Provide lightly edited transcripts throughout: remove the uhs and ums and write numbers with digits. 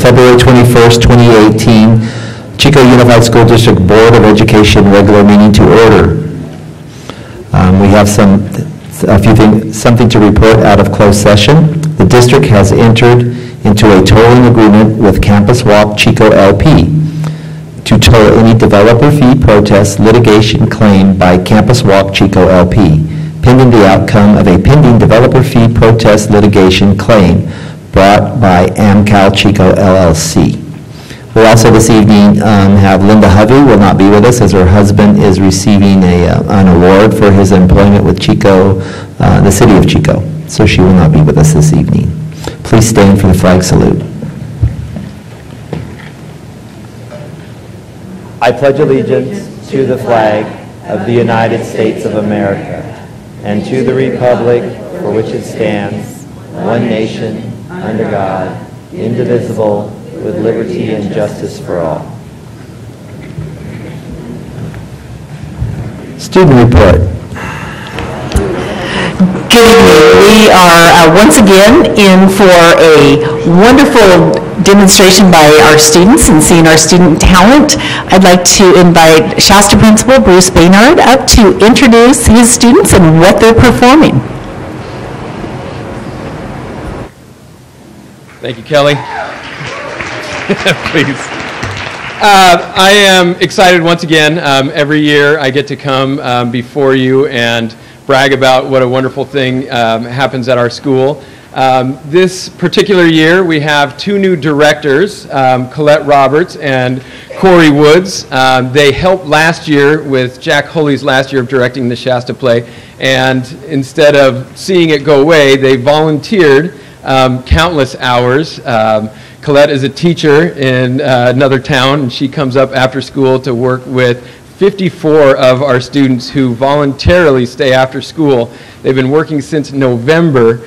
February 21st, 2018, Chico Unified School District Board of Education regular meeting to order. We have something to report out of closed session. The district has entered into a tolling agreement with Campus Walk Chico LP to toll any developer fee protest litigation claim by Campus Walk Chico LP, pending the outcome of a pending developer fee protest litigation claim brought by AmCal Chico LLC. We also this evening have Linda Hovey will not be with us as her husband is receiving an award for his employment with Chico, the city of Chico. So she will not be with us this evening. Please stand for the flag salute. I pledge allegiance to the flag of the United States of America and to the republic for which it stands, one nation, under God, indivisible, with liberty and justice for all. Student report. Good evening. We are once again in for a wonderful demonstration by our students and seeing our student talent. I'd like to invite Shasta Principal Bruce Baynard up to introduce his students and what they're performing. Thank you, Kelly. Please. I am excited once again. Every year I get to come before you and brag about what a wonderful thing happens at our school. This particular year we have two new directors, Colette Roberts and Corey Woods. They helped last year with Jack Holy's last year of directing the Shasta play, and instead of seeing it go away, they volunteered countless hours. Colette is a teacher in another town, and she comes up after school to work with 54 of our students who voluntarily stay after school. They've been working since November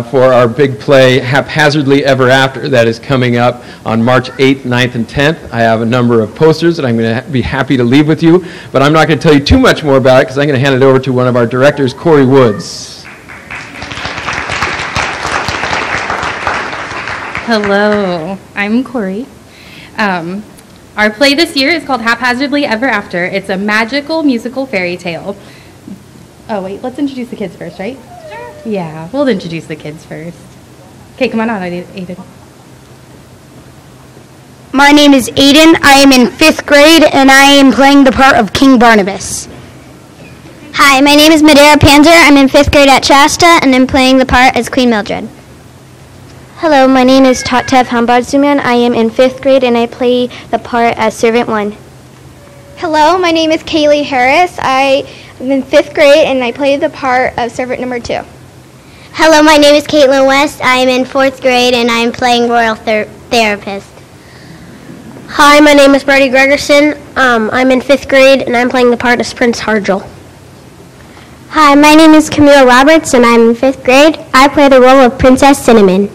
for our big play, Haphazardly Ever After, that is coming up on March 8th, 9th, and 10th. I have a number of posters that I'm going to be happy to leave with you, but I'm not going to tell you too much more about it because I'm going to hand it over to one of our directors, Corey Woods. Hello, I'm Corey. Our play this year is called Haphazardly Ever After. It's a magical musical fairy tale. Oh wait, let's introduce the kids first, right? Sure. Yeah, we'll introduce the kids first. Okay, come on out, Aiden. My name is Aiden. I am in 5th grade and I am playing the part of King Barnabas. Hi, my name is Madera Panzer. I'm in 5th grade at Shasta and I'm playing the part as Queen Mildred. Hello, my name is Tattev Hambardzuman. I am in 5th grade and I play the part as Servant 1. Hello, my name is Kaylee Harris. I am in 5th grade and I play the part of Servant number 2. Hello, my name is Caitlin West. I am in 4th grade and I am playing Royal Therapist. Hi, my name is Brady Gregerson. I'm in 5th grade and I'm playing the part as Prince Harjel. Hi, my name is Camille Roberts and I'm in 5th grade. I play the role of Princess Cinnamon.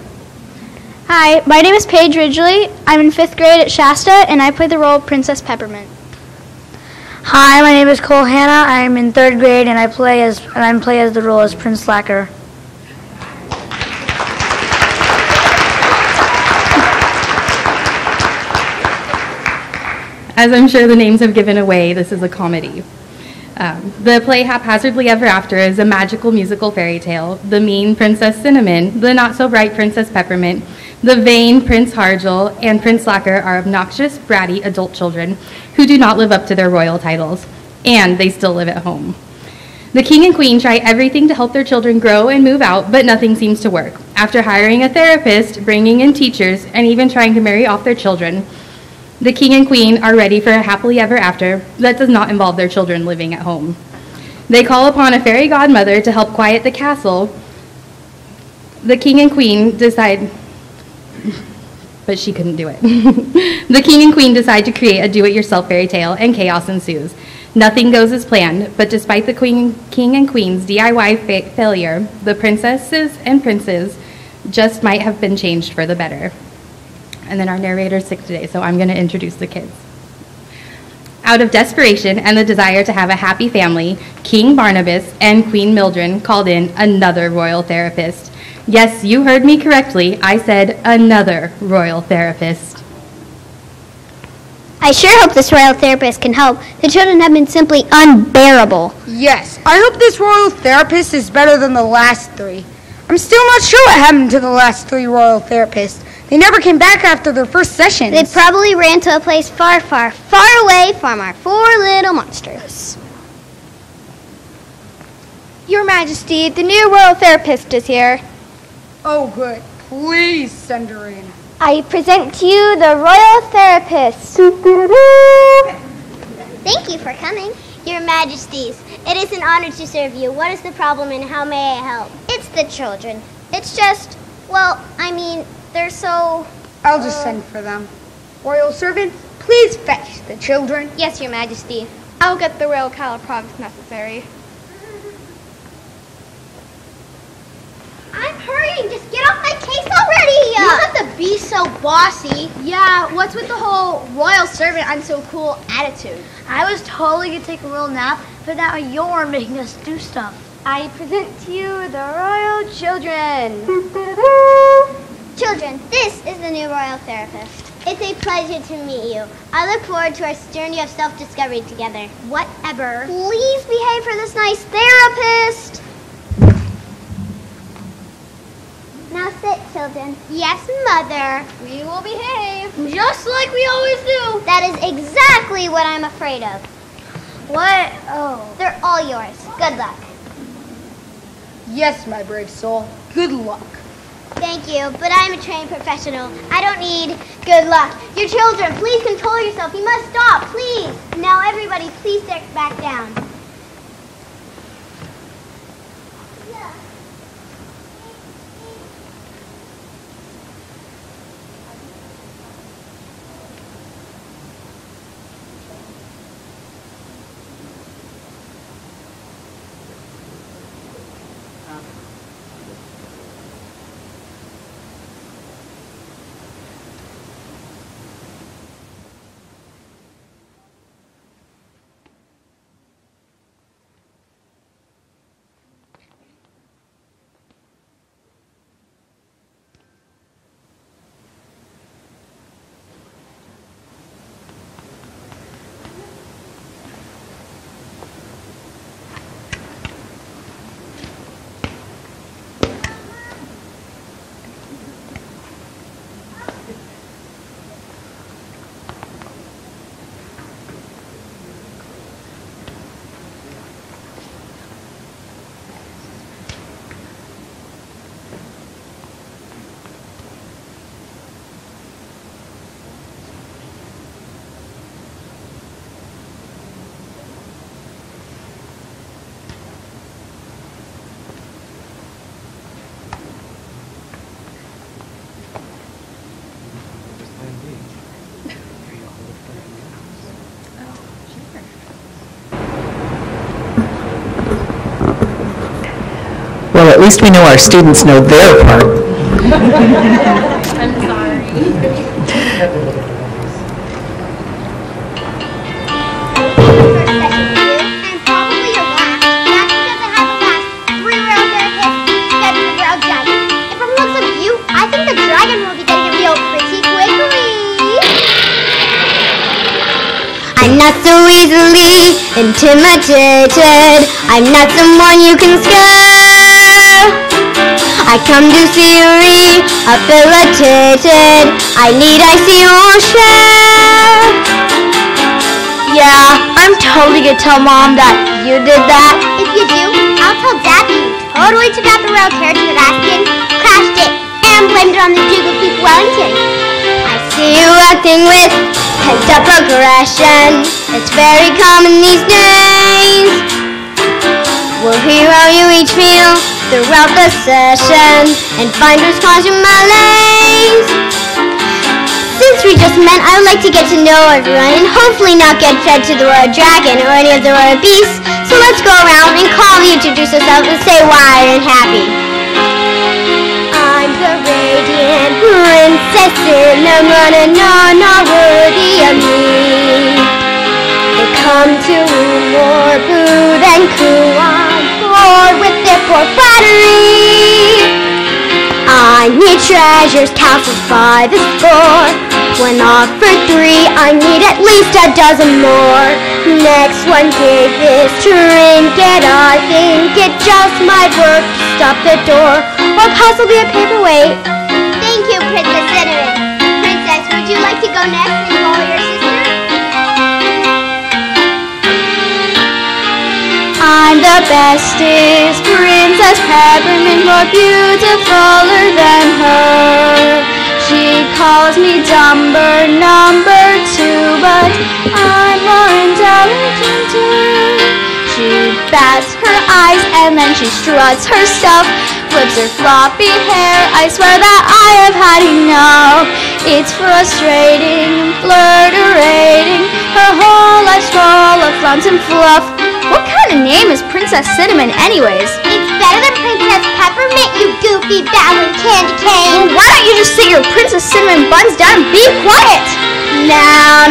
Hi, my name is Paige Ridgely. I'm in 5th grade at Shasta, and I play the role of Princess Peppermint. Hi, my name is Cole Hanna. I'm in 3rd grade, and I play as the role as Prince Slacker. As I'm sure the names have given away, this is a comedy. The play Haphazardly Ever After is a magical musical fairy tale. The mean Princess Cinnamon, the not-so-bright Princess Peppermint, the vain Prince Harjel, and Prince Slacker are obnoxious, bratty adult children who do not live up to their royal titles, and they still live at home. The king and queen try everything to help their children grow and move out, but nothing seems to work. After hiring a therapist, bringing in teachers, and even trying to marry off their children, the king and queen are ready for a happily ever after that does not involve their children living at home. They call upon a fairy godmother to help quiet the castle. The king and queen decide, but she couldn't do it. The king and queen decide to create a do-it-yourself fairy tale, and chaos ensues. Nothing goes as planned, but despite the king and queen's DIY failure, the princesses and princes just might have been changed for the better. And then our narrator's sick today, so I'm going to introduce the kids. Out of desperation and the desire to have a happy family, King Barnabas and Queen Mildred called in another royal therapist. Yes, you heard me correctly. I said another royal therapist. I sure hope this royal therapist can help. The children have been simply unbearable. Yes, I hope this royal therapist is better than the last 3. I'm still not sure what happened to the last 3 royal therapists. They never came back after their first sessions. They probably ran to a place far, far, far away from our 4 little monsters. Your Majesty, the new royal therapist is here. Oh, good. Please send her in. I present to you the royal therapist. Thank you for coming. Your Majesties, it is an honor to serve you. What is the problem and how may I help? It's the children. It's just, well, I mean, they're so... I'll just send for them. Royal servants, please fetch the children. Yes, Your Majesty. I'll get the royal calaprog if necessary. I'm hurrying. Just get off my case already. You don't have to be so bossy. Yeah, what's with the whole royal servant, I'm so cool attitude? I was totally going to take a real nap, but now you're making us do stuff. I present to you the royal children. Children, this is the new royal therapist. It's a pleasure to meet you. I look forward to our journey of self-discovery together. Whatever. Please behave for this nice therapist. Now sit, children. Yes, Mother. We will behave. Just like we always do. That is exactly what I'm afraid of. What? Oh. They're all yours. Good luck. Yes, my brave soul. Good luck. Thank you, but I'm a trained professional. I don't need good luck. Your children, please control yourself. You must stop, please. Now, everybody, please sit back down. Well, at least we know our students know their part. I'm sorry. And probably your last. That's because I have the last 3 royal therapists instead of the royal dragon. And from the looks of you, I think the dragon will be getting real pretty quickly. I'm not so easily intimidated. I'm not someone you can scare. I come to see you rehabilitated. I see your share. Yeah, I'm totally going to tell Mom that you did that. If you do, I'll tell Dad that you totally took out the royal carriage in the basket, crashed it, and blamed it on the Duke of Duke Wellington. I see you acting with pent-up aggression. It's very common these days. We'll hear how you each feel throughout the session and find who's causing malaise. Since we just met, I would like to get to know everyone and hopefully not get fed to the royal dragon or any of the royal beasts. So let's go around and calmly introduce ourselves and say why we're happy. I'm the radiant princess Cinnamon, and none are worthy of me. They come to more boo than coo on board with their poor flattery. I need treasures, counted 5 is 4. When offered 3, I need at least a dozen more. Next one, take this trinket. I think it just might work to stop the door, or possibly a paperweight. Thank you, Princess Cinnamon. Princess, would you like to go next and follow your sister? I'm the bestest Princess Peppermint, more beautifuler than her. She calls me dumber number 2, but I'm more intelligenter. She bats her eyes and then she struts her stuff, flips her floppy hair. I swear that I have had enough. It's frustrating, flirterating. Her whole life's full of flounce and fluff. What kind of name is Princess Cinnamon anyways? It's better than Princess Peppermint, you goofy battling candy cane. Well, why don't you just sit your Princess Cinnamon buns down and be quiet? Now,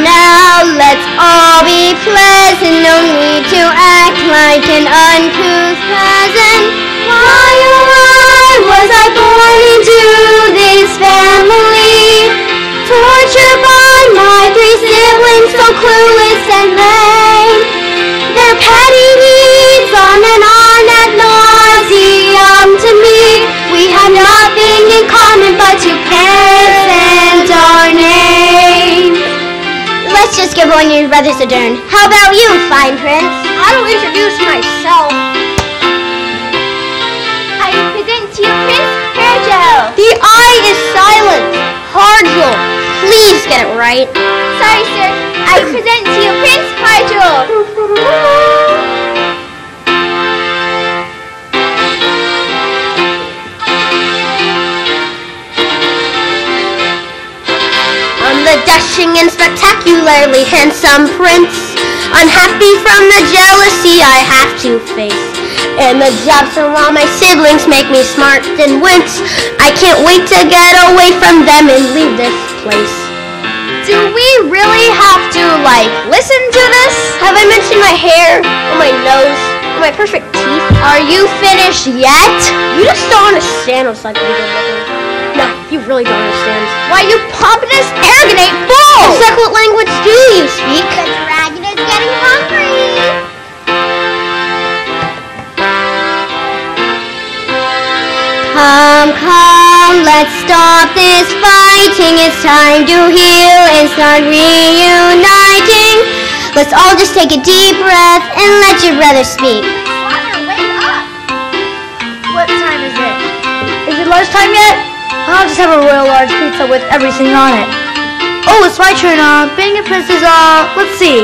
let's all be pleasant. No need to act like an uncouth peasant. Why, oh, why was I born into this family? Tortured by my 3 siblings, so clueless and vain. Their petty needs on and on ad nauseum to me. We have nothing in common but 2 parents and our names. Let's just give one of your brothers a turn. How about you, fine prince? I'll introduce myself. I present to you Prince Herjo. The I is silent. Hardjul. Please get it right. Sorry, sir. I present to you Prince Hardjul. The dashing and spectacularly handsome prince, unhappy from the jealousy I have to face, and the jobs from all my siblings make me smart and wince. I can't wait to get away from them and leave this place. Do we really have to, listen to this? Have I mentioned my hair, or my nose, or my perfect teeth? Are you finished yet? You just don't understand what's like to be good looking. No, you really don't understand. Why, you pompous, arrogant fool! Exactly what language do you speak? The dragon is getting hungry. Come, let's stop this fighting. It's time to heal and start reuniting. Let's all just take a deep breath and let your brother speak. Father, wake up. What time is it? Is it lunchtime yet? I'll just have a royal large pizza with everything on it. Oh, it's my turn. Being a prince is, let's see.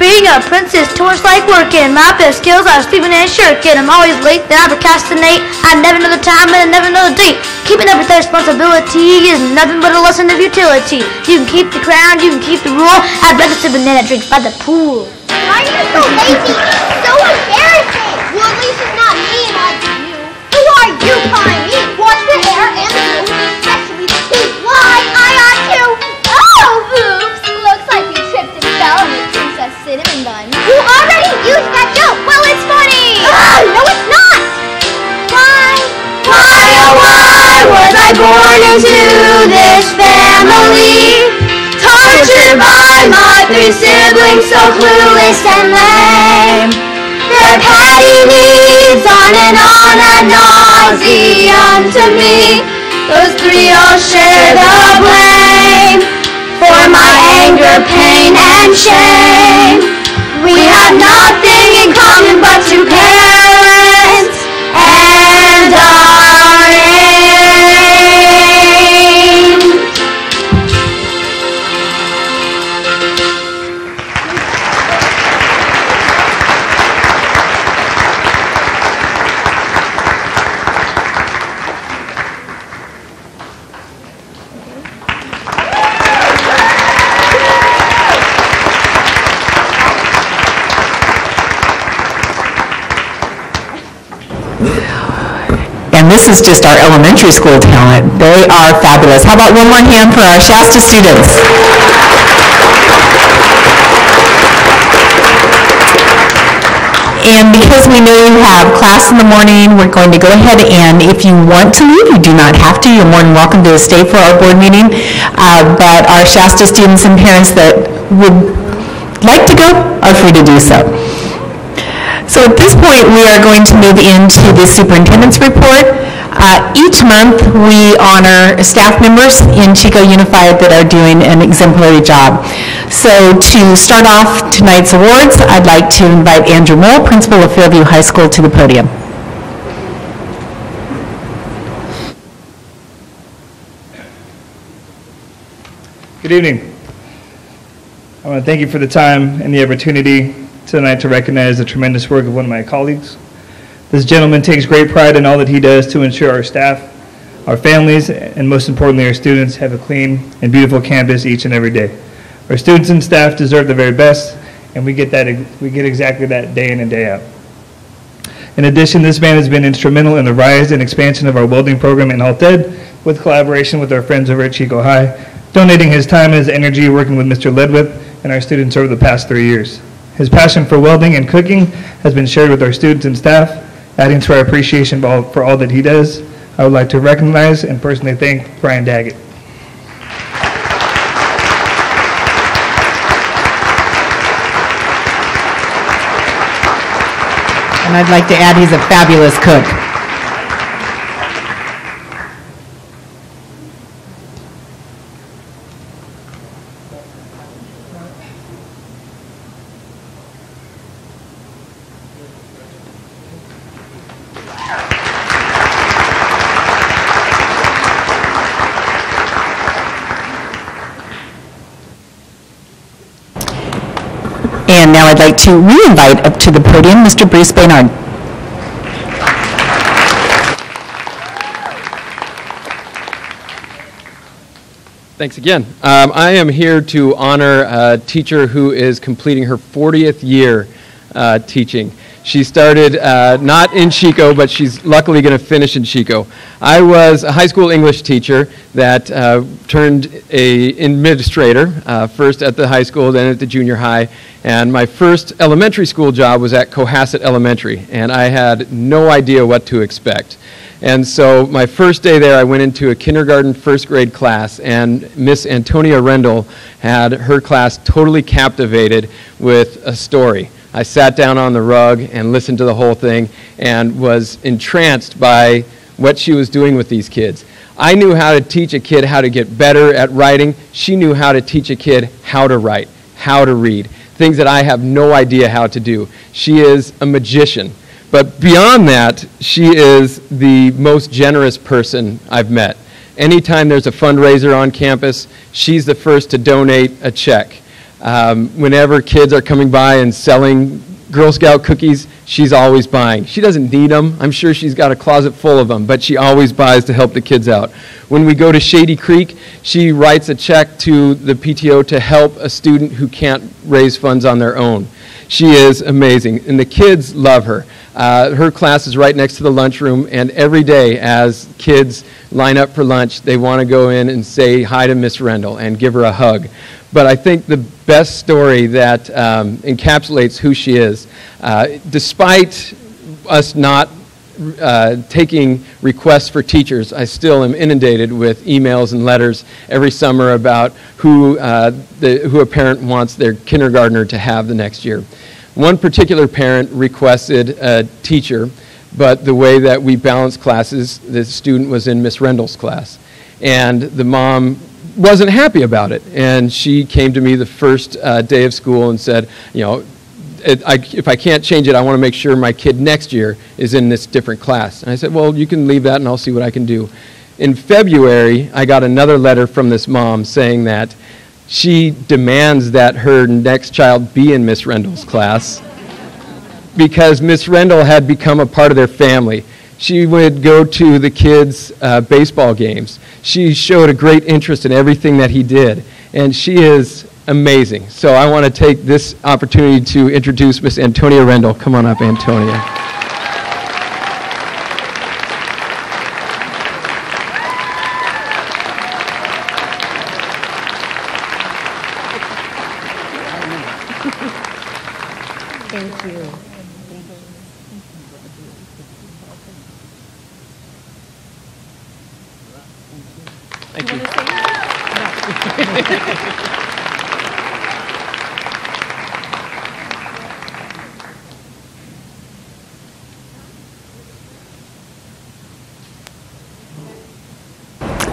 Being a prince is too much like working. My best skills are sleeping and shirking. I'm always late, then I procrastinate. I never know the time and I never know the date. Keeping up with that responsibility is nothing but a lesson of utility. You can keep the crown, you can keep the rule. I'd rather sip banana drinks by the pool. Why are you so lazy? So embarrassing. Well, at least it's not me and not you. Who are you calling me? Wash the hair and the nose, especially the teeth. Why? I ought to. Oh, oops. Looks like you tripped and fell on the Princess Cinnamon bun. You already used that joke. Well, it's funny. No, it's not. Why, oh why was I born into this family? Tortured by my 3 siblings, so clueless and lame. Their petty needs on and on ad nauseum to me. Those 3 all share the blame for my anger, pain, and shame. We have nothing in common but 2 parents and our names. And this is just our elementary school talent. They are fabulous. How about one more hand for our Shasta students? And because we know you have class in the morning, we're going to go ahead and if you want to leave, you do not have to. You're more than welcome to stay for our board meeting. But our Shasta students and parents that would like to go are free to do so. So at this point, we are going to move into the superintendent's report. Each month, we honor staff members in Chico Unified that are doing an exemplary job. So to start off tonight's awards, I'd like to invite Andrew Moll, principal of Fairview High School, to the podium. Good evening. I want to thank you for the time and the opportunity tonight to recognize the tremendous work of one of my colleagues. This gentleman takes great pride in all that he does to ensure our staff, our families, and most importantly, our students have a clean and beautiful campus each and every day. Our students and staff deserve the very best, and we get exactly that day in and day out. In addition, this man has been instrumental in the rise and expansion of our welding program in Alt Ed, with collaboration with our friends over at Chico High, donating his time and his energy working with Mr. Ledwith and our students over the past 3 years. His passion for welding and cooking has been shared with our students and staff, adding to our appreciation for all that he does. I would like to recognize and personally thank Brian Daggett. And I'd like to add he's a fabulous cook. And now I'd like to re-invite up to the podium Mr. Bruce Baynard. Thanks again. I am here to honor a teacher who is completing her 40th year teaching. She started not in Chico, but she's luckily going to finish in Chico. I was a high school English teacher that turned an administrator, first at the high school, then at the junior high, and my first elementary school job was at Cohasset Elementary, and I had no idea what to expect. And so my first day there, I went into a kindergarten first grade class, and Miss Antonia Rendell had her class totally captivated with a story. I sat down on the rug and listened to the whole thing and was entranced by what she was doing with these kids. I knew how to teach a kid how to get better at writing. She knew how to teach a kid how to write, how to read, things that I have no idea how to do. She is a magician. But beyond that, she is the most generous person I've met. Anytime there's a fundraiser on campus, she's the first to donate a check. Whenever kids are coming by and selling Girl Scout cookies, she's always buying. She doesn't need them. I'm sure she's got a closet full of them, but she always buys to help the kids out. When we go to Shady Creek, she writes a check to the PTO to help a student who can't raise funds on their own. She is amazing, and the kids love her. Her class is right next to the lunchroom, and every day as kids line up for lunch, they want to go in and say hi to Miss Rendell and give her a hug. But I think the best story that encapsulates who she is, despite us not taking requests for teachers, I still am inundated with emails and letters every summer about who a parent wants their kindergartner to have the next year. One particular parent requested a teacher, but the way that we balanced classes, the student was in Miss Rendell's class. And the mom wasn't happy about it. And she came to me the first day of school and said, you know, if I can't change it, I want to make sure my kid next year is in this different class. And I said, well, you can leave that and I'll see what I can do. In February, I got another letter from this mom saying that she demands that her next child be in Miss Rendell's class because Miss Rendell had become a part of their family. She would go to the kids' baseball games. She showed a great interest in everything that he did, and she is amazing. So I want to take this opportunity to introduce Miss Antonia Rendell. Come on up, Antonia. Thank you.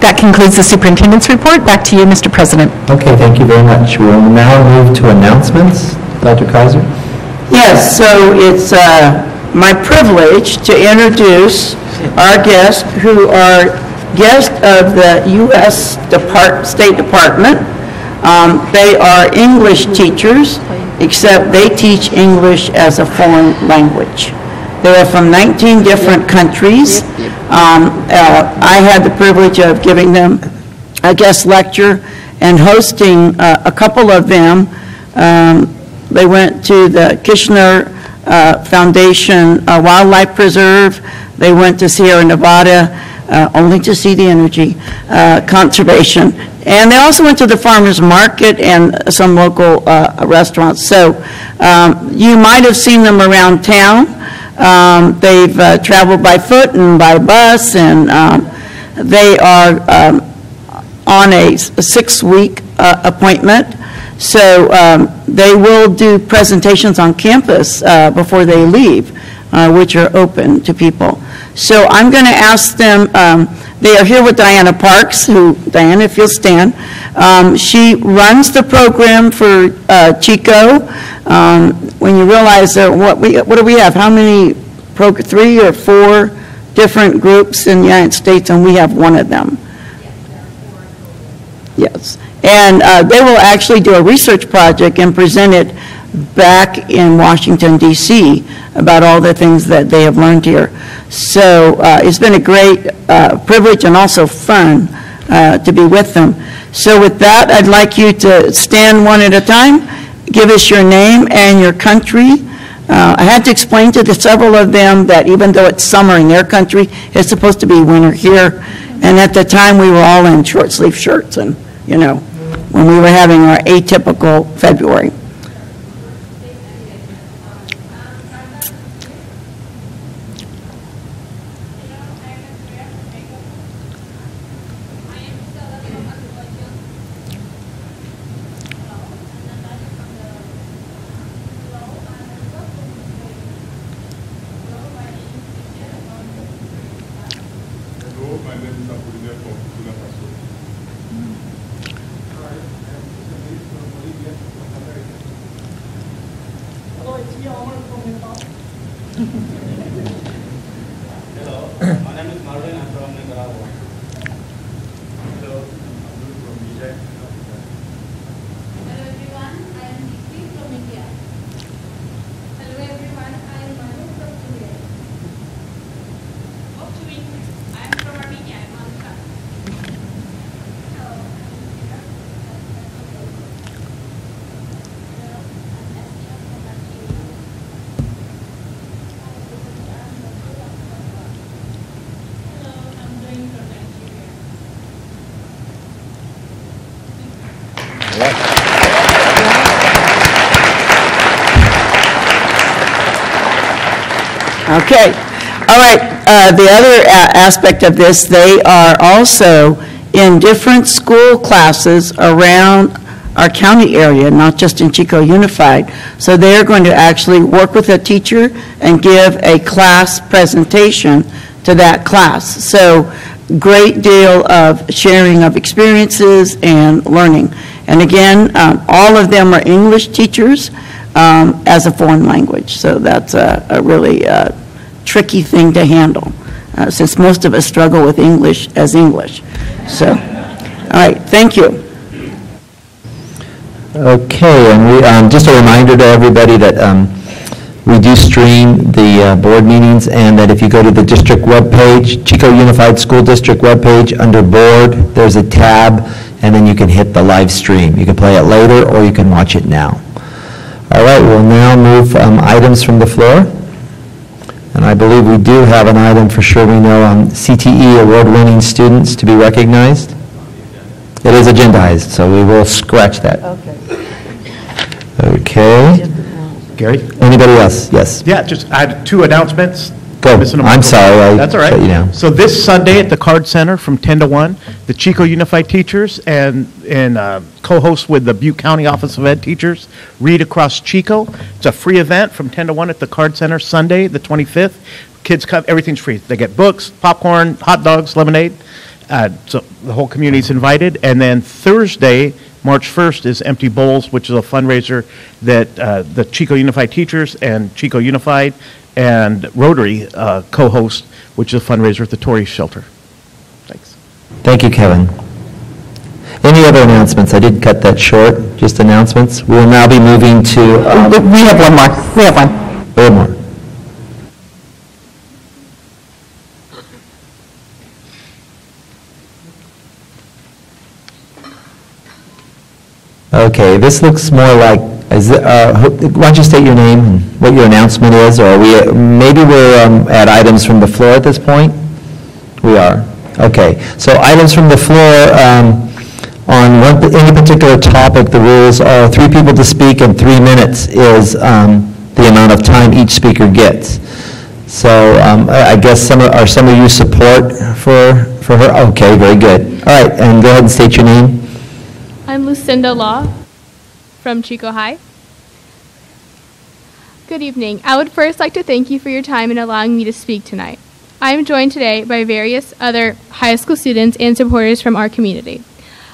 That concludes the superintendent's report. Back to you, Mr. President. Okay, thank you very much. We'll now move to announcements. Dr. Kaiser? Yes, so it's my privilege to introduce our guests who are guests of the U.S. State Department. They are English teachers, except they teach English as a foreign language. They are from 19 different countries. I had the privilege of giving them a guest lecture and hosting a couple of them. They went to the Kishner Foundation Wildlife Preserve. They went to Sierra Nevada, only to see the energy conservation. And they also went to the farmers market and some local restaurants. So you might have seen them around town. They've traveled by foot and by bus, and they are on a 6-week appointment. So they will do presentations on campus before they leave, which are open to people. So I'm going to ask them, they are here with Diana Parks, who, Diana, if you'll stand. She runs the program for Chico. When you realize that what do we have? How many, 3 or 4 different groups in the United States, and we have one of them. Yes. And they will actually do a research project and present it back in Washington, D.C. about all the things that they have learned here. So it's been a great privilege and also fun to be with them. So with that, I'd like you to stand one at a time, give us your name and your country. I had to explain to several of them that even though it's summer in their country, it's supposed to be winter here. And at the time, we were all in short sleeve shirts and, you know, when we were having our atypical February. Okay. All right. The other aspect of this, they are also in different school classes around our county area, not just in Chico Unified. So they're going to actually work with a teacher and give a class presentation to that class. So great deal of sharing of experiences and learning. And again, all of them are English teachers as a foreign language. So that's a really tricky thing to handle, since most of us struggle with English as English. So, all right, thank you. Okay, and we, just a reminder to everybody that we do stream the board meetings, and that if you go to the district webpage, Chico Unified School District webpage, under board, there's a tab, and then you can hit the live stream. You can play it later, or you can watch it now. All right, we'll now move items from the floor. And I believe we do have an item for sure we know on CTE award-winning students to be recognized. It is agendized, so we will scratch that. Okay. Gary? Anybody else? Yes. Yeah, I have 2 announcements. Go. I'm sorry. That's all right. You know. So this Sunday at the Card Center from 10 to 1, the Chico Unified teachers and co-host with the Butte County Office of Ed teachers, Read Across Chico. It's a free event from 10 to 1 at the Card Center Sunday, the 25th. Kids come, everything's free. They get books, popcorn, hot dogs, lemonade. So the whole community's invited. And then Thursday, March 1st, is Empty Bowls, which is a fundraiser that the Chico Unified teachers and Chico Unified and Rotary co-host, which is a fundraiser at the Tory Shelter. Thanks. Thank you, Kevin. Any other announcements? I did cut that short, just announcements. We will now be moving to... We have one more. We have one. One more. Okay, this looks more like, why don't you state your name and what your announcement is, or maybe we're at items from the floor at this point? We are. Okay, so items from the floor, on any particular topic, the rules are 3 people to speak and 3 minutes is the amount of time each speaker gets. So I guess some of you support for her? Okay, very good. All right, and go ahead and state your name. I'm Lucinda Law from Chico High. Good evening. I would first like to thank you for your time in allowing me to speak tonight. I am joined today by various other high school students and supporters from our community.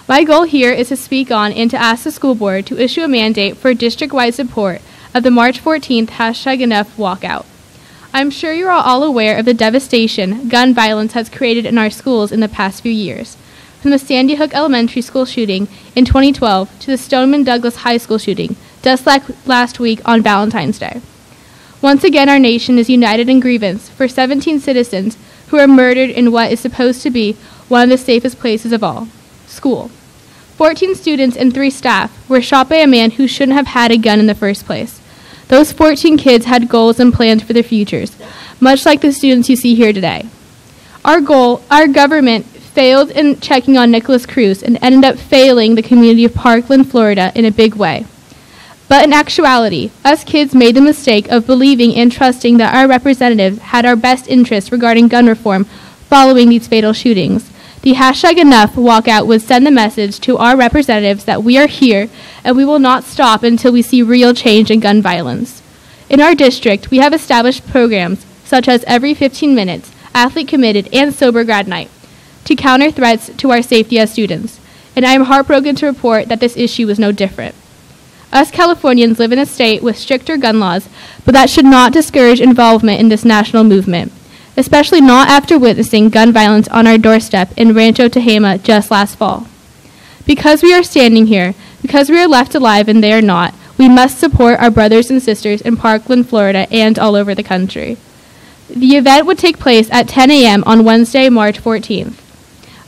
My goal here is to speak on and to ask the school board to issue a mandate for district-wide support of the March 14th #Enough walkout. I'm sure you are all aware of the devastation gun violence has created in our schools in the past few years. From the Sandy Hook Elementary School shooting in 2012 to the Stoneman Douglas High School shooting just last week on Valentine's Day. Once again, our nation is united in grievance for 17 citizens who were murdered in what is supposed to be one of the safest places of all, school. 14 students and 3 staff were shot by a man who shouldn't have had a gun in the first place. Those 14 kids had goals and plans for their futures, much like the students you see here today. Our government failed in checking on Nicholas Cruz and ended up failing the community of Parkland, Florida in a big way. But in actuality, us kids made the mistake of believing and trusting that our representatives had our best interests regarding gun reform following these fatal shootings. The #Enough walkout would send the message to our representatives that we are here and we will not stop until we see real change in gun violence. In our district, we have established programs such as every 15 minutes, athlete committed, and sober grad night to counter threats to our safety as students, and I am heartbroken to report that this issue is no different. Us Californians live in a state with stricter gun laws, but that should not discourage involvement in this national movement, especially not after witnessing gun violence on our doorstep in Rancho Tehama just last fall. Because we are standing here, because we are left alive and they are not, we must support our brothers and sisters in Parkland, Florida, and all over the country. The event would take place at 10 a.m. on Wednesday, March 14th.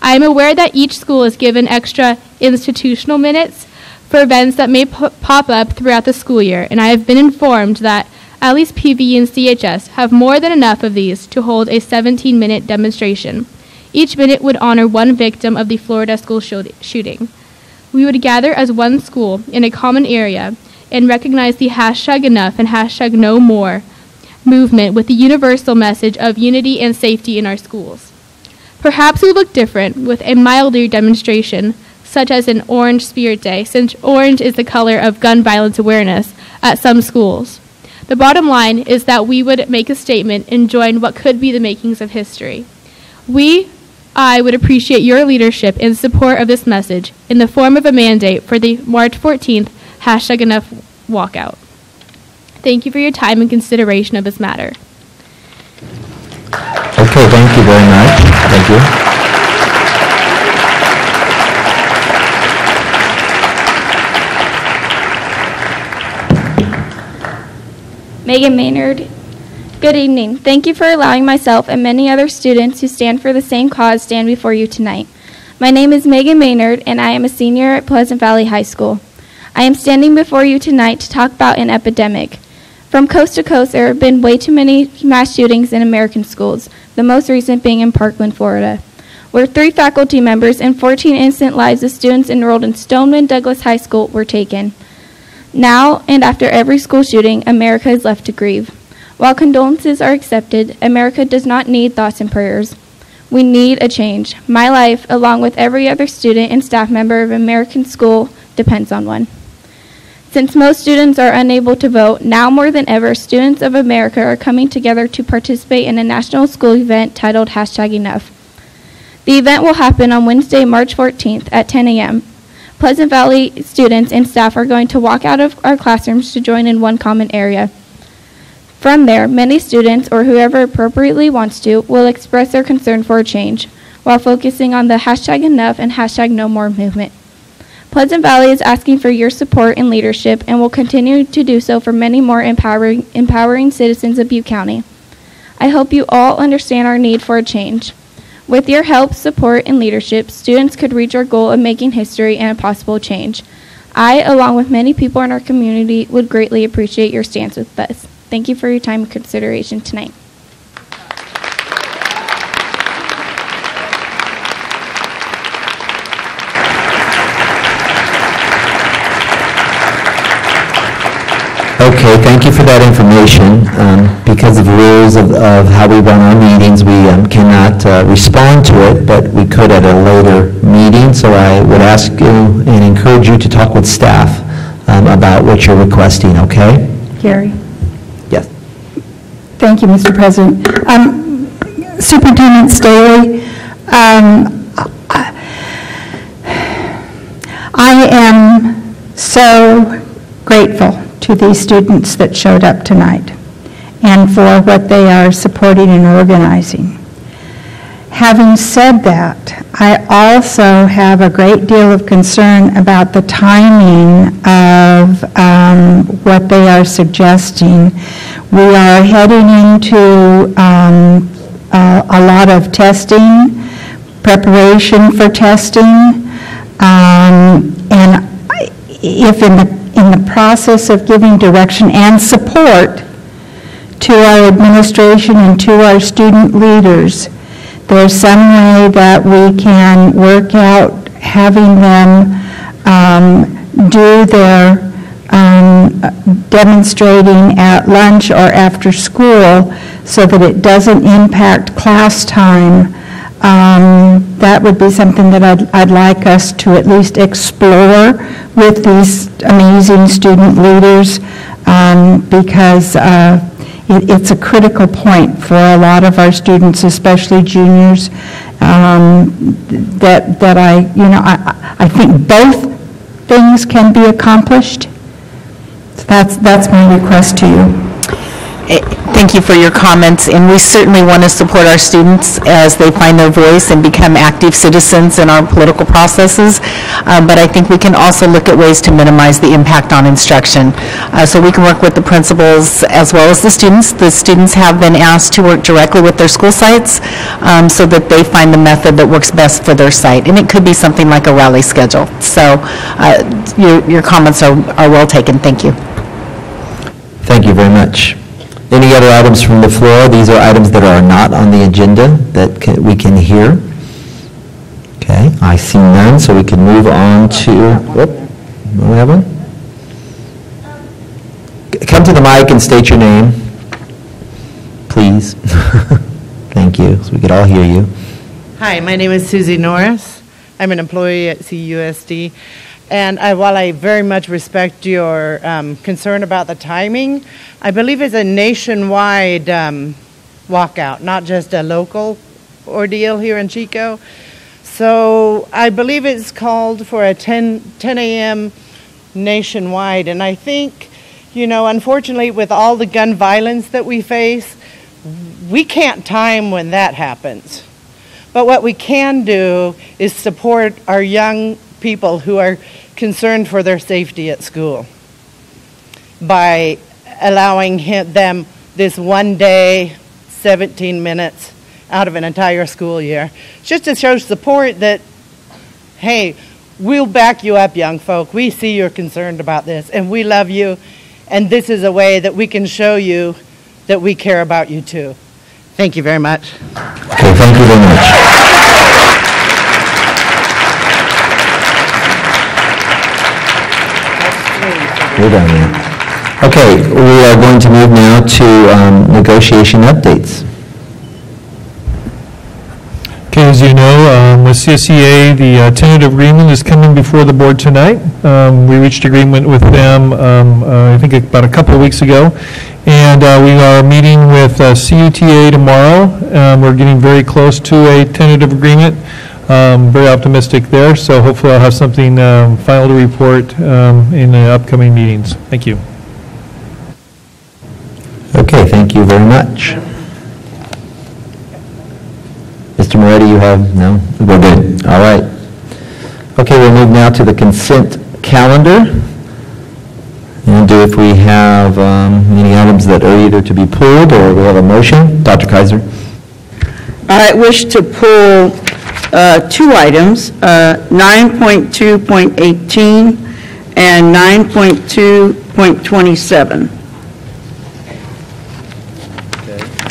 I am aware that each school is given extra institutional minutes for events that may pop up throughout the school year, and I have been informed that at least PV and CHS have more than enough of these to hold a 17-minute demonstration. Each minute would honor one victim of the Florida school shooting. We would gather as one school in a common area and recognize the #Enough and #NoMore movement with the universal message of unity and safety in our schools. Perhaps it would look different with a milder demonstration, such as an Orange Spirit Day, since orange is the color of gun violence awareness at some schools. The bottom line is that we would make a statement and join what could be the makings of history. I would appreciate your leadership and support of this message in the form of a mandate for the March 14th #Enough walkout. Thank you for your time and consideration of this matter. Okay, thank you very much. Thank you. Megan Maynard. Good evening. Thank you for allowing myself and many other students who stand for the same cause stand before you tonight. My name is Megan Maynard, and I am a senior at Pleasant Valley High School. I am standing before you tonight to talk about an epidemic. From coast to coast, there have been way too many mass shootings in American schools, the most recent being in Parkland, Florida, where 3 faculty members and 14 innocent lives of students enrolled in Stoneman Douglas High School were taken. Now, and after every school shooting, America is left to grieve. While condolences are accepted, America does not need thoughts and prayers. We need a change. My life, along with every other student and staff member of American school, depends on one. Since most students are unable to vote, now more than ever, students of America are coming together to participate in a national school event titled #Enough. The event will happen on Wednesday, March 14th at 10 a.m. Pleasant Valley students and staff are going to walk out of our classrooms to join in one common area. From there, many students, or whoever appropriately wants to, will express their concern for a change, while focusing on the #Enough and #NoMore movement. Pleasant Valley is asking for your support and leadership and will continue to do so for many more empowering citizens of Butte County. I hope you all understand our need for a change. With your help, support, and leadership, students could reach our goal of making history and a possible change. I, along with many people in our community, would greatly appreciate your stance with us. Thank you for your time and consideration tonight. Okay, thank you for that information. Because of rules of how we run our meetings, we cannot respond to it, but we could at a later meeting. So I would ask you and encourage you to talk with staff about what you're requesting, okay? Gary? Yes. Thank you, Mr. President. Superintendent Staley, I am so grateful to these students that showed up tonight and for what they are supporting and organizing. Having said that, I also have a great deal of concern about the timing of what they are suggesting. We are heading into a lot of testing, preparation for testing, and if in the process of giving direction and support to our administration and to our student leaders, there's some way that we can work out having them do their demonstrating at lunch or after school so that it doesn't impact class time. That would be something that I'd like us to at least explore with these amazing student leaders because it's a critical point for a lot of our students, especially juniors, that I think both things can be accomplished. So that's my request to you. Thank you for your comments, and we certainly want to support our students as they find their voice and become active citizens in our political processes, but I think we can also look at ways to minimize the impact on instruction. So we can work with the principals as well as the students. The students have been asked to work directly with their school sites so that they find the method that works best for their site, and it could be something like a rally schedule. So your comments are well taken. Thank you. Thank you very much. Any other items from the floor? These are items that are not on the agenda that we can hear. Okay, I see none, so we can move on to, we have one? Come to the mic and state your name, please. Thank you, so we could all hear you. Hi, my name is Susie Norris. I'm an employee at CUSD. And while I very much respect your concern about the timing, I believe it's a nationwide walkout, not just a local ordeal here in Chico. So I believe it's called for a 10 a.m. nationwide. And I think, unfortunately, with all the gun violence that we face, we can't time when that happens. But what we can do is support our young people who are concerned for their safety at school by allowing them this one day, 17 minutes out of an entire school year, just to show support that, hey, we'll back you up, young folk. We see you're concerned about this, and we love you, and this is a way that we can show you that we care about you too. Thank you very much. Okay, thank you very much. We're done now. Okay, we are going to move now to negotiation updates. Okay, as you know, with CSEA, the tentative agreement is coming before the board tonight. We reached agreement with them, I think about a couple of weeks ago, and we are meeting with CUTA tomorrow. We're getting very close to a tentative agreement. Very optimistic there, so hopefully I'll have something final to report in the upcoming meetings. Thank you. Okay, thank you very much. Mr. Moretti, you have, no? We're good. All right. Okay, we'll move now to the consent calendar. And do if we have any items that are either to be pulled or we have a motion. Dr. Kaiser. I wish to pull two items, 9.2.18 and 9.2.27.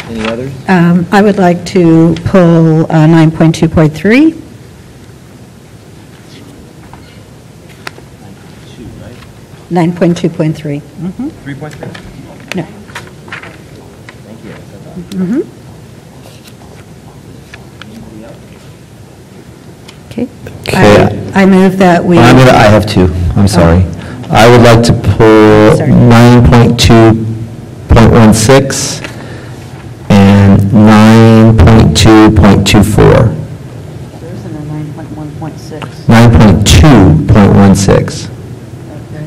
Any others? I would like to pull 9.2.3. 9.2.3. 3.3? No. Thank you. Okay. Okay. I move that we... I have two. I'm sorry. I would like to pull 9.2.16 and 9.2.24. There isn't a 9.1.6. 9.2.16. Okay.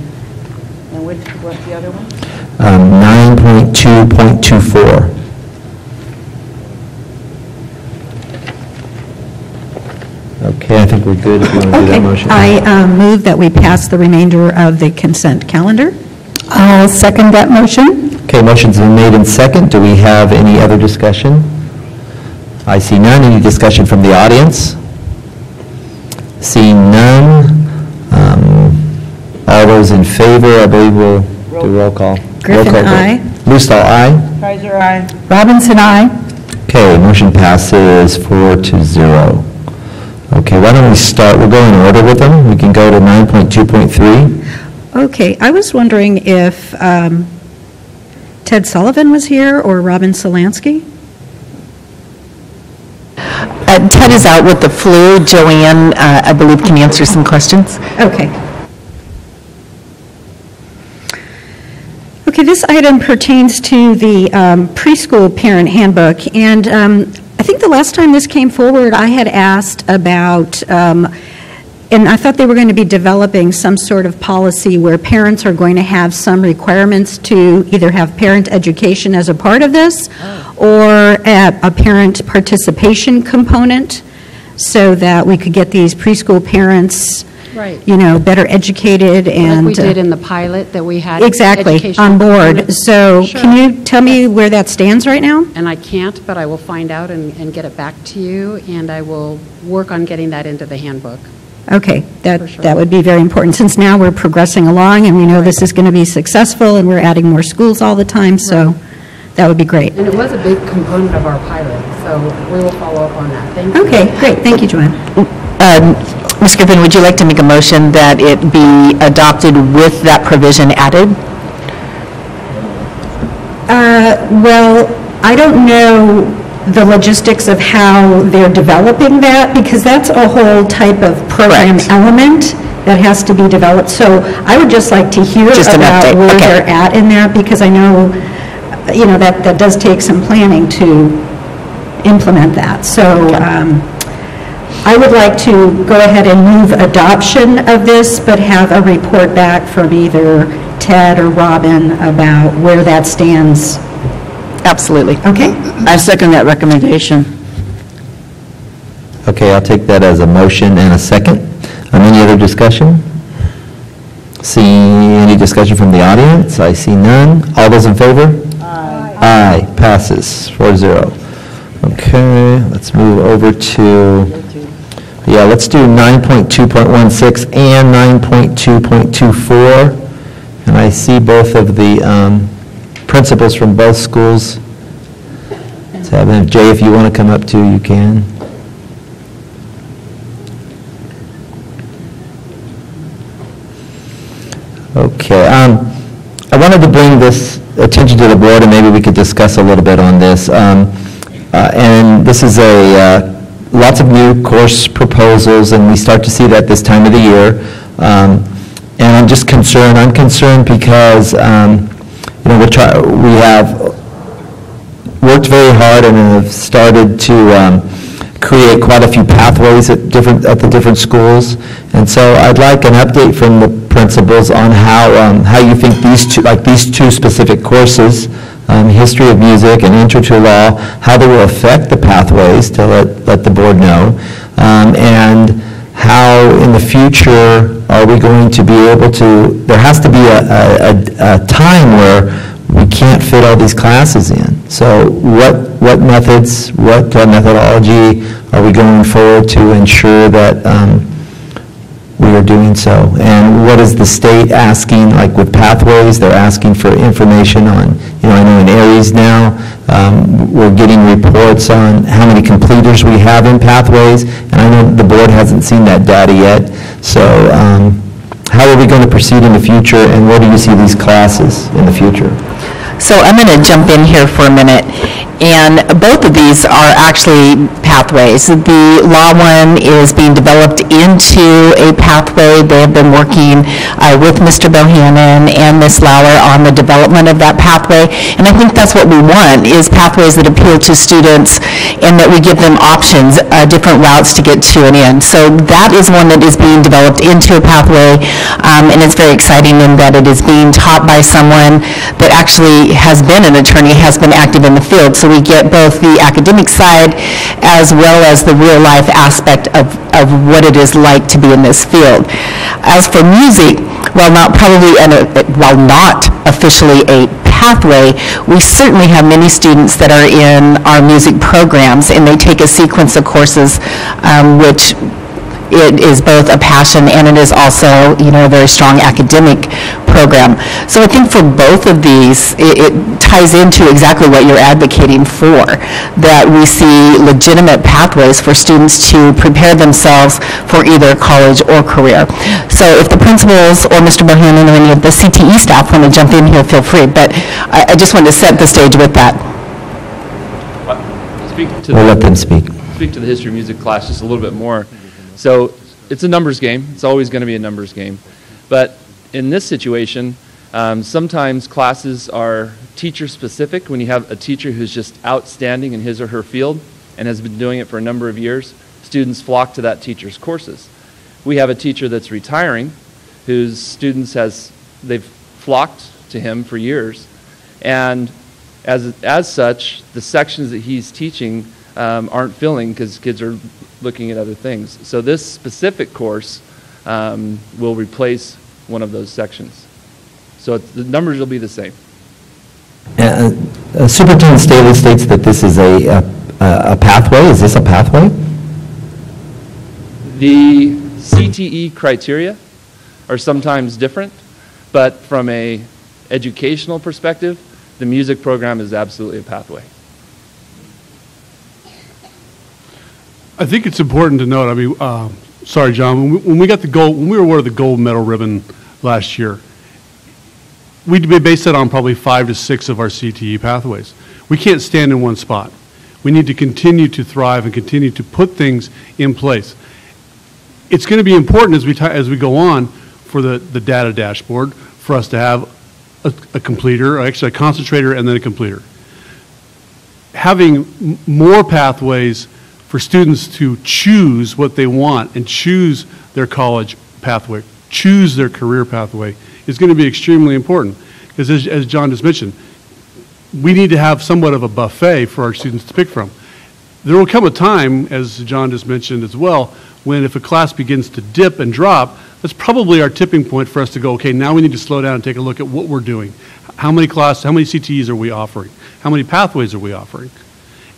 And what's the other one? 9.2.24. Okay, I think we're good if you want to do that motion. I move that we pass the remainder of the consent calendar. I'll second that motion. Okay, motion's been made in second. Do we have any other discussion? I see none. Any discussion from the audience? Seeing none. All those in favor, I believe we'll do roll call. Griffin, Roll call vote. aye. Boosthall, aye. Kaiser, aye. Robinson, aye. Okay, motion passes 4-0. Okay, why don't we start, we'll go in order with them. We can go to 9.2.3. Okay, I was wondering if Ted Sullivan was here or Robin Solansky? Ted is out with the flu. Joanne, I believe, can answer some questions. Okay. Okay, this item pertains to the preschool parent handbook, and I think the last time this came forward, I had asked about, and I thought they were going to be developing some sort of policy where parents are going to have some requirements to either have parent education as a part of this or a parent participation component so that we could get these preschool parents, Right. you know, better educated and... Like we did in the pilot that we had. Exactly, educational on board. components. So Sure. can you tell me where that stands right now? And I can't, but I will find out and get it back to you, and I will work on getting that into the handbook. Okay, that would be very important, since now we're progressing along and we know this is going to be successful and we're adding more schools all the time, so that would be great. And it was a big component of our pilot, so we will follow up on that. Thank you. Okay, great, thank you, Joanne. Ms. Griffin, would you like to make a motion that it be adopted with that provision added? Well, I don't know the logistics of how they're developing that, because that's a whole type of program element that has to be developed. So I would just like to hear Just an about update, where okay. they're at in that, because I know, you know, that does take some planning to implement that. So I would like to go ahead and move adoption of this, but have a report back from either Ted or Robin about where that stands. Absolutely. Okay. I second that recommendation. Okay, I'll take that as a motion and a second. Any other discussion? See any discussion from the audience? I see none. All those in favor? Aye. Aye, passes 4-0. Okay, let's move over to, yeah, let's do 9.2.16 and 9.2.24. And I see both of the principals from both schools. Let's have them. Jay, if you want to come up too, you can. Okay. I wanted to bring this attention to the board, and maybe we could discuss a little bit on this. And this is lots of new course proposals, and we start to see that this time of the year. And I'm just concerned. I'm concerned because we have worked very hard and have started to create quite a few pathways at the different schools. And so I'd like an update from the principals on how you think these two specific courses, History of Music and Intro to Law, how they will affect the pathways, to let the board know, and how in the future are we going to be able to, there has to be a time where we can't fit all these classes in. So what methods, what methodology are we going forward to ensure that we are doing so? And what is the state asking, like with pathways, they're asking for information on, I know in Aries now, we're getting reports on how many completers we have in pathways, and I know the board hasn't seen that data yet. So how are we going to proceed in the future, and where do you see these classes in the future? So I'm going to jump in here for a minute, and both of these are actually pathways. The law one is being developed into a pathway. They have been working with Mr. Bohannon and Ms. Lauer on the development of that pathway, and I think that's what we want, is pathways that appeal to students and that we give them options, different routes to get to an end. So that is one that is being developed into a pathway, and it's very exciting in that it is being taught by someone that actually has been an attorney, has been active in the field. So we get both the academic side as well as the real life aspect of what it is like to be in this field. As for music, while not officially a pathway, we certainly have many students that are in our music programs, and they take a sequence of courses which it is both a passion and it is also, a very strong academic program. So I think for both of these, it ties into exactly what you're advocating for, that we see legitimate pathways for students to prepare themselves for either college or career. So if the principals or Mr. Bohannon or any of the CTE staff want to jump in here, feel free. But I just wanted to set the stage with that. We'll let them speak. Speak to the history of music class just a little bit more. So it's a numbers game. It's always going to be a numbers game. But in this situation, sometimes classes are teacher-specific. When you have a teacher who's just outstanding in his or her field and has been doing it for a number of years, students flock to that teacher's courses. We have a teacher that's retiring whose students they've flocked to him for years. And as such, the sections that he's teaching aren't filling because kids are looking at other things. So this specific course will replace one of those sections. So the numbers will be the same. Superintendent Staley states that this is a pathway. Is this a pathway? The CTE criteria are sometimes different, but from a educational perspective, the music program is absolutely a pathway. I think it's important to note, sorry, John, when we got the gold, when we were awarded the gold medal ribbon last year, we based it on probably 5 to 6 of our CTE pathways. We can't stand in one spot. We need to continue to thrive and continue to put things in place. It's going to be important as we go on for the data dashboard for us to have a completer, or actually a concentrator and then a completer. Having more pathways for students to choose what they want and choose their college pathway, choose their career pathway, is going to be extremely important. Because as John just mentioned, we need to have somewhat of a buffet for our students to pick from. There will come a time, as John just mentioned as well, when if a class begins to dip and drop, that's probably our tipping point for us to go, okay, now we need to slow down and take a look at what we're doing. How many CTEs are we offering? How many pathways are we offering?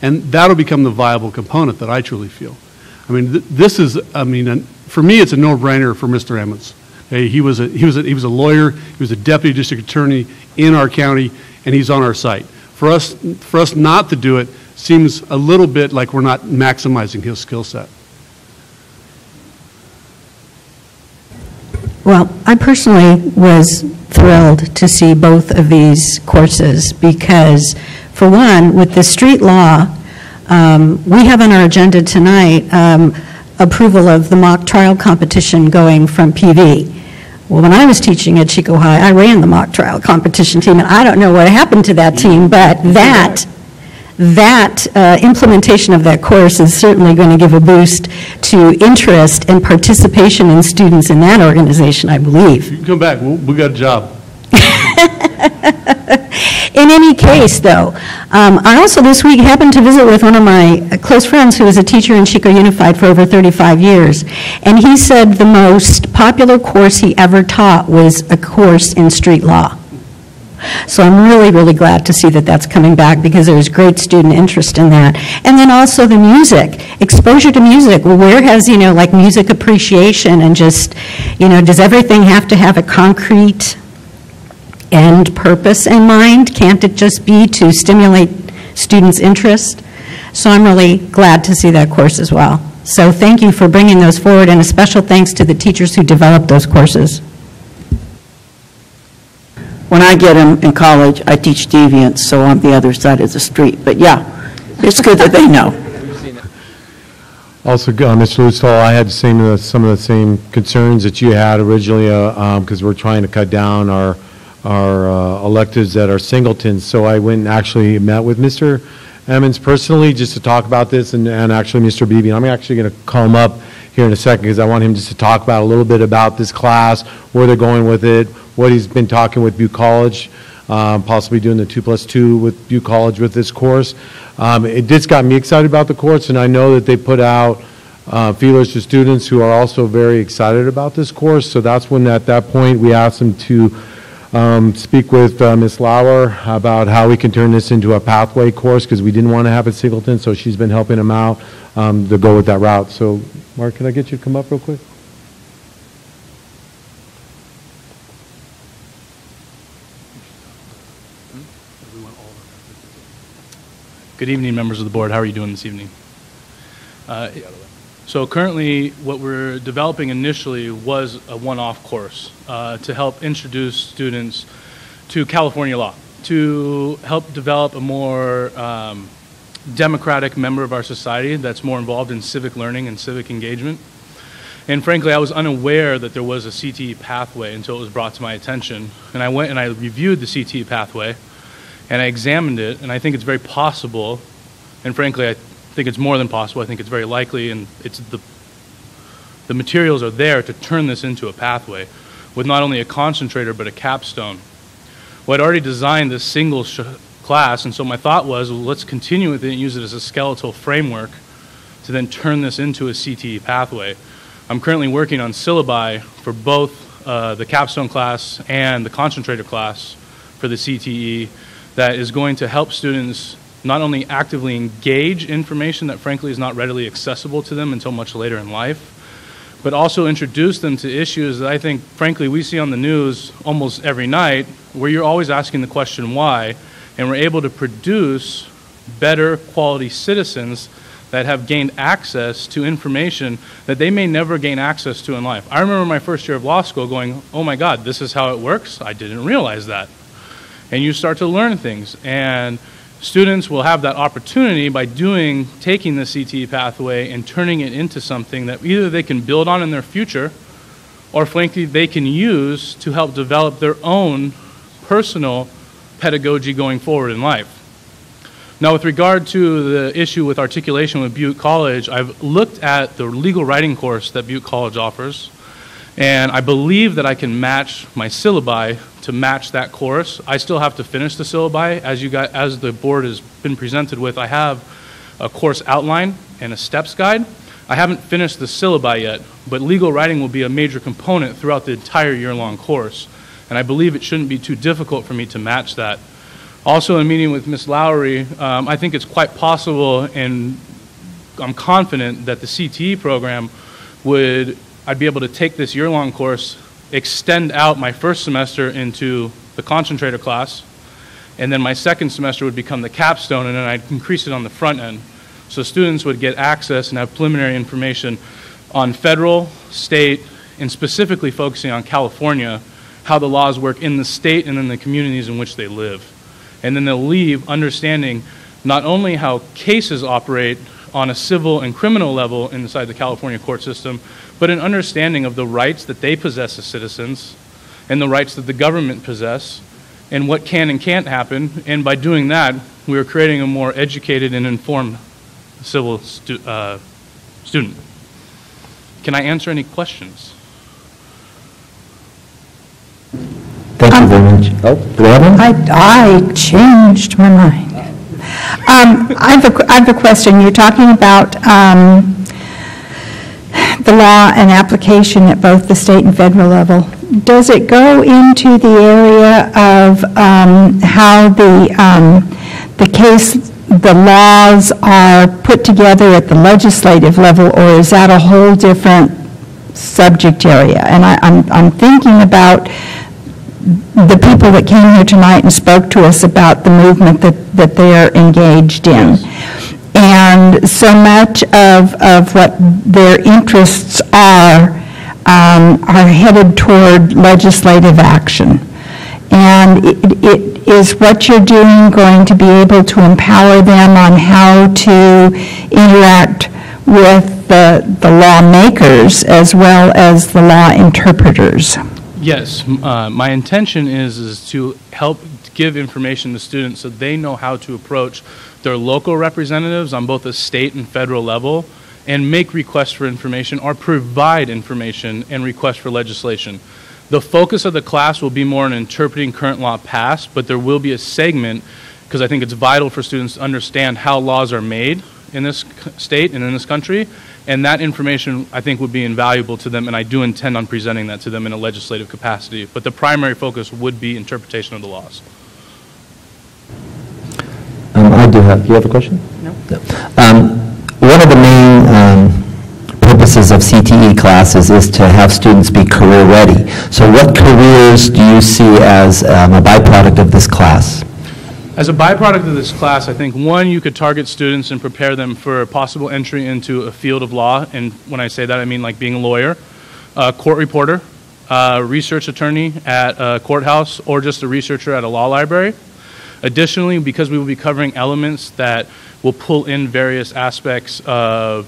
And that'll become the viable component that I truly feel. I mean, for me, it's a no-brainer for Mr. Emmons. Okay, he was a lawyer. He was a deputy district attorney in our county, and he's on our site. For us not to do it seems a little bit like we're not maximizing his skill set. Well, I personally was thrilled to see both of these courses because, for one, with the street law, we have on our agenda tonight approval of the mock trial competition going from PV. Well, when I was teaching at Chico High, I ran the mock trial competition team, and I don't know what happened to that team, but that implementation of that course is certainly going to give a boost to interest and participation in students in that organization, I believe. You can come back. We got a job. In any case, though, I also this week happened to visit with one of my close friends who was a teacher in Chico Unified for over 35 years, and he said the most popular course he ever taught was a course in street law. So I'm really, really glad to see that that's coming back because there was great student interest in that. And then also the music, exposure to music. Well, where has, like music appreciation and just, does everything have to have a concrete end purpose in mind? Can't it just be to stimulate students' interest? So I'm really glad to see that course as well. So thank you for bringing those forward, and a special thanks to the teachers who developed those courses. When I get them in college, I teach deviance, so on the other side of the street. But yeah, it's good that they know. Also, Mr. Lutzdal, I had some of the same concerns that you had originally because we're trying to cut down our electives that are singletons. So I went and actually met with Mr. Emmons personally just to talk about this, and actually Mr. Beebe. I'm actually going to call him up here in a second because I want him just to talk about a little bit about this class, where they're going with it, what he's been talking with Butte College, possibly doing the 2+2 with Butte College with this course. It just got me excited about the course, and I know that they put out feelers to students who are also very excited about this course. So that's when at that point we asked them to speak with Ms. Lauer about how we can turn this into a pathway course because we didn't want to have it singleton, so she's been helping them out to go with that route. So Mark, can I get you to come up real quick? Good evening, members of the board. How are you doing this evening? So currently, what we're developing initially was a one-off course to help introduce students to California law, to help develop a more democratic member of our society that's more involved in civic learning and civic engagement. And frankly, I was unaware that there was a CTE pathway until it was brought to my attention. And I went and I reviewed the CTE pathway, and I examined it, and I think it's very possible, and frankly, I think it's more than possible. I think it's very likely, and it's the materials are there to turn this into a pathway with not only a concentrator but a capstone. Well, I'd already designed this single class, and so my thought was, well, let's continue with it and use it as a skeletal framework to then turn this into a CTE pathway. I'm currently working on syllabi for both the capstone class and the concentrator class for the CTE that is going to help students not only actively engage information that frankly is not readily accessible to them until much later in life, but also introduce them to issues that I think frankly we see on the news almost every night where you're always asking the question why, and we're able to produce better quality citizens that have gained access to information that they may never gain access to in life. I remember my first year of law school going, oh my God, this is how it works? I didn't realize that. And you start to learn things, and students will have that opportunity by taking the CTE pathway and turning it into something that either they can build on in their future, or frankly they can use to help develop their own personal pedagogy going forward in life. Now, with regard to the issue with articulation with Butte College, I've looked at the legal writing course that Butte College offers, and I believe that I can match my syllabi to match that course. I still have to finish the syllabi. As the board has been presented with, I have a course outline and a steps guide. I haven't finished the syllabi yet, but legal writing will be a major component throughout the entire year-long course, and I believe it shouldn't be too difficult for me to match that. Also, in meeting with Ms. Lowry, I think it's quite possible, and I'm confident that the CTE program I'd be able to take this year-long course, extend out my first semester into the concentrator class, and then my second semester would become the capstone, and then I'd increase it on the front end. So students would get access and have preliminary information on federal, state, and specifically focusing on California how the laws work in the state and in the communities in which they live. And then they'll leave understanding not only how cases operate on a civil and criminal level inside the California court system, but an understanding of the rights that they possess as citizens and the rights that the government possess and what can and can't happen. And by doing that, we are creating a more educated and informed civil student. Can I answer any questions? Thank you very much. Oh, do we have one? I changed my mind. I have a question. You're talking about the law and application at both the state and federal level. Does it go into the area of how the laws are put together at the legislative level, or is that a whole different subject area? And I'm thinking about the people that came here tonight and spoke to us about the movement that they're engaged in. And so much of what their interests are headed toward legislative action. And is what you're doing going to be able to empower them on how to interact with the lawmakers as well as the law interpreters? Yes, my intention is to help give information to students so they know how to approach their local representatives on both the state and federal level and make requests for information or provide information and requests for legislation. The focus of the class will be more on interpreting current law passed, but there will be a segment, because I think it's vital for students to understand how laws are made in this state and in this country, and that information I think would be invaluable to them, and I do intend on presenting that to them in a legislative capacity. But the primary focus would be interpretation of the laws. Do you have a question? No. One of the main purposes of CTE classes is to have students be career ready. So what careers do you see as a byproduct of this class? As a byproduct of this class, I think, one, you could target students and prepare them for possible entry into a field of law. And when I say that, I mean like being a lawyer, a court reporter, a research attorney at a courthouse, or just a researcher at a law library. Additionally, because we will be covering elements that will pull in various aspects of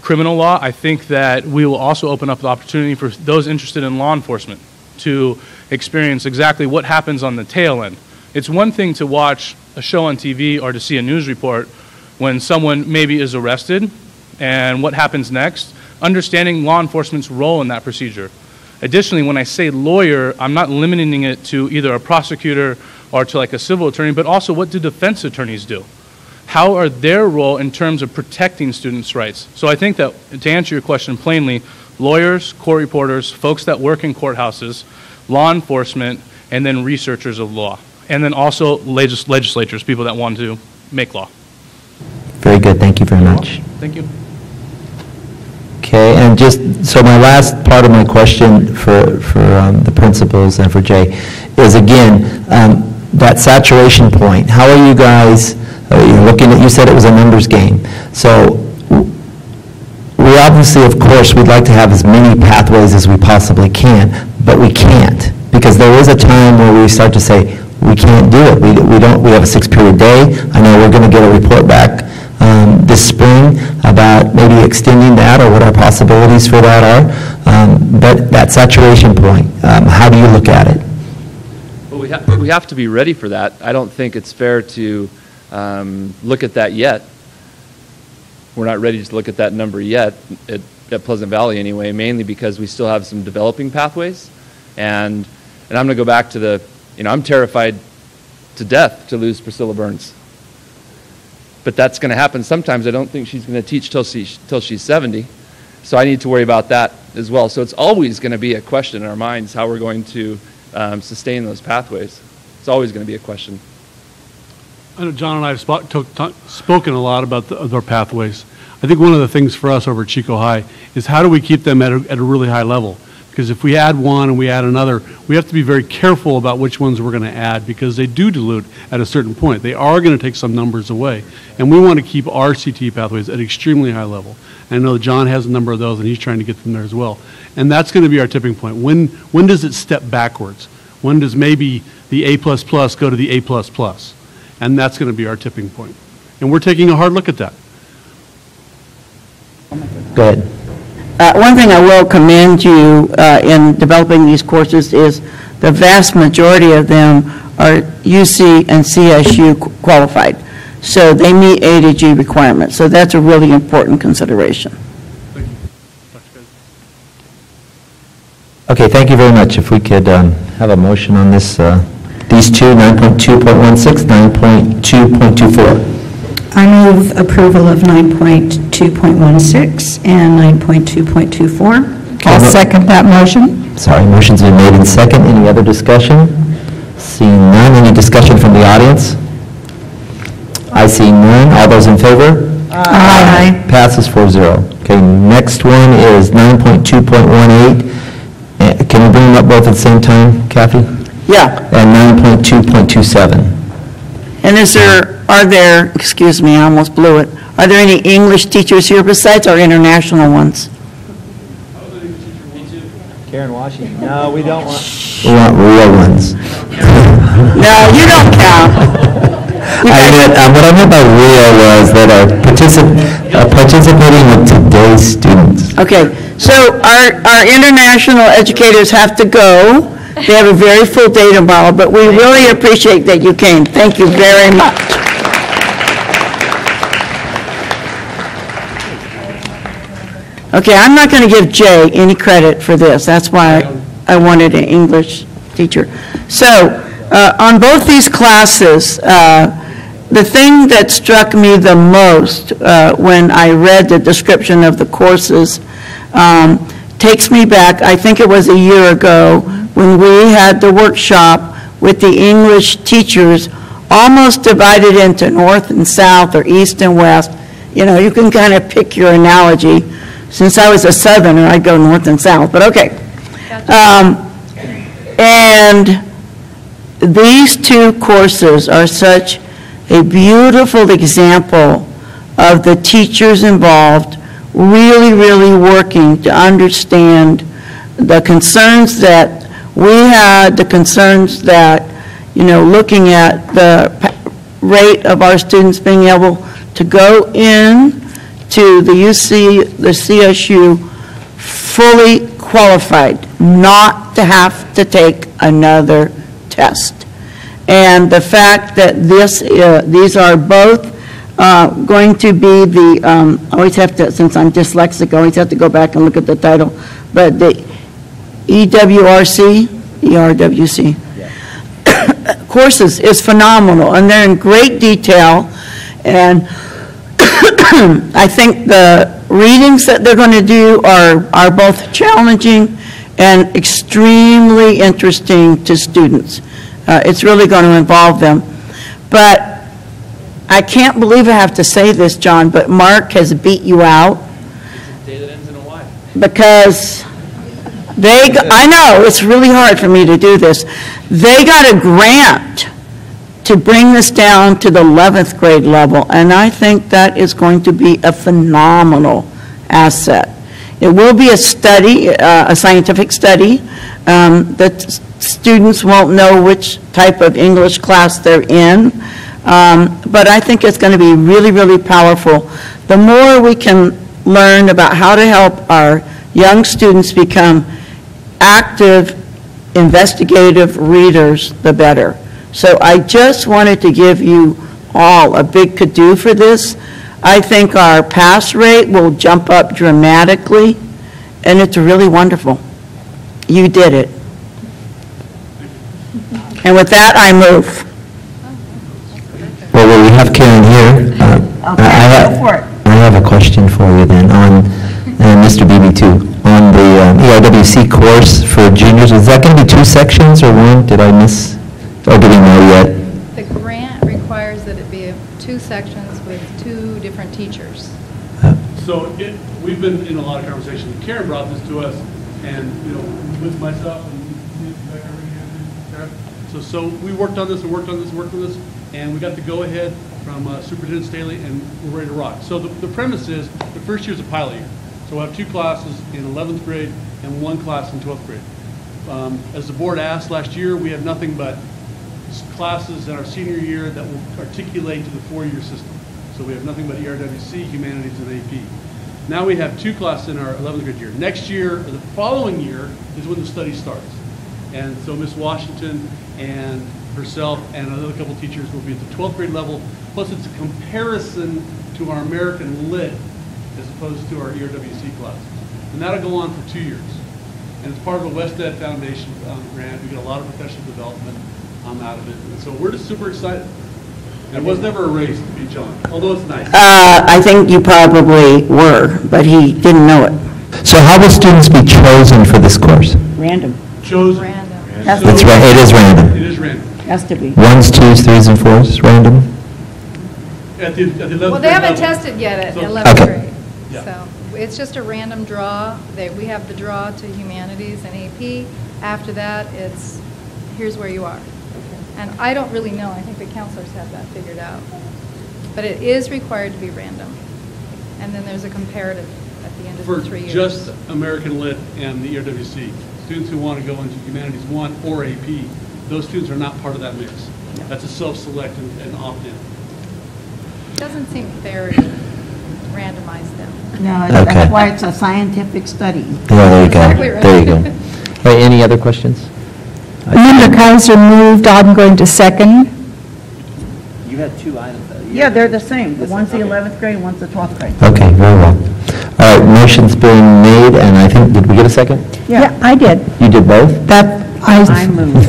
criminal law, I think that we will also open up the opportunity for those interested in law enforcement to experience exactly what happens on the tail end. It's one thing to watch a show on TV or to see a news report when someone maybe is arrested and what happens next, understanding law enforcement's role in that procedure. Additionally, when I say lawyer, I'm not limiting it to either a prosecutor or to like a civil attorney, but also what do defense attorneys do? How are their role in terms of protecting students' rights? So I think that, to answer your question plainly, lawyers, court reporters, folks that work in courthouses, law enforcement, and then researchers of law. And then also legislators, people that want to make law. Very good. Thank you very much. Thank you. Okay, and just, so my last part of my question for the principals and for Jay is, again, that saturation point. How are you guys looking at, you said it was a numbers game. So we obviously, of course, we'd like to have as many pathways as we possibly can, but we can't, because there is a time where we start to say, we can't do it. We have a 6-period day. I know we're going to get a report back this spring about maybe extending that or what our possibilities for that are. But that saturation point, how do you look at it? Well, we have to be ready for that. I don't think it's fair to look at that yet. We're not ready to look at that number yet, at Pleasant Valley anyway, mainly because we still have some developing pathways. And I'm going to go back to the, I'm terrified to death to lose Priscilla Burns. But that's going to happen. Sometimes I don't think she's going to teach till she's 70. So I need to worry about that as well. So it's always going to be a question in our minds how we're going to sustain those pathways. It's always going to be a question. I know John and I have spoken a lot about our pathways. I think one of the things for us over at Chico High is how do we keep them at a really high level? Because if we add one and we add another, we have to be very careful about which ones we're going to add because they do dilute at a certain point. They are going to take some numbers away. And we want to keep our CTE pathways at extremely high level. And I know John has a number of those and he's trying to get them there as well. And that's going to be our tipping point. When does it step backwards? When does maybe the A++ go to the A++? And that's going to be our tipping point. And we're taking a hard look at that. Go ahead. One thing I will commend you in developing these courses is the vast majority of them are UC and CSU qualified. So they meet A to G requirements. So that's a really important consideration. Okay, thank you very much. If we could have a motion on this, these two, 9.2.16, 9.2.24. I move approval of 9.2.16 and 9.2.24. I'll second that motion. Sorry, motion's been made in second. Any other discussion? Seeing none, any discussion from the audience? I see none. All those in favor? Aye. Passes 4-0. Okay, next one is 9.2.18. Can we bring them up both at the same time, Kathy? Yeah. And 9.2.27. And are there, excuse me, I almost blew it. Are there any English teachers here besides our international ones? Karen Washington. No, we don't want. We want real ones. No, you don't count. What I meant by real was that are participating with today's students. Okay, so our international educators have to go. They have a very full day tomorrow, but we really appreciate that you came. Thank you very much. Okay, I'm not going to give Jay any credit for this. That's why I wanted an English teacher. So, on both these classes, the thing that struck me the most when I read the description of the courses takes me back, I think it was a year ago, when we had the workshop with the English teachers, almost divided into North and South or East and West. You know, you can kind of pick your analogy. Since I was a Southerner, I'd go North and South, but okay. And these two courses are such a beautiful example of the teachers involved really, really working to understand the concerns that we had, the concerns that, you know, looking at the rate of our students being able to go in to the UC, the CSU, fully qualified, not to have to take another test. And the fact that these are both going to be the, I always have to, since I'm dyslexic, I always have to go back and look at the title, but the EWRC courses is phenomenal, and they're in great detail, and I think the readings that they're going to do are both challenging and extremely interesting to students. It's really going to involve them. But I can't believe I have to say this, John, but Mark has beat you out. Because I know, it's really hard for me to do this. They got a grant to bring this down to the 11th grade level, and I think that is going to be a phenomenal asset. It will be a study, a scientific study, that students won't know which type of English class they're in, but I think it's going to be really, really powerful. The more we can learn about how to help our young students become active, investigative readers, the better. So I just wanted to give you all a big kudo for this. I think our pass rate will jump up dramatically, and it's really wonderful. You did it. And with that, I move. Well, we have Karen here. I have a question for you then on, and Mr. Beebe too, on the ERWC course for juniors. Is that going to be 2 sections or 1? Did I miss? Or do we know yet? The grant requires that it be 2 sections with 2 different teachers. So we've been in a lot of conversation. Karen brought this to us And, with myself and so we worked on this and worked on this and worked on this, and we got the go-ahead from Superintendent Staley, and we're ready to rock. So the premise is the first year is a pilot year. So we'll have 2 classes in 11th grade and 1 class in 12th grade. As the board asked last year, we have nothing but classes in our senior year that will articulate to the 4-year system. So we have nothing but ERWC, Humanities, and AP. Now we have 2 classes in our 11th grade year. Next year, or the following year, is when the study starts. And so Ms. Washington and herself and another couple teachers will be at the 12th grade level, plus it's a comparison to our American Lit as opposed to our ERWC classes. And that'll go on for 2 years. And it's part of the West Ed Foundation grant. We get a lot of professional development out of it. And so we're just super excited. And it was never a race to be John, although it's nice. I think you probably were, but he didn't know it. So how will students be chosen for this course? Random. Chosen. It is random. It is random. Has to be. 1s, 2s, 3s, and 4s, random? At the 11th Well, they grade haven't level. tested yet at So- 11th Okay. grade. Yeah. So it's just a random draw. We have the draw to humanities and AP. After that, it's, here's where you are. And I don't really know. I think the counselors have that figured out. But it is required to be random. And then there's a comparative at the end of For the 3 years. just American Lit and the ERWC. Students who want to go into Humanities 1 or AP, those students are not part of that mix. That's a self-select and opt-in. It doesn't seem fair to randomize them. No, Okay. that's why it's a scientific study. Yeah, there you go. Exactly right. There you go. Hey, any other questions? Member Kaiser moved, I'm going to second. You had 2 items. Yeah, they're the same. One's the 11th grade, one's the 12th grade. Okay, very well. All right, motion's been made, and I think, did we get a second? Yeah, I did. You did both? I moved.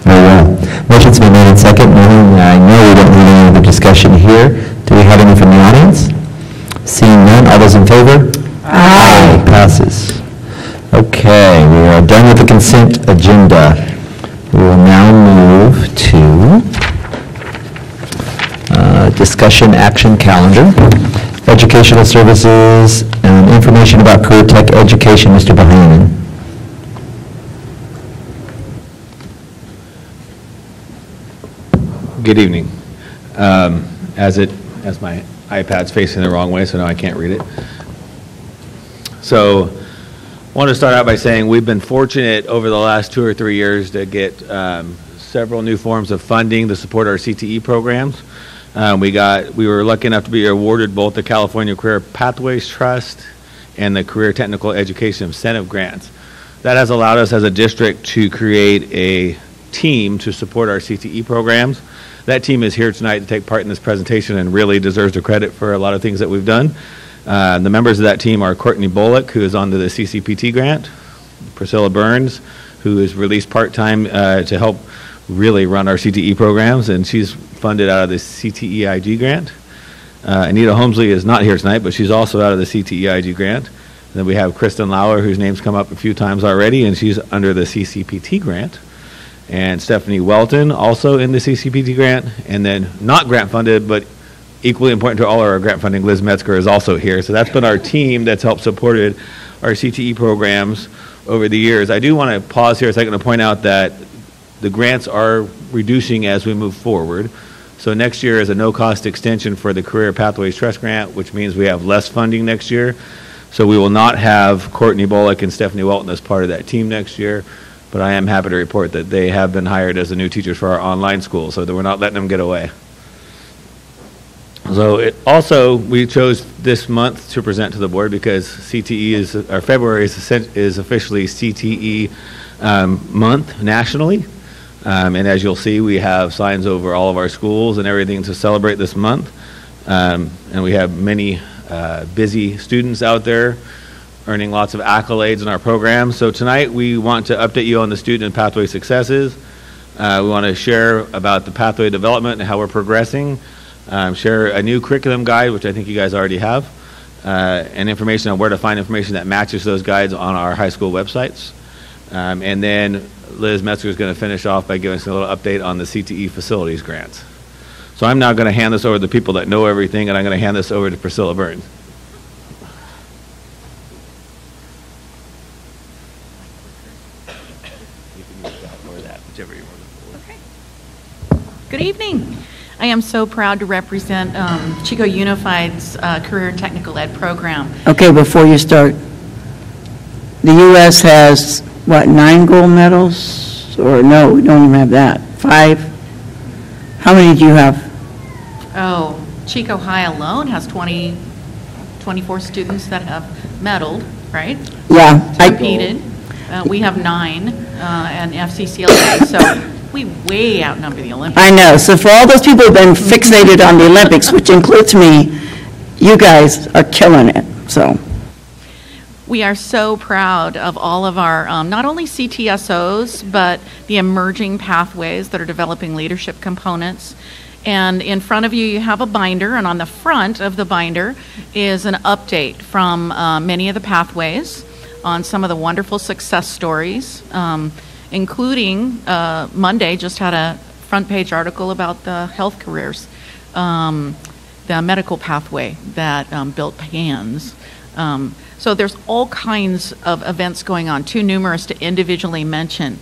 Very well. Motion's been made and second. I know we don't need any other discussion here. Do we have any from the audience? Seeing none, all those in favor? Aye. Passes. Okay, we are done with the consent agenda. We will now move to discussion action calendar, educational services, information about career tech education. Mr. Bohannon. Good evening. As my iPad's facing the wrong way, so now I can't read it. So I want to start out by saying we've been fortunate over the last 2 or 3 years to get several new forms of funding to support our CTE programs. We were lucky enough to be awarded both the California Career Pathways Trust and the Career Technical Education Incentive Grants. That has allowed us as a district to create a team to support our CTE programs. That team is here tonight to take part in this presentation and really deserves the credit for a lot of things that we've done. The members of that team are Courtney Bullock, who is under the CCPT grant, Priscilla Burns, who is released part-time to help really run our CTE programs, and she's funded out of the CTEIG grant. Anita Holmesley is not here tonight, but she's also out of the CTEIG grant. And then we have Kristen Lauer, whose name's come up a few times already, and she's under the CCPT grant. And Stephanie Welton, also in the CCPT grant, and then not grant funded, but equally important to all our grant funding, Liz Metzger is also here. So that's been our team that's helped supported our CTE programs over the years. I do want to pause here a second to point out that the grants are reducing as we move forward. So next year is a no-cost extension for the Career Pathways Trust Grant, which means we have less funding next year. So we will not have Courtney Bullock and Stephanie Welton as part of that team next year. But I am happy to report that they have been hired as the new teachers for our online school, so that we're not letting them get away. So we chose this month to present to the board because February is officially CTE month nationally. And as you'll see, we have signs over all of our schools and everything to celebrate this month. And we have many busy students out there earning lots of accolades in our program. So tonight we want to update you on the student and pathway successes. We want to share about the pathway development and how we're progressing. Share a new curriculum guide, which I think you guys already have, and information on where to find information that matches those guides on our high school websites. And then Liz Metzger is going to finish off by giving us a little update on the CTE facilities grants. So I'm now going to hand this over to the people that know everything, and I'm going to hand this over to Priscilla Burns. or that, whichever you want. Good evening. I am so proud to represent Chico Unified's Career and Technical Ed program. Okay, before you start, the U.S. has, what, 9 gold medals? Or no, we don't even have that. 5? How many do you have? Oh, Chico High alone has 24 students that have medaled, right? Yeah. Competed. We have 9 and FCCLA, so we way outnumber the Olympics. I know. So for all those people who've been fixated on the Olympics, which includes me, you guys are killing it. So we are so proud of all of our, not only CTSOs, but the emerging pathways that are developing leadership components. And in front of you, you have a binder, and on the front of the binder is an update from many of the pathways on some of the wonderful success stories, including Monday just had a front page article about the health careers, the medical pathway that built PANS. So there's all kinds of events going on, too numerous to individually mention.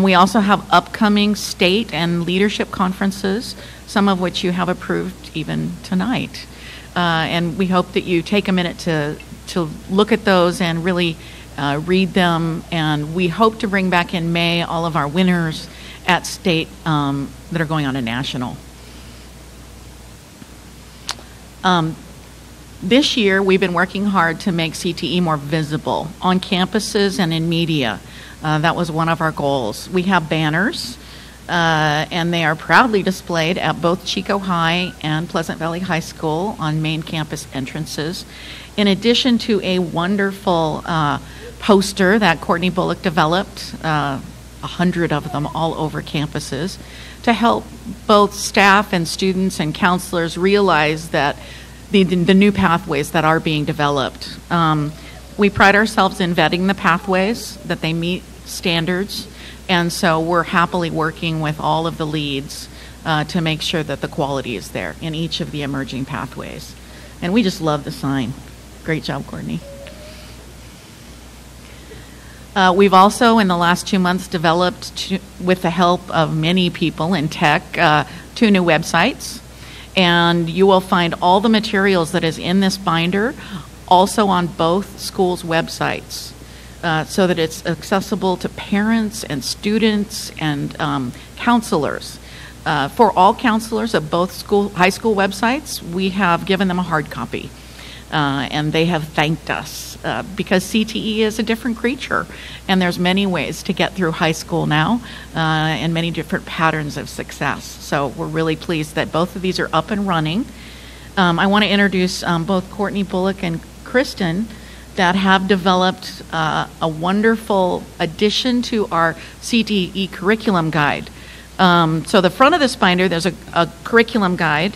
We also have upcoming state and leadership conferences, some of which you have approved even tonight. And we hope that you take a minute to look at those and really read them. And we hope to bring back in May all of our winners at state that are going on to national. This year, we've been working hard to make CTE more visible on campuses and in media. That was one of our goals. We have banners, and they are proudly displayed at both Chico High and Pleasant Valley High School on main campus entrances, in addition to a wonderful poster that Courtney Bullock developed, 100 of them all over campuses, to help both staff and students and counselors realize that the new pathways that are being developed. We pride ourselves in vetting the pathways, that they meet standards, and so we're happily working with all of the leads to make sure that the quality is there in each of the emerging pathways. And we just love the sign. Great job, Courtney. We've also, in the last 2 months, developed, with the help of many people in tech, 2 new websites. And you will find all the materials that is in this binder also on both schools' websites, so that it's accessible to parents and students and counselors. For all counselors of both high school websites, we have given them a hard copy. And they have thanked us because CTE is a different creature, and there's many ways to get through high school now and many different patterns of success. So we're really pleased that both of these are up and running. I want to introduce both Courtney Bullock and Kristen that have developed a wonderful addition to our CTE curriculum guide. So the front of this binder, there's a curriculum guide.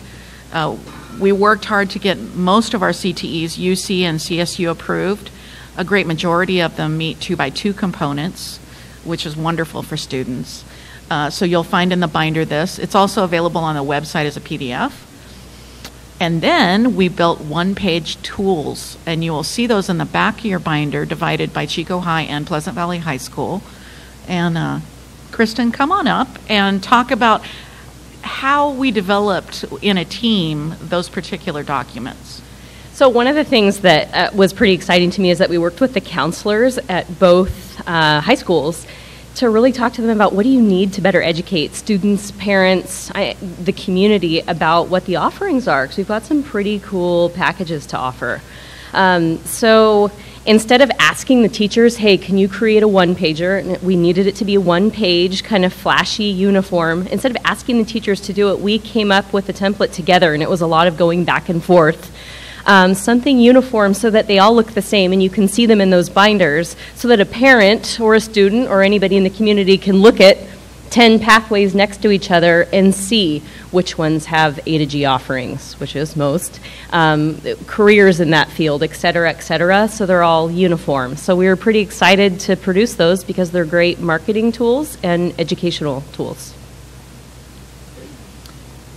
We worked hard to get most of our CTEs UC and CSU approved. A great majority of them meet 2x2 components, which is wonderful for students. So you'll find in the binder this. It's also available on the website as a PDF. And then we built one-page tools, and you will see those in the back of your binder, divided by Chico High and Pleasant Valley High School. And Kristen, come on up and talk about how we developed in a team those particular documents. So one of the things that was pretty exciting to me is that we worked with the counselors at both high schools to really talk to them about what do you need to better educate students, parents, the community about what the offerings are, because we've got some pretty cool packages to offer. So instead of asking the teachers, hey, can you create a one-pager, and we needed it to be a one-page, kind of flashy uniform, instead of asking the teachers to do it, we came up with a template together, and it was a lot of going back and forth. Something uniform so that they all look the same and you can see them in those binders, so that a parent or a student or anybody in the community can look at 10 pathways next to each other and see which ones have A to G offerings, which is most, careers in that field, et cetera, so they're all uniform. So we were pretty excited to produce those because they're great marketing tools and educational tools.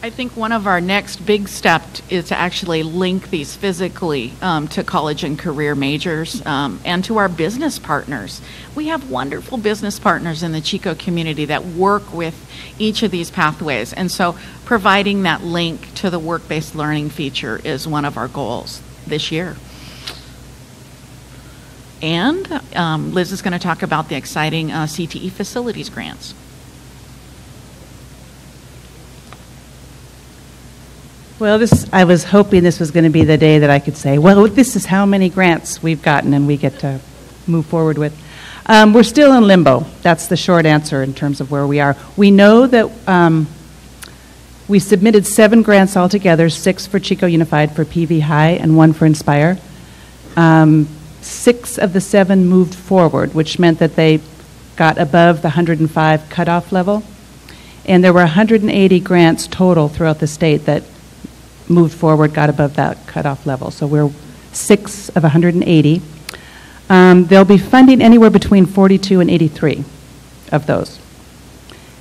I think one of our next big steps is to actually link these physically to college and career majors and to our business partners. We have wonderful business partners in the Chico community that work with each of these pathways. And so providing that link to the work-based learning feature is one of our goals this year. And Liz is going to talk about the exciting CTE facilities grants. Well, I was hoping this was going to be the day that I could say, well, this is how many grants we've gotten and we get to move forward with. We're still in limbo. That's the short answer in terms of where we are. We know that we submitted 7 grants altogether, 6 for Chico Unified for PV High and 1 for Inspire. 6 of the 7 moved forward, which meant that they got above the 105 cutoff level. And there were 180 grants total throughout the state that moved forward, got above that cutoff level. So we're 6 of 180. They'll be funding anywhere between 42 and 83 of those.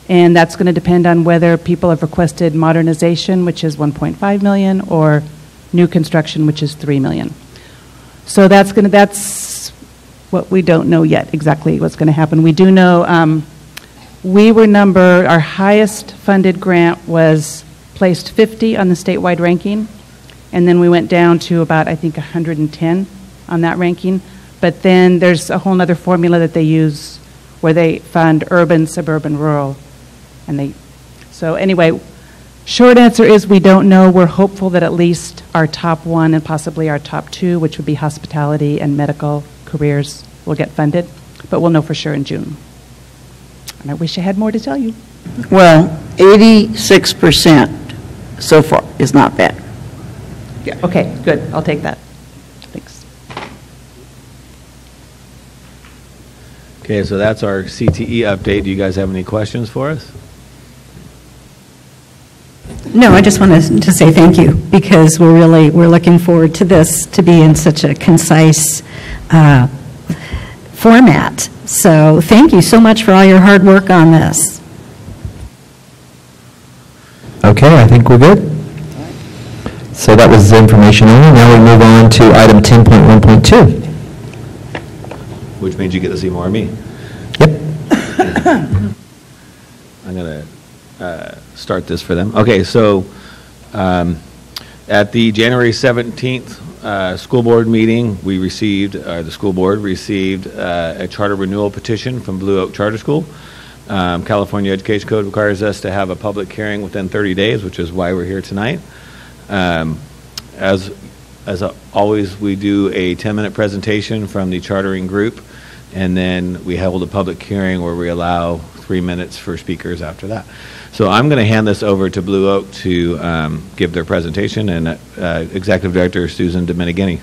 And that's going to depend on whether people have requested modernization, which is 1.5 million, or new construction, which is 3 million. So that's what we don't know yet, exactly what's going to happen. We do know our highest funded grant was placed 50 on the statewide ranking, and then we went down to about, I think, 110 on that ranking. But then there's a whole other formula that they use where they fund urban, suburban, rural. So anyway, short answer is we don't know. We're hopeful that at least our top 1 and possibly our top 2, which would be hospitality and medical careers, will get funded. But we'll know for sure in June. And I wish I had more to tell you. Well, 86% so far is not bad. Yeah. Okay, good. I'll take that. Thanks. Okay, so that's our CTE update. Do you guys have any questions for us? No, I just wanted to say thank you, because we're looking forward to this to be in such a concise format. So thank you so much for all your hard work on this. Okay, I think we're good. So that was information only. Now we move on to item 10.1.2. Which means you get to see more of me. Yep. I'm going to start this for them. Okay, so at the January 17th school board meeting, the school board received a charter renewal petition from Blue Oak Charter School. California Education Code requires us to have a public hearing within 30 days, which is why we're here tonight. As always, we do a 10-minute presentation from the chartering group, and then we hold a public hearing where we allow 3 minutes for speakers after that. So I'm going to hand this over to Blue Oak to give their presentation, and Executive Director Susan Dominigini.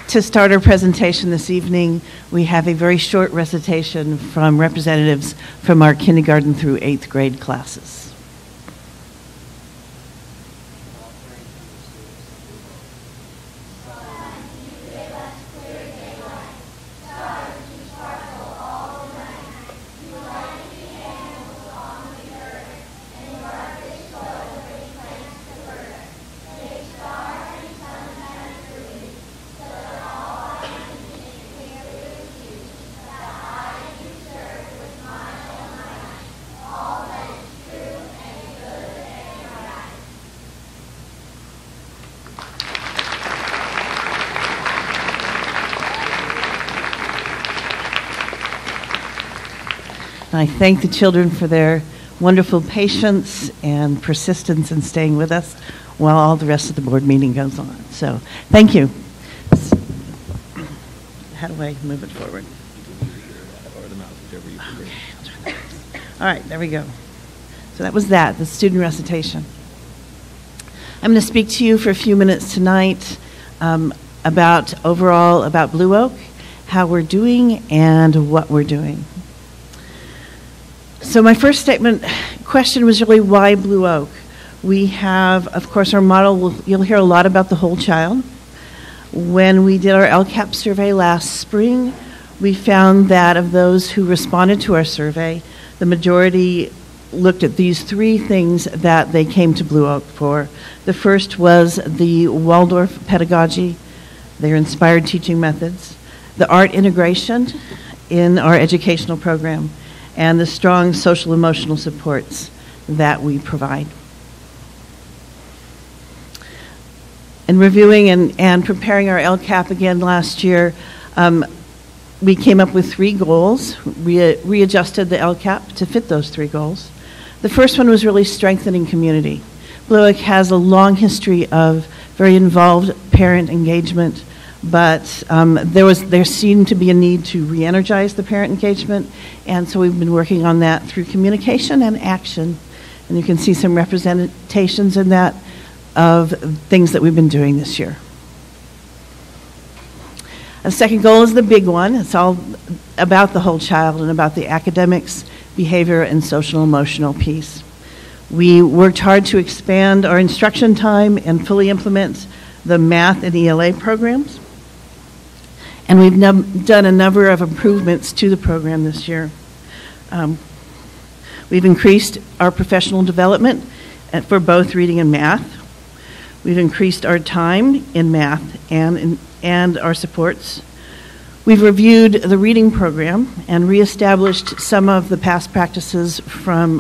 To start our presentation this evening, we have a very short recitation from representatives from our kindergarten through 8th grade classes. I thank the children for their wonderful patience and persistence in staying with us while all the rest of the board meeting goes on. So, thank you. How do I move it forward? Okay. All right, there we go. So that was the student recitation. I'm going to speak to you for a few minutes tonight about Blue Oak, how we're doing, and what we're doing. So my first question was really, why Blue Oak? We have, of course, our model, you'll hear a lot about the whole child. When we did our LCAP survey last spring, we found that of those who responded to our survey, the majority looked at these three things that they came to Blue Oak for. The first was the Waldorf pedagogy, their inspired teaching methods, the art integration in our educational program, and the strong social emotional supports that we provide. In reviewing and preparing our LCAP again last year, we came up with 3 goals, readjusted the LCAP to fit those 3 goals. The first one was really strengthening community. Blue Oak has a long history of very involved parent engagement, but there seemed to be a need to re-energize the parent engagement, and so we've been working on that through communication and action. And you can see some representations in that of things that we've been doing this year. The second goal is the big one. It's all about the whole child and about the academics, behavior, and social emotional piece. We worked hard to expand our instruction time and fully implement the math and ELA programs. And we've done a number of improvements to the program this year. We've increased our professional development for both reading and math. We've increased our time in math and our supports. We've reviewed the reading program and reestablished some of the past practices from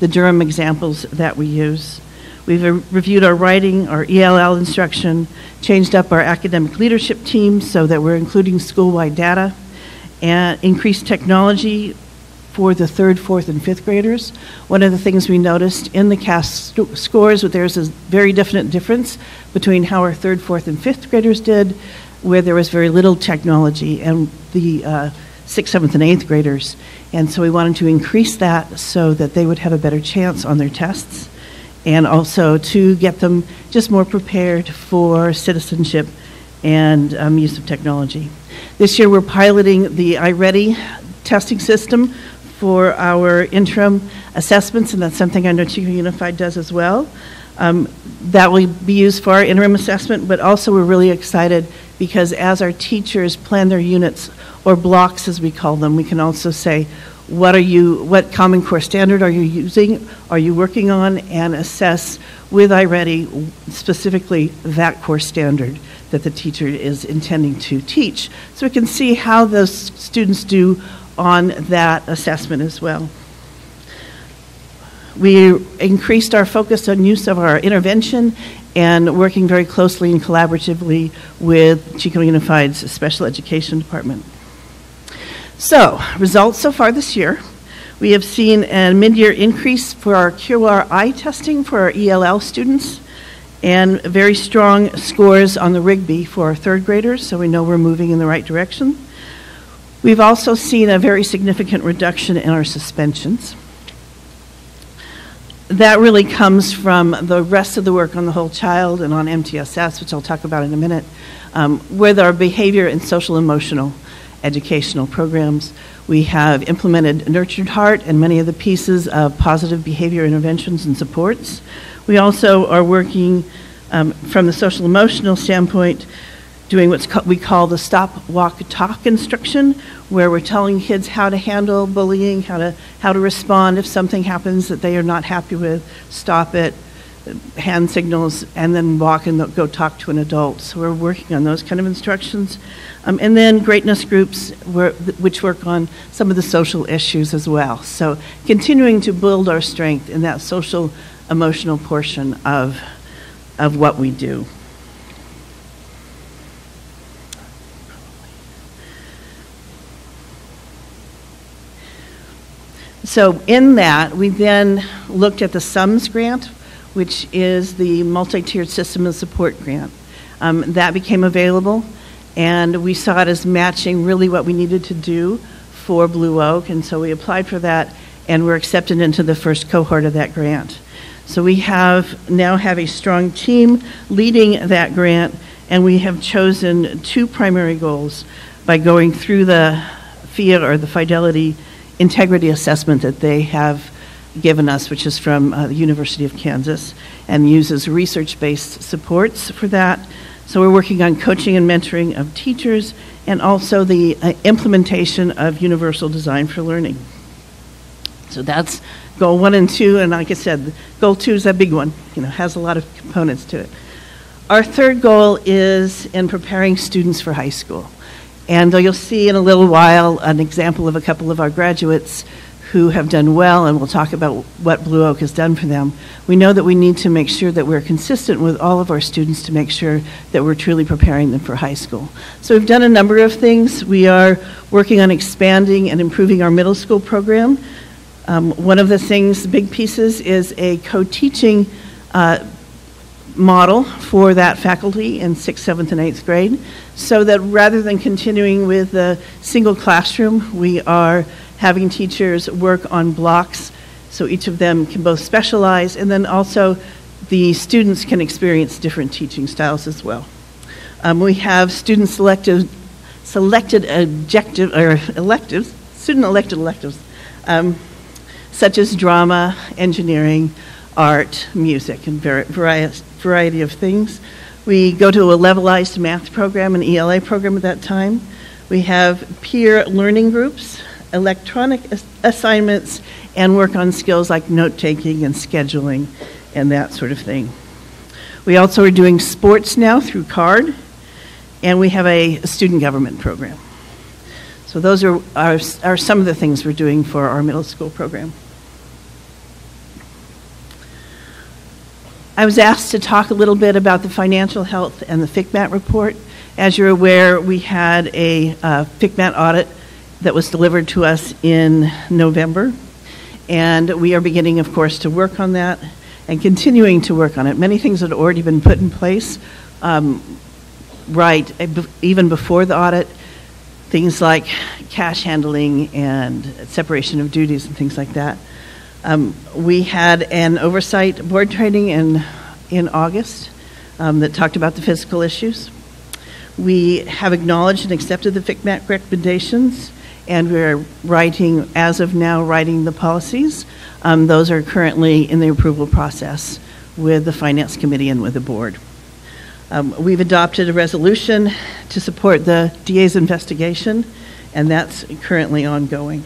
the Durham examples that we use. We've reviewed our writing, our ELL instruction, changed up our academic leadership team so that we're including school-wide data, and increased technology for the 3rd, 4th, and 5th graders. One of the things we noticed in the Cusd scores, there's a very definite difference between how our 3rd, 4th, and 5th graders did, where there was very little technology, and the 6th, 7th, and 8th graders. And so we wanted to increase that so that they would have a better chance on their tests, and also to get them just more prepared for citizenship and use of technology. This year we're piloting the iReady testing system for our interim assessments, and that's something I know Chico Unified does as well. That will be used for our interim assessment, but also we're really excited because as our teachers plan their units, or blocks as we call them, we can also say, what Common Core standard are you using, are you working on, and assess with iReady specifically that core standard that the teacher is intending to teach. So we can see how those students do on that assessment as well. We increased our focus on use of our intervention and working very closely and collaboratively with Chico Unified's Special Education Department. So, results so far this year. We have seen a mid-year increase for our QRI testing for our ELL students, and very strong scores on the Rigby for our 3rd graders, so we know we're moving in the right direction. We've also seen a very significant reduction in our suspensions. That really comes from the rest of the work on the whole child and on MTSS, which I'll talk about in a minute, with our behavior and social emotional educational programs. We have implemented Nurtured Heart and many of the pieces of positive behavior interventions and supports. We also are working from the social emotional standpoint, doing what we call the stop, walk, talk instruction, where we're telling kids how to handle bullying, how to respond if something happens that they are not happy with, stop it, hand signals, and then walk and go talk to an adult. So we're working on those kind of instructions. And then greatness groups, which work on some of the social issues as well. So continuing to build our strength in that social emotional portion of what we do. So in that, we then looked at the SUMS grant, which is the multi-tiered system of support grant. That became available, and we saw it as matching really what we needed to do for Blue Oak, and so we applied for that, and we're accepted into the first cohort of that grant. So we now have a strong team leading that grant, and we have chosen 2 primary goals by going through the FIA, or the Fidelity Integrity Assessment that they have given us, which is from the University of Kansas, and uses research-based supports for that. So we're working on coaching and mentoring of teachers and also the implementation of universal design for learning. So that's goal 1 and 2, and like I said, goal 2 is a big one, has a lot of components to it. Our third goal is in preparing students for high school. And you'll see in a little while an example of a couple of our graduates who have done well, and we'll talk about what Blue Oak has done for them. We know that we need to make sure that we're consistent with all of our students to make sure that we're truly preparing them for high school. So we've done a number of things. We are working on expanding and improving our middle school program. One of the things, big pieces, is a co-teaching model for that faculty in 6th, 7th, and 8th grade, so that rather than continuing with a single classroom, we are having teachers work on blocks so each of them can both specialize, and then also the students can experience different teaching styles as well. We have student-elected electives, such as drama, engineering, art, music, and variety of things. We go to a levelized math program and ELA program at that time. We have peer learning groups, electronic assignments, and work on skills like note-taking and scheduling and that sort of thing. We also are doing sports now through CARD, and we have a student government program. So those are some of the things we're doing for our middle school program. I was asked to talk a little bit about the financial health and the FCMAT report. As you're aware, we had a FCMAT audit that was delivered to us in November, and we are beginning, of course, to work on that and continuing to work on it. Many things had already been put in place even before the audit, things like cash handling and separation of duties and things like that. We had an oversight board training in August that talked about the physical issues. We have acknowledged and accepted the FCMAT recommendations, and we're as of now, writing the policies. Those are currently in the approval process with the Finance Committee and with the board. We've adopted a resolution to support the DA's investigation, and that's currently ongoing.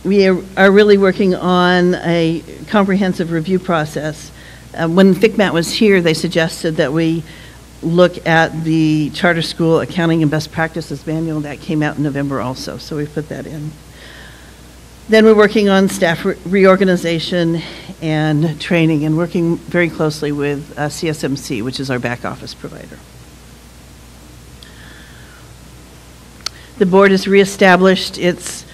We are really working on a comprehensive review process. When FCMAT was here, they suggested that we look at the Charter School Accounting and Best Practices Manual. That came out in November also, so we put that in. Then we're working on staff reorganization and training, and working very closely with CSMC, which is our back office provider. The board has reestablished its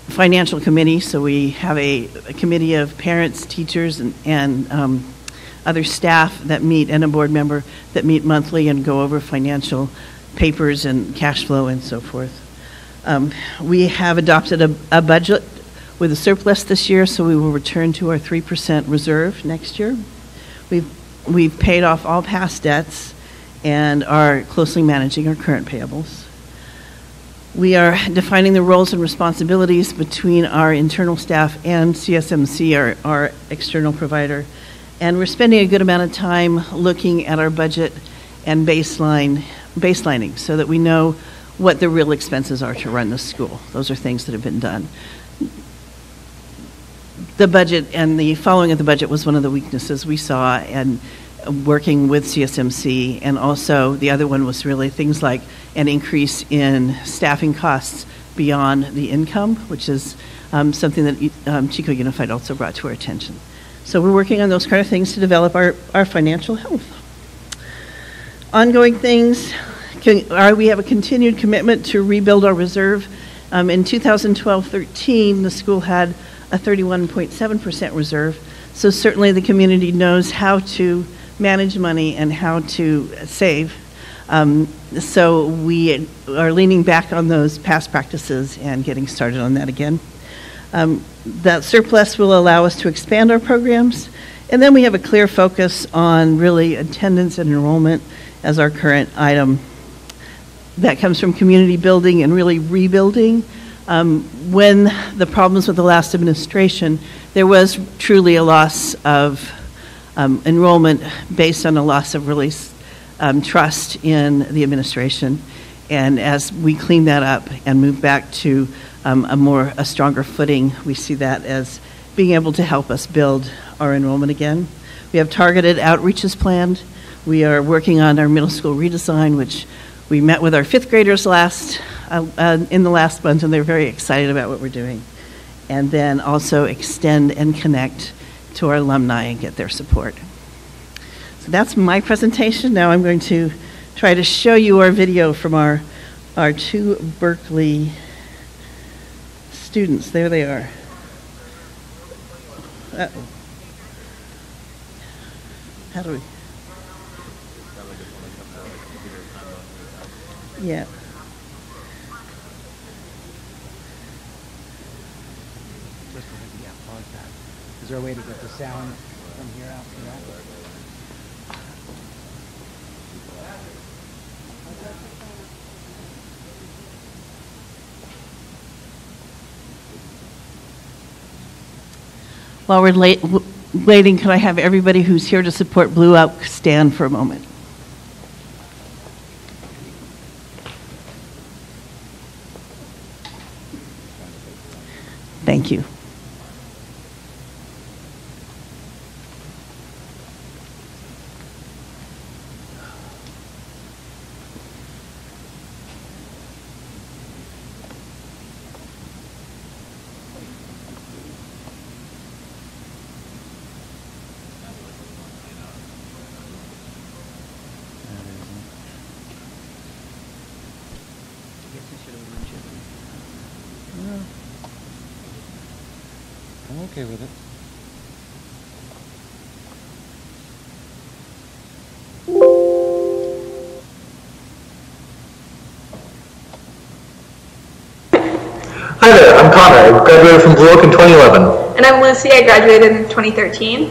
financial committee, so we have a committee of parents, teachers, and other staff that meet, and a board member that meet monthly and go over financial papers and cash flow and so forth. We have adopted a budget with a surplus this year, so we will return to our 3% reserve next year. We've paid off all past debts and are closely managing our current payables. We are defining the roles and responsibilities between our internal staff and CSMC, our external provider. And we're spending a good amount of time looking at our budget and baselining so that we know what the real expenses are to run the school. Those are things that have been done. The budget and the following of the budget was one of the weaknesses we saw, and working with CSMC, and also the other one was really things like an increase in staffing costs beyond the income, which is something that Chico Unified also brought to our attention. So we're working on those kind of things to develop our financial health. Ongoing things, we have a continued commitment to rebuild our reserve. In 2012-13, the school had a 31.7% reserve, so certainly the community knows how to manage money and how to save. So we are leaning back on those past practices and getting started on that again. That surplus will allow us to expand our programs, and then we have a clear focus on really attendance and enrollment as our current item. That comes from community building and really rebuilding When the problems with the last administration, there was truly a loss of enrollment based on a loss of trust in the administration. And as we clean that up and move back to a stronger footing, we see that as being able to help us build our enrollment again. We have targeted outreaches planned. We are working on our middle school redesign, which we met with our fifth graders in the last month, and they're very excited about what we're doing. And then also extend and connect to our alumni and get their support. So that's my presentation. Now I'm going to try to show you our video from our two Berkeley students. There they are. Uh-oh. How do we? Yeah. Is there a way to get the sound from here out to that? While we're waiting, could I have everybody who's here to support Blue Oak stand for a moment? Thank you. I'm okay with it. Hi there, I'm Connor. I graduated from Blue Oak in 2011. And I'm Lucy. I graduated in 2013.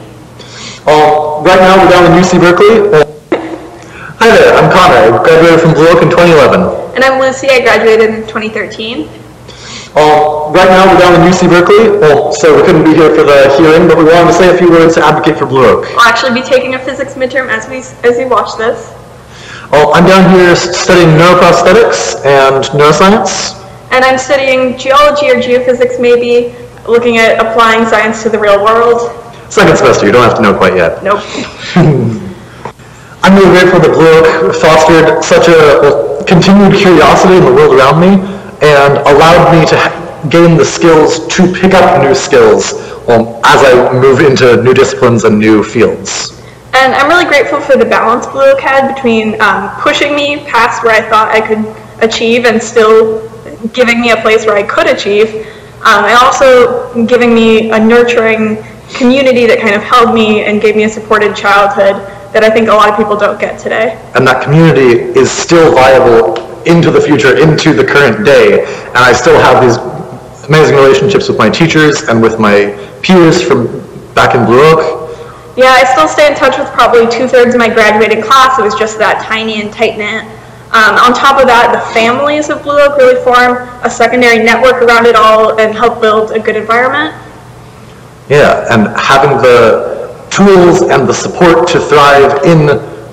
Right now we're down in UC Berkeley. Hi there, I'm Connor. I graduated from Blue Oak in 2011. And I'm Lucy. I graduated in 2013. Right now we're down in UC Berkeley, so we couldn't be here for the hearing, but we wanted to say a few words to advocate for Blue Oak. I'll actually be taking a physics midterm as we watch this. I'm down here studying neuroprosthetics and neuroscience. And I'm studying geology or geophysics maybe, looking at applying science to the real world. Second semester, you don't have to know quite yet. Nope. I'm really grateful that Blue Oak fostered such a continued curiosity in the world around me and allowed me to gain the skills to pick up new skills as I move into new disciplines and new fields. And I'm really grateful for the balance Blue Oak had between pushing me past where I thought I could achieve and still giving me a place where I could achieve, and also giving me a nurturing community that kind of held me and gave me a supported childhood that I think a lot of people don't get today. And that community is still viable into the future, into the current day, and I still have these amazing relationships with my teachers and with my peers from back in Blue Oak. Yeah, I still stay in touch with probably 2/3 of my graduating class. It was just that tiny and tight-knit. On top of that, the families of Blue Oak really form a secondary network around it all and help build a good environment. Yeah, and having the tools and the support to thrive in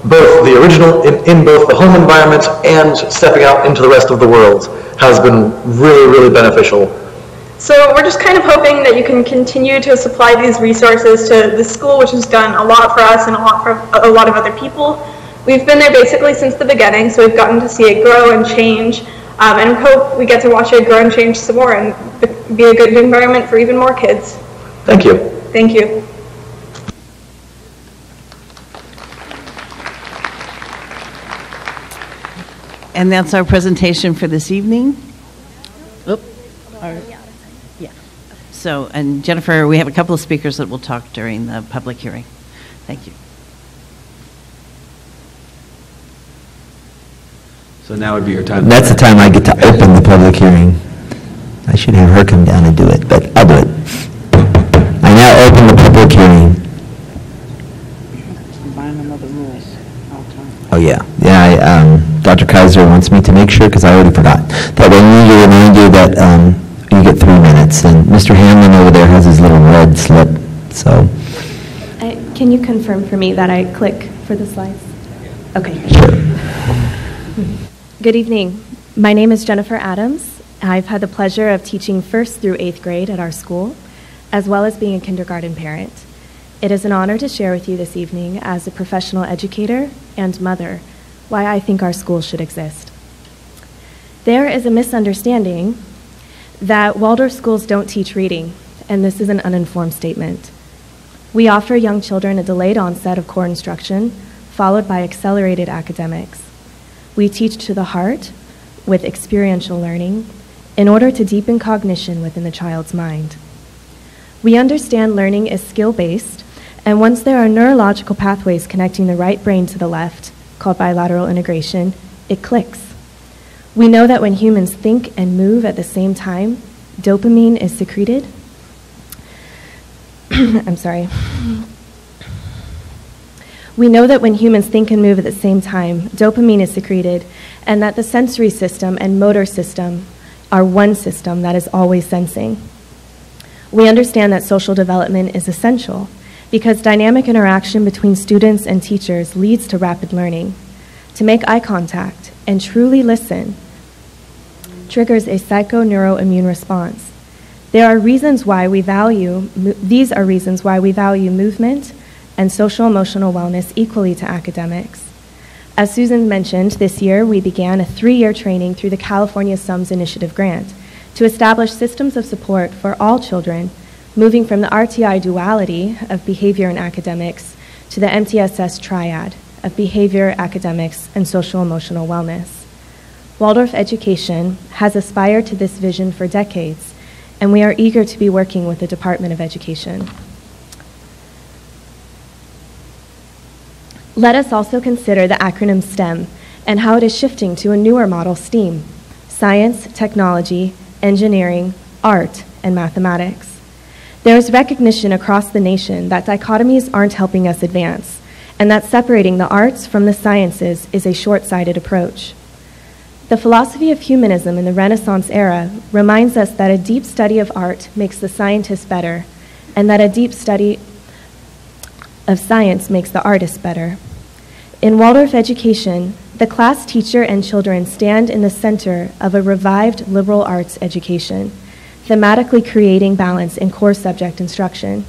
both the original, in both the home environment and stepping out into the rest of the world has been really, really beneficial. So we're just kind of hoping that you can continue to supply these resources to the school, which has done a lot for us and a lot for a lot of other people. We've been there basically since the beginning, so we've gotten to see it grow and change, and hope we get to watch it grow and change some more and be a good environment for even more kids. Thank you. Thank you. And that's our presentation for this evening. Oop. Yeah. So, and Jennifer, we have a couple of speakers that will talk during the public hearing. Thank you. So now would be your time. That's the time I get to open the public hearing. I should have her come down and do it, but I'll do it. I now open the public hearing. Oh, yeah. Yeah, Dr. Kaiser wants me to make sure, because I already forgot, that we need to remind you that you get 3 minutes. And Mr. Hanlon over there has his little red slip, so. Can you confirm for me that I click for the slides? Okay. Good evening. My name is Jennifer Adams. I've had the pleasure of teaching 1st through 8th grade at our school, as well as being a kindergarten parent. It is an honor to share with you this evening as a professional educator and mother why I think our schools should exist. There is a misunderstanding that Waldorf schools don't teach reading, and this is an uninformed statement. We offer young children a delayed onset of core instruction, followed by accelerated academics. We teach to the heart with experiential learning in order to deepen cognition within the child's mind. We understand learning is skill-based, and once there are neurological pathways connecting the right brain to the left, called bilateral integration, it clicks. We know that when humans think and move at the same time, dopamine is secreted. I'm sorry. We know that when humans think and move at the same time, dopamine is secreted, and that the sensory system and motor system are one system that is always sensing. We understand that social development is essential because dynamic interaction between students and teachers leads to rapid learning. To make eye contact and truly listen triggers a psychoneuroimmune response. These are reasons why we value movement and social emotional wellness equally to academics. As Susan mentioned, this year we began a 3-year training through the California SUMS Initiative grant to establish systems of support for all children, moving from the RTI duality of behavior and academics to the MTSS triad of behavior, academics, and social emotional wellness. Waldorf Education has aspired to this vision for decades, and we are eager to be working with the Department of Education. Let us also consider the acronym STEM and how it is shifting to a newer model, STEAM: science, technology, engineering, art, and mathematics. There is recognition across the nation that dichotomies aren't helping us advance, and that separating the arts from the sciences is a short-sighted approach. The philosophy of humanism in the Renaissance era reminds us that a deep study of art makes the scientist better, and that a deep study of science makes the artist better. In Waldorf Education, the class teacher and children stand in the center of a revived liberal arts education, thematically creating balance in core subject instruction.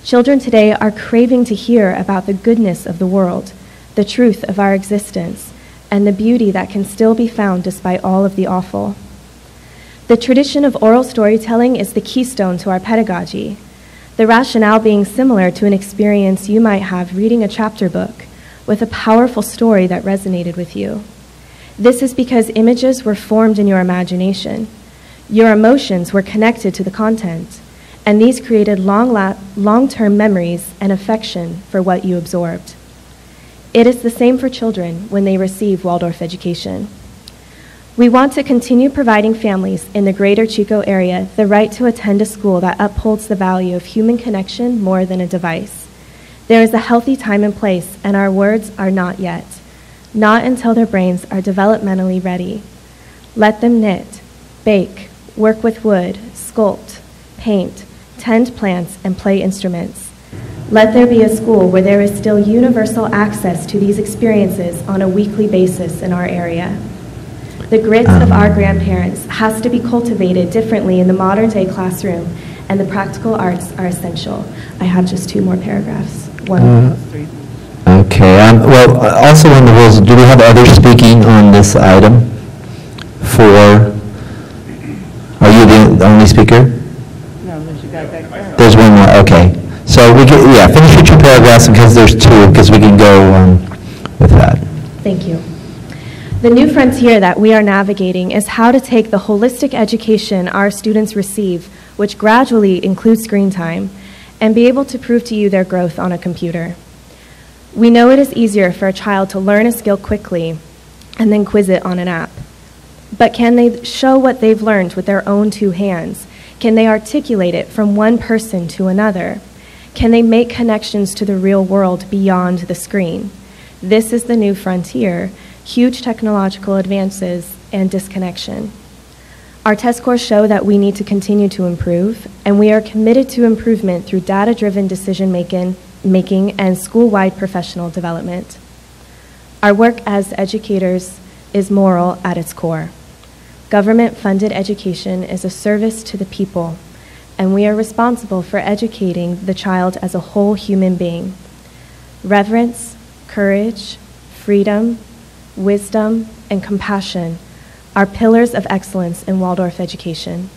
Children today are craving to hear about the goodness of the world, the truth of our existence, and the beauty that can still be found despite all of the awful. The tradition of oral storytelling is the keystone to our pedagogy, the rationale being similar to an experience you might have reading a chapter book with a powerful story that resonated with you. This is because images were formed in your imagination. Your emotions were connected to the content, and these created long-term memories and affection for what you absorbed. It is the same for children when they receive Waldorf education. We want to continue providing families in the greater Chico area the right to attend a school that upholds the value of human connection more than a device. There is a healthy time and place, and our words are not yet. Not until their brains are developmentally ready. Let them knit, bake, work with wood, sculpt, paint, tend plants, and play instruments. Let there be a school where there is still universal access to these experiences on a weekly basis in our area. The grit of our grandparents has to be cultivated differently in the modern day classroom, and the practical arts are essential. I have just 2 more paragraphs. 1, 3. Okay, well, also on the rules, do we have others speaking on this item? Are you the only speaker? No, there's a guy back there. There's one more, okay. So finish your 2 paragraphs because there's 2, because we can go with that. Thank you. The new frontier that we are navigating is how to take the holistic education our students receive, which gradually includes screen time, and be able to prove to you their growth on a computer. We know it is easier for a child to learn a skill quickly and then quiz it on an app. But can they show what they've learned with their own 2 hands? Can they articulate it from one person to another? Can they make connections to the real world beyond the screen? This is the new frontier, huge technological advances and disconnection. Our test scores show that we need to continue to improve, and we are committed to improvement through data-driven decision-making and school-wide professional development. Our work as educators is moral at its core. Government-funded education is a service to the people, and we are responsible for educating the child as a whole human being. Reverence, courage, freedom, wisdom, and compassion are pillars of excellence in Waldorf education.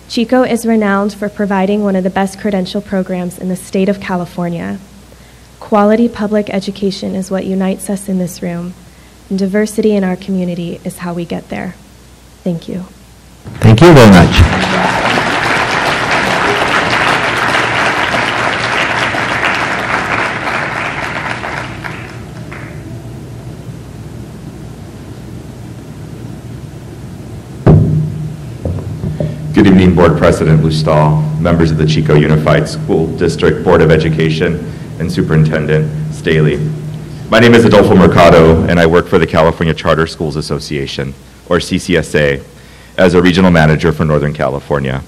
Chico is renowned for providing one of the best credential programs in the state of California. Quality public education is what unites us in this room, and diversity in our community is how we get there. Thank you. Thank you very much. Good evening, Board President Lustal, members of the Chico Unified School District Board of Education, and Superintendent Staley. My name is Adolfo Mercado, and I work for the California Charter Schools Association, or CCSA, as a regional manager for Northern California.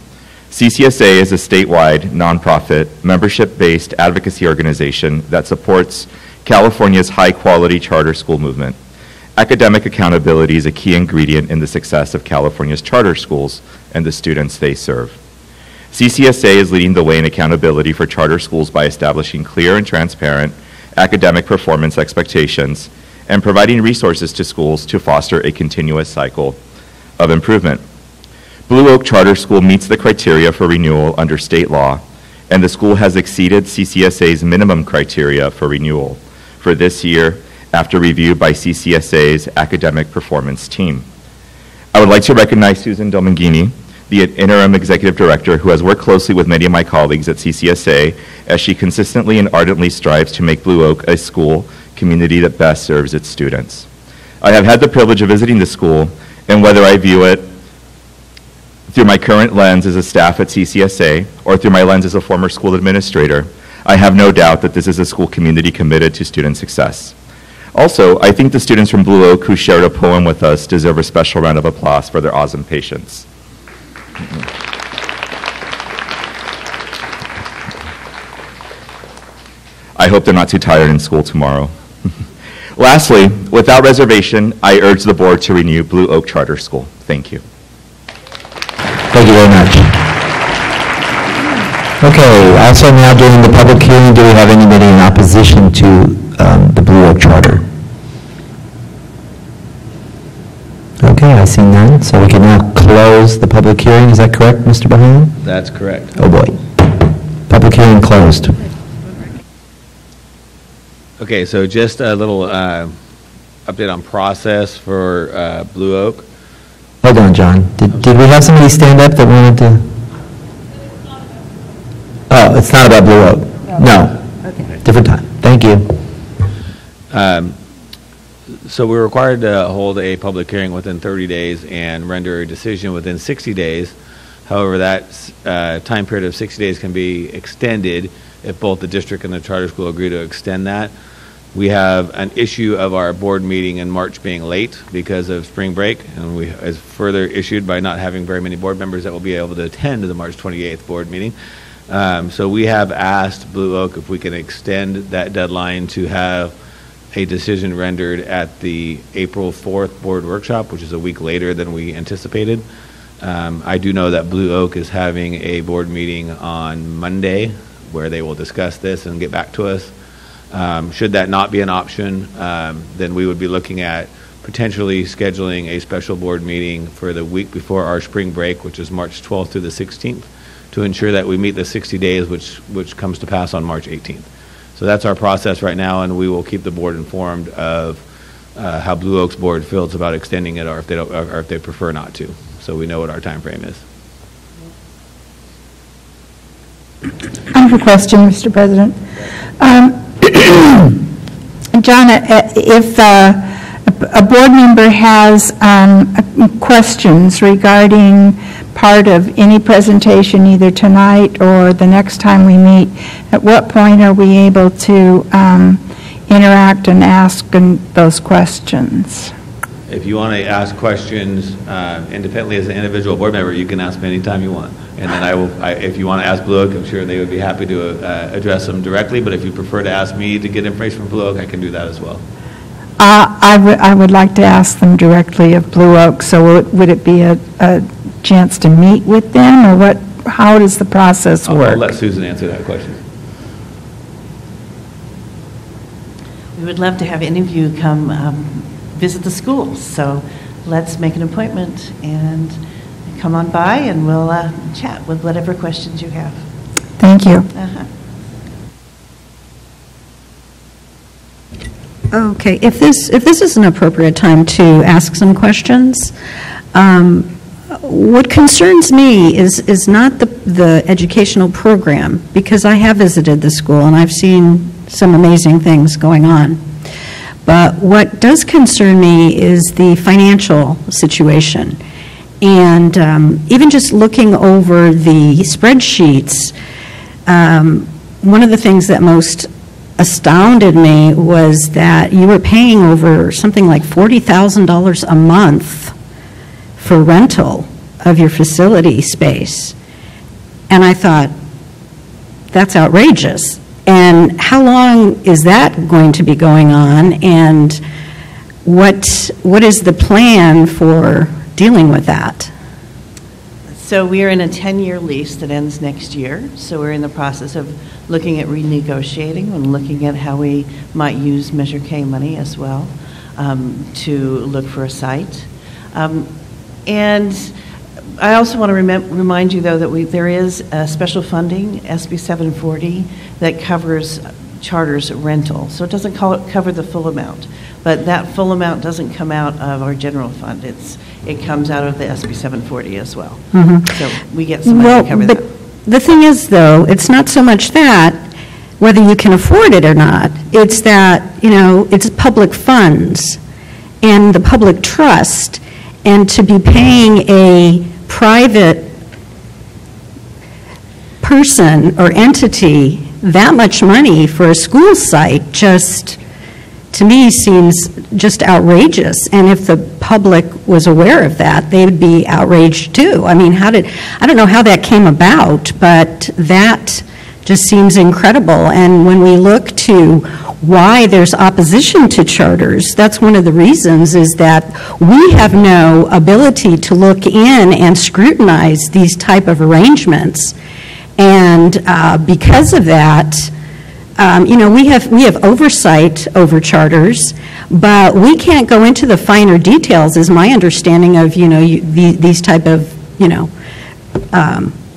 CCSA is a statewide, nonprofit, membership-based advocacy organization that supports California's high-quality charter school movement. Academic accountability is a key ingredient in the success of California's charter schools and the students they serve. CCSA is leading the way in accountability for charter schools by establishing clear and transparent academic performance expectations and providing resources to schools to foster a continuous cycle of improvement. Blue Oak Charter School meets the criteria for renewal under state law, and the school has exceeded CCSA's minimum criteria for renewal for this year after review by CCSA's academic performance team. I would like to recognize Susan Domingini, the interim executive director, who has worked closely with many of my colleagues at CCSA as she consistently and ardently strives to make Blue Oak a school community that best serves its students. I have had the privilege of visiting the school, and whether I view it through my current lens as a staff at CCSA or through my lens as a former school administrator, I have no doubt that this is a school community committed to student success. Also, I think the students from Blue Oak who shared a poem with us deserve a special round of applause for their awesome patience. I hope they're not too tired in school tomorrow. Lastly, without reservation, I urge the board to renew Blue Oak Charter School. Thank you. Thank you very much. Okay, also now during the public hearing, do we have anybody in opposition to the Blue Oak Charter? Okay, I see none, so we can now close the public hearing. Is that correct, Mr. Bahan? That's correct. Oh boy. Public hearing closed. Okay, so just a little update on process for Blue Oak. Hold on, John. Did we have somebody stand up that wanted to? Oh, it's not about Blue Oak. No. Okay. Different time. Thank you. So we're required to hold a public hearing within 30 days and render a decision within 60 days. However, that time period of 60 days can be extended if both the district and the charter school agree to extend that. We have an issue of our board meeting in March being late because of spring break, and we is further issued by not having very many board members that will be able to attend the March 28th board meeting. So we have asked Blue Oak if we can extend that deadline to have a decision rendered at the April 4th board workshop, which is a week later than we anticipated. I do know that Blue Oak is having a board meeting on Monday where they will discuss this and get back to us. Should that not be an option, then we would be looking at potentially scheduling a special board meeting for the week before our spring break, which is March 12th through the 16th, to ensure that we meet the 60 days, which comes to pass on March 18th. So that's our process right now, and we will keep the board informed of how Blue Oak's board feels about extending it, or if they don't, or if they prefer not to. So we know what our time frame is. I have a question, Mr. President. John, if a board member has questions regarding part of any presentation, either tonight or the next time we meet, at what point are we able to interact and ask those questions? If you want to ask questions independently as an individual board member, you can ask me anytime you want. And then if you want to ask Blue Oak, I'm sure they would be happy to address them directly. But if you prefer to ask me to get information from Blue Oak, I can do that as well. I would like to ask them directly of Blue Oak, so would it be a chance to meet with them, or what? How does the process work? I'll let Susan answer that question. We would love to have any of you come visit the schools, so let's make an appointment and come on by, and we'll chat with whatever questions you have. Thank you. Okay, if this is an appropriate time to ask some questions, what concerns me is not the educational program, because I have visited the school and I've seen some amazing things going on. But what does concern me is the financial situation. And even just looking over the spreadsheets, one of the things that most astounded me was that you were paying over something like $40,000 a month for rental of your facility space. And I thought, that's outrageous. And how long is that going to be going on? And what is the plan for dealing with that? So we are in a 10-year lease that ends next year. So we're in the process of looking at renegotiating and looking at how we might use Measure K money as well to look for a site. And I also want to remind you, though, that there is special funding, SB 740, that covers charters rental. So it doesn't cover the full amount, but that full amount doesn't come out of our general fund. It comes out of the SB 740 as well. Mm-hmm. So we get some money to cover that. The thing is, though, it's not so much that, whether you can afford it or not, it's that, it's public funds and the public trust, and to be paying a private person or entity that much money for a school site just, to me, seems just outrageous. And if the public was aware of that, they would be outraged too. I mean, I don't know how that came about, but that just seems incredible. And when we look to why there's opposition to charters, that's one of the reasons, is that we have no ability to look in and scrutinize these type of arrangements. And because of that, we have oversight over charters, but we can't go into the finer details, is my understanding of, these type of,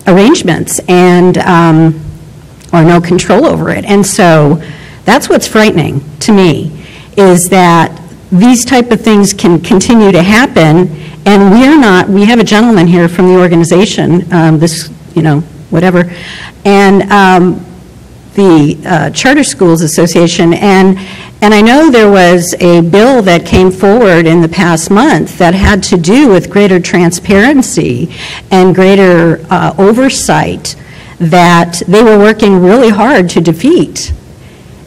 arrangements, and or no control over it. And so that's what's frightening to me, is that these type of things can continue to happen, and we have a gentleman here from the organization, whatever, and the Charter Schools Association, and I know there was a bill that came forward in the past month that had to do with greater transparency and greater oversight that they were working really hard to defeat.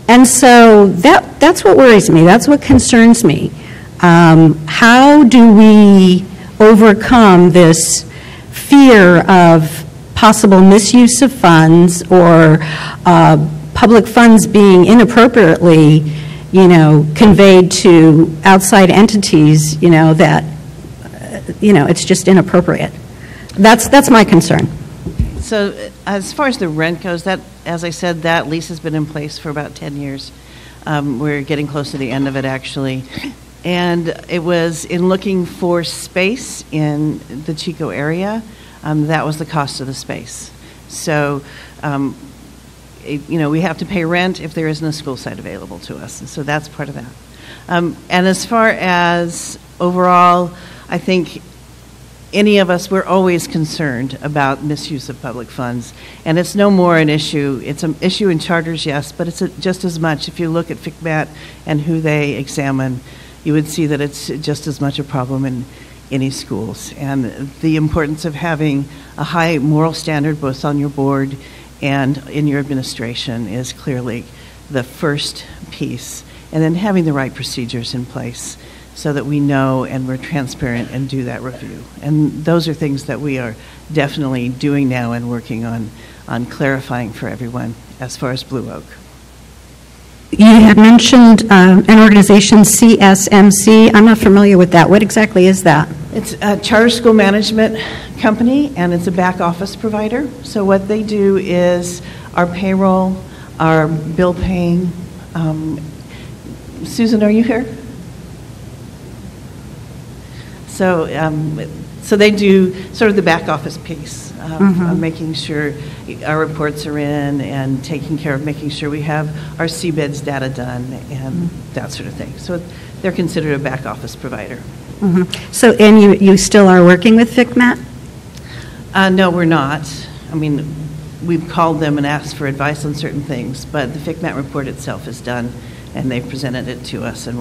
And so that's what worries me, that's what concerns me. How do we overcome this fear of possible misuse of funds, or public funds being inappropriately, conveyed to outside entities, that, it's just inappropriate. That's my concern. So as far as the rent goes, that, as I said, that lease has been in place for about 10 years. We're getting close to the end of it, actually. And it was in looking for space in the Chico area, that was the cost of the space. So, we have to pay rent if there isn't a school site available to us. And so that's part of that. And as far as overall, I think any of us, we're always concerned about misuse of public funds. And it's no more an issue. It's an issue in charters, yes, but it's just as much. If you look at FCMAT and who they examine, you would see that it's just as much a problem in any schools. And the importance of having a high moral standard both on your board and in your administration is clearly the first piece. And then having the right procedures in place so that we know and we're transparent and do that review. And those are things that we are definitely doing now and working on clarifying for everyone as far as Blue Oak. You had mentioned an organization, CSMC. I'm not familiar with that. What exactly is that? It's a charter school management company, and it's a back office provider. So what they do is our payroll, our bill paying. Susan, are you here? So, so they do sort of the back office piece of making sure our reports are in and taking care of making sure we have our CBEDS data done and that sort of thing. So they're considered a back office provider. So, and you still are working with FCMAT? No, we're not. I mean, we've called them and asked for advice on certain things, but the FCMAT report itself is done, and they've presented it to us, and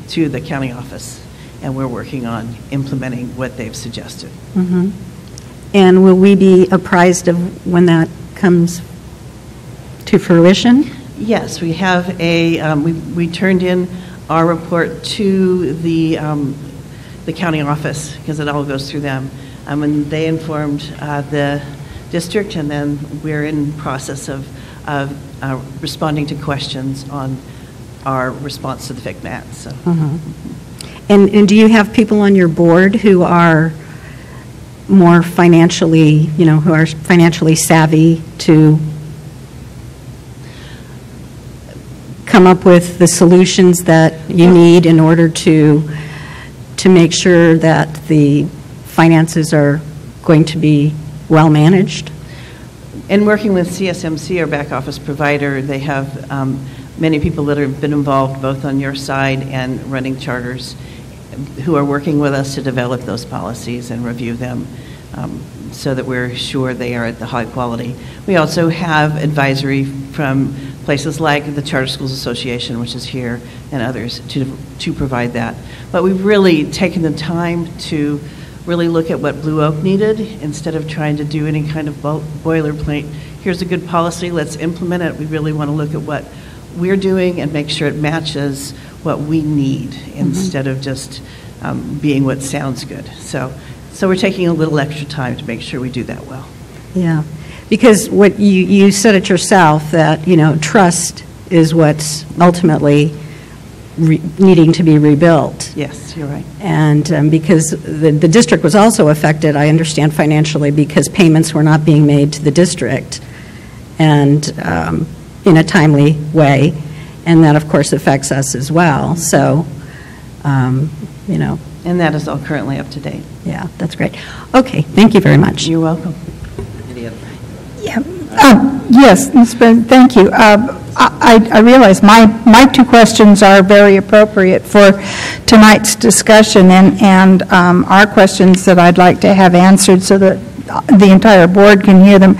to the county office, and we're working on implementing what they've suggested. And will we be apprised of when that comes to fruition? Yes, we have we turned in our report to the county office, because it all goes through them. And they informed the district, and then we're in process of responding to questions on our response to the FCMAT. So. And do you have people on your board who are more financially, who are financially savvy to come up with the solutions that you need in order to make sure that the finances are going to be well managed? In working with CSMC, our back office provider, they have many people that have been involved both on your side and running charters who are working with us to develop those policies and review them so that we're sure they are at the high quality. We also have advisory from places like the Charter Schools Association, which is here, and others to provide that. But we've really taken the time to really look at what Blue Oak needed instead of trying to do any kind of boilerplate. Here's a good policy, let's implement it. We really want to look at what we're doing and make sure it matches what we need instead of just being what sounds good. So we're taking a little extra time to make sure we do that well. Yeah, because what you said it yourself that, trust is what's ultimately needing to be rebuilt. Yes, you're right. And because the district was also affected, I understand financially, because payments were not being made to the district and in a timely way. And that, of course, affects us as well. So, And that is all currently up to date. Yeah, that's great. Okay, thank you very much. You're welcome. Yeah. Yes, Ms. Bennett, thank you. I realize my two questions are very appropriate for tonight's discussion and are questions that I'd like to have answered so that the entire board can hear them.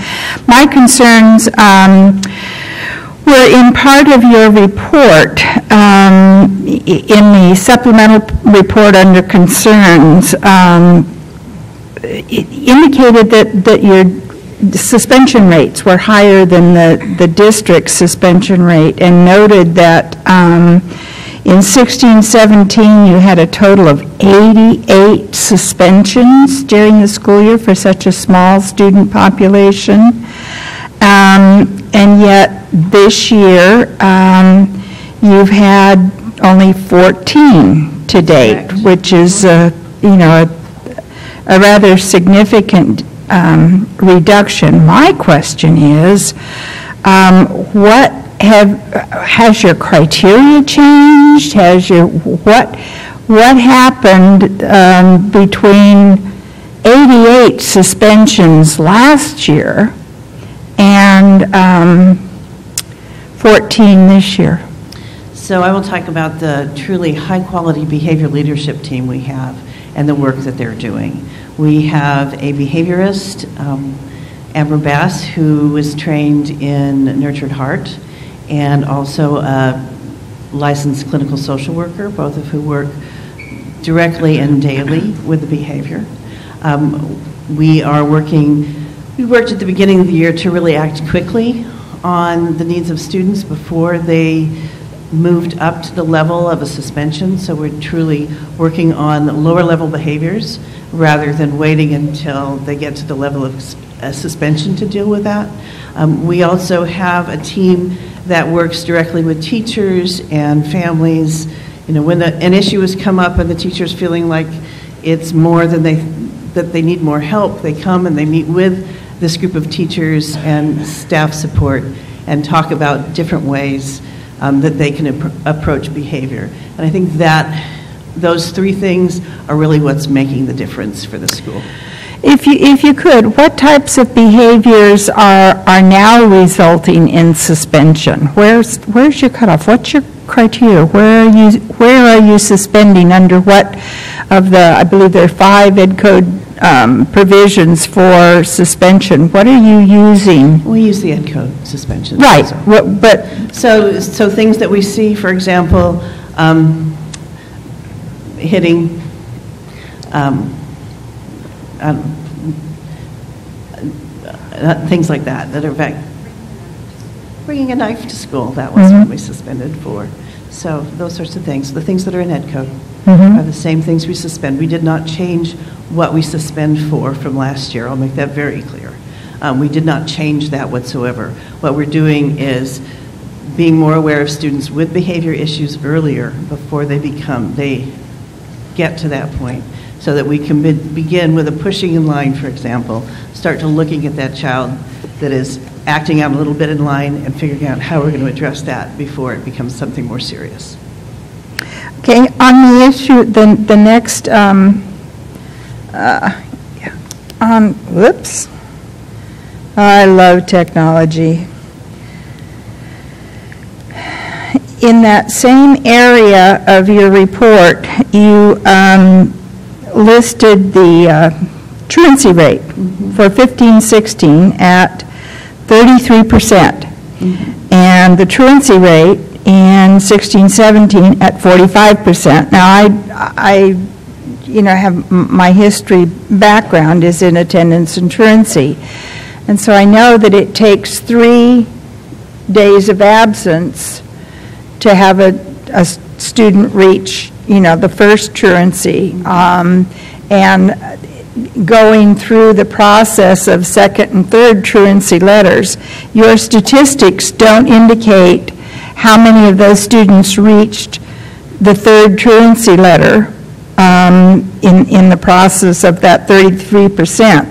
My concerns were in part of your report, in the supplemental report under concerns, it indicated that your suspension rates were higher than the district's suspension rate, and noted that in 16-17 you had a total of 88 suspensions during the school year for such a small student population. And yet this year you've had only 14 to date, which is a rather significant reduction. My question is, has your criteria changed? What happened between 88 suspensions last year and 14 this year? So I will talk about the truly high-quality behavior leadership team we have and the work that they're doing. We have a behaviorist, Amber Bass, who was trained in Nurtured Heart, and also a licensed clinical social worker, both of who work directly and daily with the behavior. We worked at the beginning of the year to really act quickly on the needs of students before they moved up to the level of a suspension, so we're truly working on lower level behaviors rather than waiting until they get to the level of a suspension to deal with that. We also have a team that works directly with teachers and families. You know, when an issue has come up and the teacher's feeling like it's more than that they need more help, they come and they meet with this group of teachers and staff support and talk about different ways that they can approach behavior. And I think that those three things are really what's making the difference for the school. If you could, what types of behaviors are now resulting in suspension? Where's your cutoff? What's your criteria? Where are you suspending under what of the, I believe there are 5 Ed Code provisions for suspension? What are you using? We use the Ed Code suspension. Right, but so things that we see, for example, hitting, things like that are bringing a knife to school. That was what we suspended for. So those sorts of things, the things that are in Ed Code are the same things we suspend. We did not change what we suspend for from last year. I'll make that very clear. We did not change that whatsoever. What we're doing is being more aware of students with behavior issues earlier before they get to that point, so that we can begin with a pushing in line, for example, start to looking at that child that is acting out a little bit in line and figuring out how we're going to address that before it becomes something more serious. okay, on the issue, the next, whoops, I love technology. In that same area of your report, you listed the truancy rate for 15-16 at 33%, and the truancy rate in 16-17 at 45%. Now, I have my history background is in attendance and truancy, and so I know that it takes 3 days of absence to have a student reach, the first truancy, and going through the process of second and third truancy letters. Your statistics don't indicate how many of those students reached the third truancy letter in the process of that 33%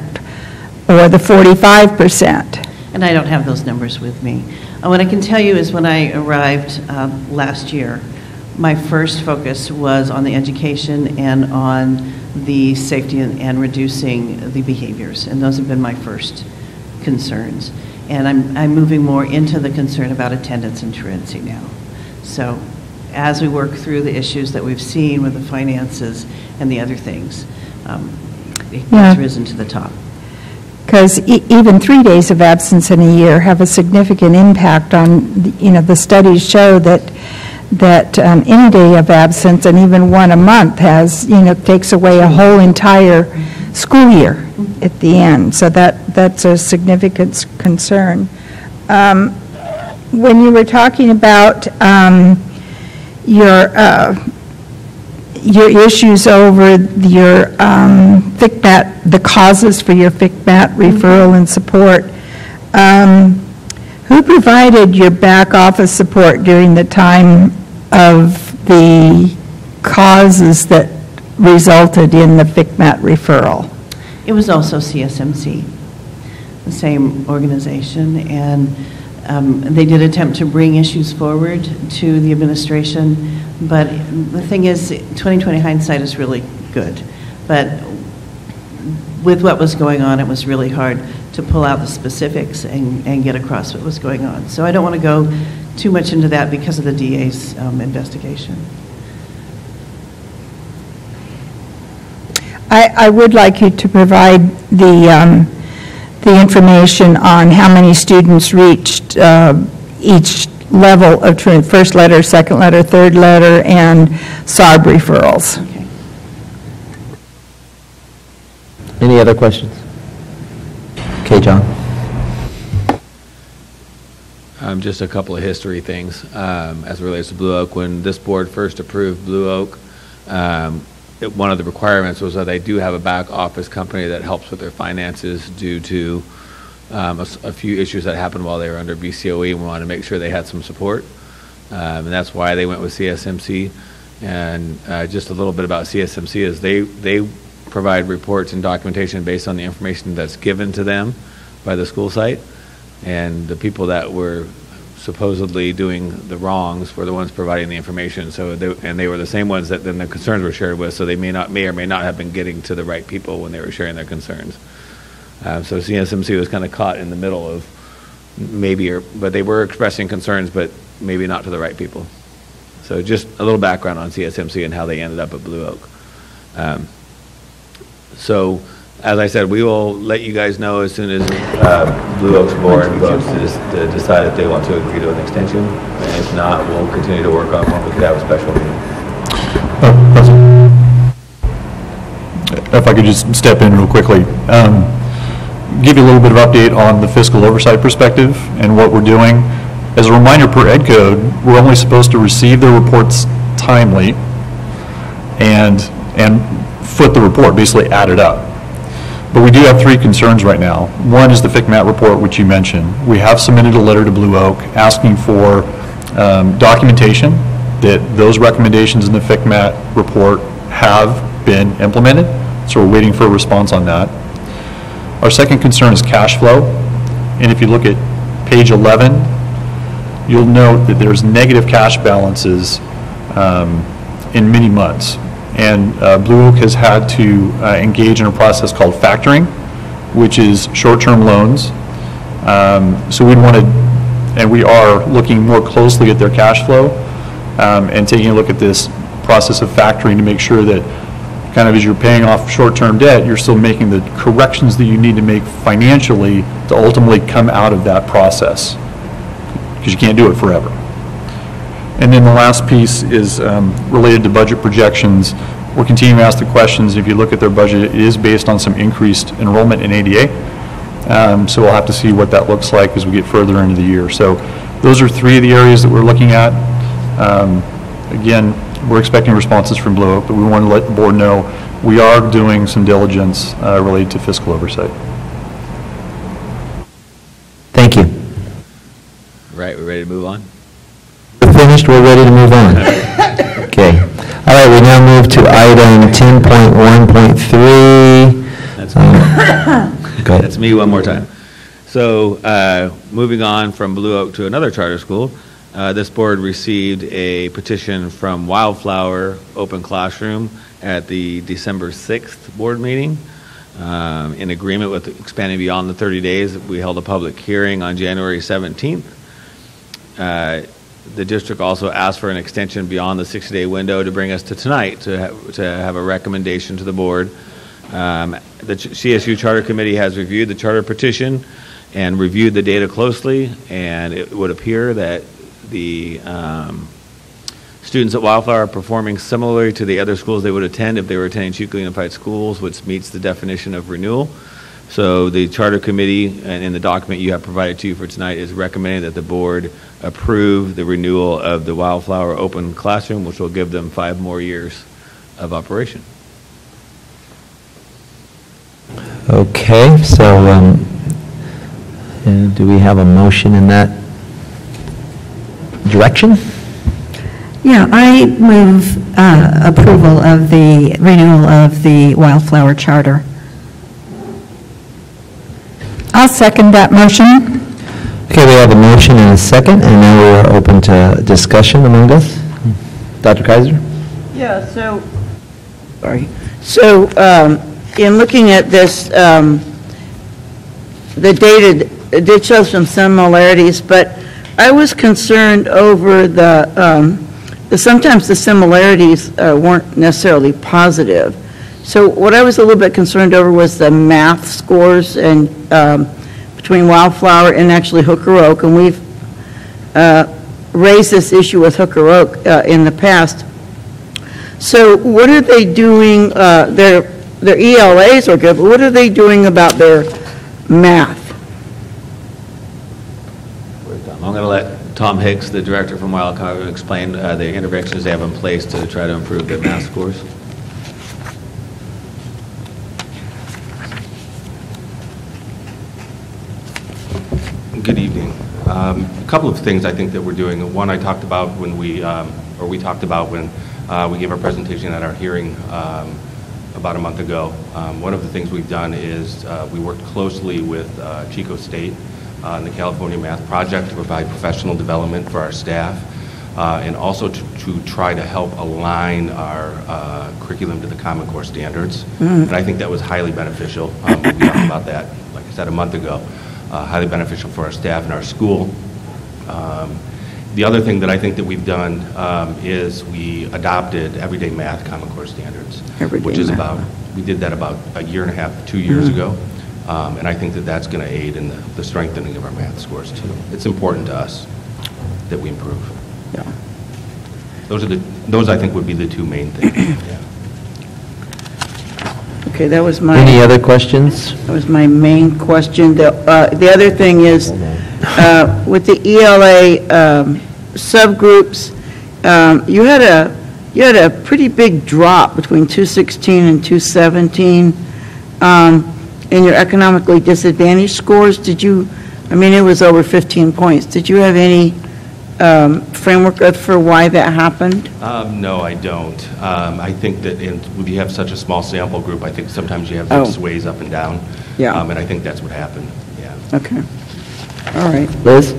or the 45%. And I don't have those numbers with me. What I can tell you is when I arrived last year, my first focus was on the education and on the safety and reducing the behaviors, and those have been my first concerns. And I'm moving more into the concern about attendance and truancy now. So as we work through the issues that we've seen with the finances and the other things, it's risen to the top. Because even 3 days of absence in a year have a significant impact on, the studies show that any day of absence and even one a month takes away a whole entire school year at the end. So that's a significant concern. When you were talking about your issues over your FICMAT, the causes for your FICMAT referral and support, who provided your back office support during the time of the causes that resulted in the FICMAT referral? It was also CSMC, the same organization, and they did attempt to bring issues forward to the administration, but the thing is, 2020 hindsight is really good, but with what was going on, it was really hard to pull out the specifics and get across what was going on. So I don't want to go too much into that because of the DA's investigation. I would like you to provide the information on how many students reached each level of first letter, second letter, third letter, and SARB referrals. Okay. Any other questions? Okay, John. Just a couple of history things as it relates to Blue Oak. When this board first approved Blue Oak, one of the requirements was that they do have a back office company that helps with their finances due to a few issues that happened while they were under BCOE, and we wanted to make sure they had some support. And that's why they went with CSMC. And just a little bit about CSMC is they provide reports and documentation based on the information that's given to them by the school site. And the people that were supposedly doing the wrongs were the ones providing the information. So they were the same ones that then the concerns were shared with. So they may or may not have been getting to the right people when they were sharing their concerns. So CSMC was kind of caught in the middle of but they were expressing concerns, but maybe not to the right people. So just a little background on CSMC and how they ended up at Blue Oak. So, as I said, we will let you guys know as soon as Blue Oak's board votes to decide if they want to agree to an extension. And if not, we'll continue to work on when we could have a special meeting. If I could just step in real quickly. Give you a little bit of update on the fiscal oversight perspective and what we're doing. As a reminder, per Ed Code, we're only supposed to receive the reports timely and foot the report, basically add it up. But we do have three concerns right now. One is the FCMAT report, which you mentioned. We have submitted a letter to Blue Oak asking for documentation that those recommendations in the FCMAT report have been implemented. So we're waiting for a response on that. Our second concern is cash flow. And if you look at page 11, you'll note that there's negative cash balances in many months. And Blue Oak has had to engage in a process called factoring, which is short-term loans. So we'd want to, and we are looking more closely at their cash flow and taking a look at this process of factoring to make sure that kind of as you're paying off short-term debt, you're still making the corrections that you need to make financially to ultimately come out of that process, because you can't do it forever. And then the last piece is related to budget projections. We're continuing to ask the questions. If you look at their budget, it is based on some increased enrollment in ADA. So we'll have to see what that looks like as we get further into the year. So those are three of the areas that we're looking at. Again, we're expecting responses from Blue Oak, but we want to let the board know we are doing some diligence related to fiscal oversight. Thank you. Right, we're ready to move on? We're finished, we're ready to move on. Okay. All right, we now move to item 10.1.3. That's me. Go ahead. That's me one more time. So moving on from Blue Oak to another charter school, this board received a petition from Wildflower Open Classroom at the December 6th board meeting. In agreement with expanding beyond the 30 days, we held a public hearing on January 17th. The district also asked for an extension beyond the 60-day window to bring us to tonight to have a recommendation to the board. The CSU Charter Committee has reviewed the charter petition and reviewed the data closely, and it would appear that the students at Wildflower are performing similarly to the other schools they would attend if they were attending Chico Unified Schools, which meets the definition of renewal. So the Charter Committee, and in the document you have provided to you for tonight, is recommending that the board approve the renewal of the Wildflower Open Classroom, which will give them 5 more years of operation. Okay, so do we have a motion in that direction? Yeah, I move approval of the renewal of the Wildflower Charter. I'll second that motion. Okay, we have a motion and a second, and now we're open to discussion among us. Dr. Kaiser? Yeah, so, sorry. So, in looking at this, the data did show some similarities, but I was concerned over sometimes the similarities weren't necessarily positive. So what I was a little bit concerned over was the math scores and between Wildflower and actually Hooker Oak, and we've raised this issue with Hooker Oak in the past. So what are they doing? Their ELAs are good, but what are they doing about their math? I'm going to let Tom Hicks, the director from Wild Colorado, explain the interventions they have in place to try to improve their math scores. Good evening. A couple of things I think that we're doing. One I talked about when we talked about when we gave our presentation at our hearing about a month ago. One of the things we've done is we worked closely with Chico State on the California Math Project to provide professional development for our staff and also to try to help align our curriculum to the Common Core standards. And I think that was highly beneficial. We talked about that, like I said, a month ago. Highly beneficial for our staff and our school. The other thing that I think that we've done is we adopted everyday math Common Core standards, which is we did that about a year and a half, 2 years ago. And I think that that's going to aid in the strengthening of our math scores too. It's important to us that we improve. Yeah. Those I think would be the two main things. Yeah. Okay, that was my... Any other questions? That was my main question. The other thing is, with the ELA subgroups, you had a pretty big drop between 216 and 217 in your economically disadvantaged scores. Did you, I mean, it was over 15 points. Did you have any framework for why that happened? No, I don't. I think that when you have such a small sample group, I think sometimes you have those sways up and down. Yeah. And I think that's what happened. Yeah. Okay. All right. Liz?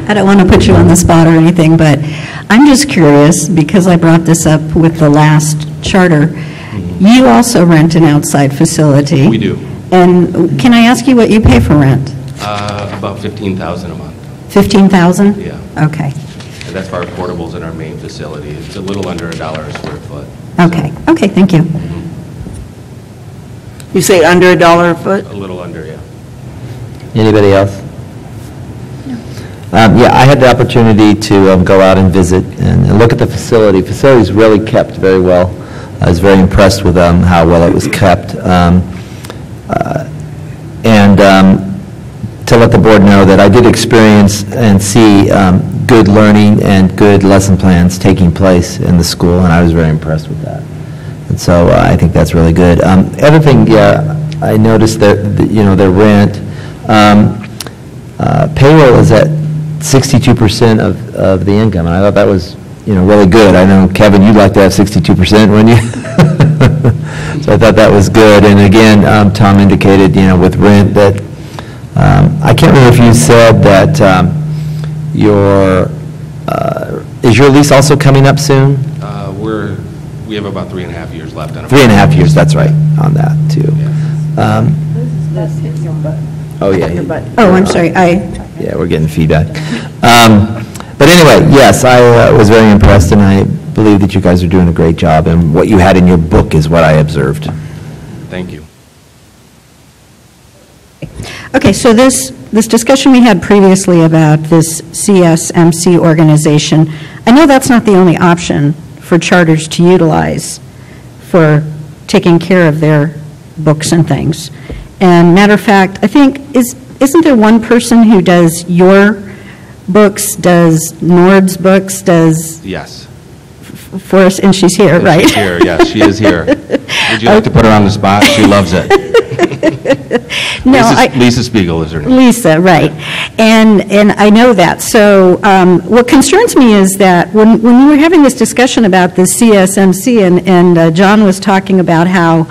I don't want to put you on the spot or anything, but I'm just curious, because I brought this up with the last charter. You also rent an outside facility. We do. And can I ask you what you pay for rent? About $15,000 a month. 15,000? Yeah. Okay. And that's for our portables in our main facility. It's a little under $1 a square foot. Okay. Okay, thank you. You say under $1 a foot? A little under, yeah. Anybody else? Yeah, I had the opportunity to go out and visit and look at the facility. The facility's really kept very well. I was very impressed with how well it was kept. To let the board know that I did experience and see good learning and good lesson plans taking place in the school, and I was very impressed with that. And so I think that's really good. Other thing, yeah, I noticed that their rent payroll is at 62% of the income, and I thought that was really good. I know, Kevin, you'd like to have 62%, wouldn't you? So I thought that was good. And again, Tom indicated, with rent that I can't remember if you said that is your lease also coming up soon? We have about 3.5 years left on it. 3.5 years, that's right, on that too. Oh, yeah. Oh, I'm sorry. Yeah, we're getting feedback. But anyway, yes, I was very impressed, and I believe that you guys are doing a great job, and what you had in your book is what I observed. Thank you. Okay, so this discussion we had previously about this CSMC organization, I know that's not the only option for charters to utilize for taking care of their books and things. And matter of fact, I think, isn't there one person who does your books, does Nord's books, does... Yes. For us, and she's here, right? She's here, yes, she is here. Would you like to put her on the spot? She loves it. No, Lisa Spiegel is her name. Lisa, right. And I know that. So what concerns me is that when we were having this discussion about the CSMC, and John was talking about how,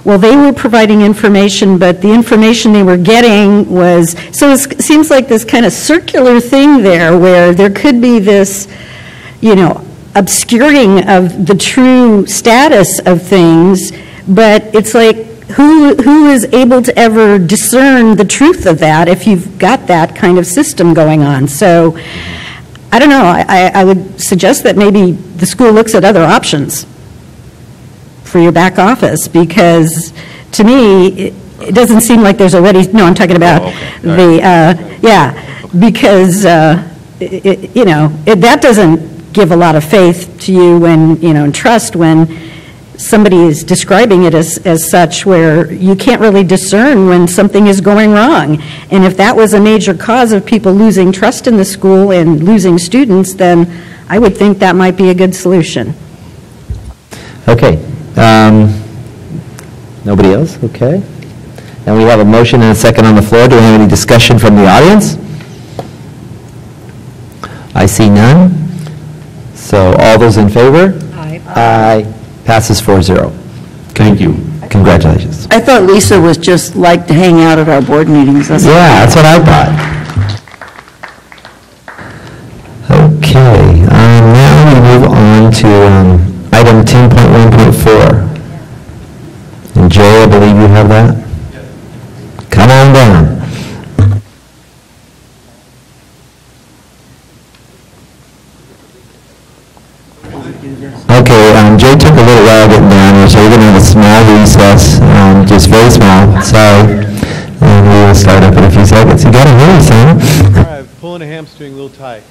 well, they were providing information, but the information they were getting was, so it seems like this kind of circular thing there where there could be this, obscuring of the true status of things, but it's like, who is able to ever discern the truth of that if you've got that kind of system going on? So, I don't know, I would suggest that maybe the school looks at other options for your back office, because to me, it doesn't seem like there's already, no, I'm talking about because, that doesn't give a lot of faith to you when, and trust when somebody is describing it as such, where you can't really discern when something is going wrong. And if that was a major cause of people losing trust in the school and losing students, then I would think that might be a good solution. Okay. Nobody else? Okay. And we have a motion and a second on the floor. Do we have any discussion from the audience? I see none. So all those in favor? Aye. Aye. Passes 4-0. Thank you. Congratulations. I thought Lisa was just like to hang out at our board meetings. Yeah, that's what I thought. Okay, now we move on to item 10.1.4. And Jay, I believe you have that? Come on down. Okay, Jay took a little while getting down here, so we're going to have a small recess, just very small, sorry, and we will start up in a few seconds. You got to hurry, son. All right, pulling a hamstring a little tight.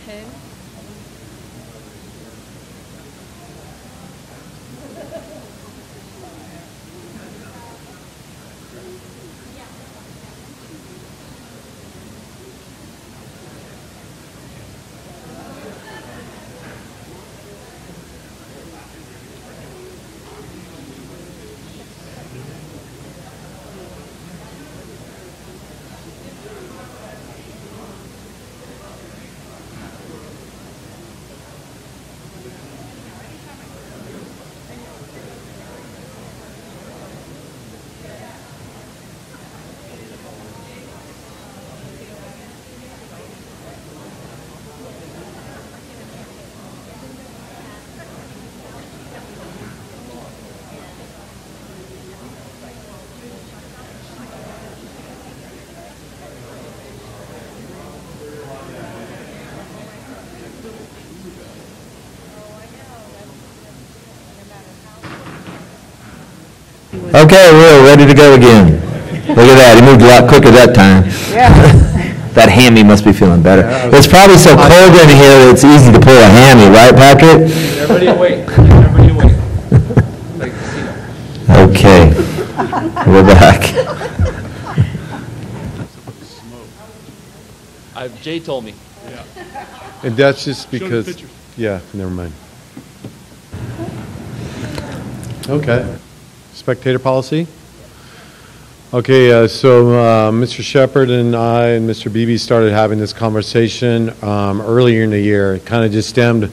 Okay. Okay, we're ready to go again. Look at that, he moved a lot quicker that time. That hammy must be feeling better. It's probably so cold in here that it's easy to pull a hammy, right, Patrick? Everybody awake. Everybody awake. Like casino. Okay, we're back. Jay told me. And that's just Show the because, pictures. yeah, never mind. Okay. Spectator policy? Okay, so Mr. Shepard and I and Mr. Beebe started having this conversation earlier in the year. It kind of just stemmed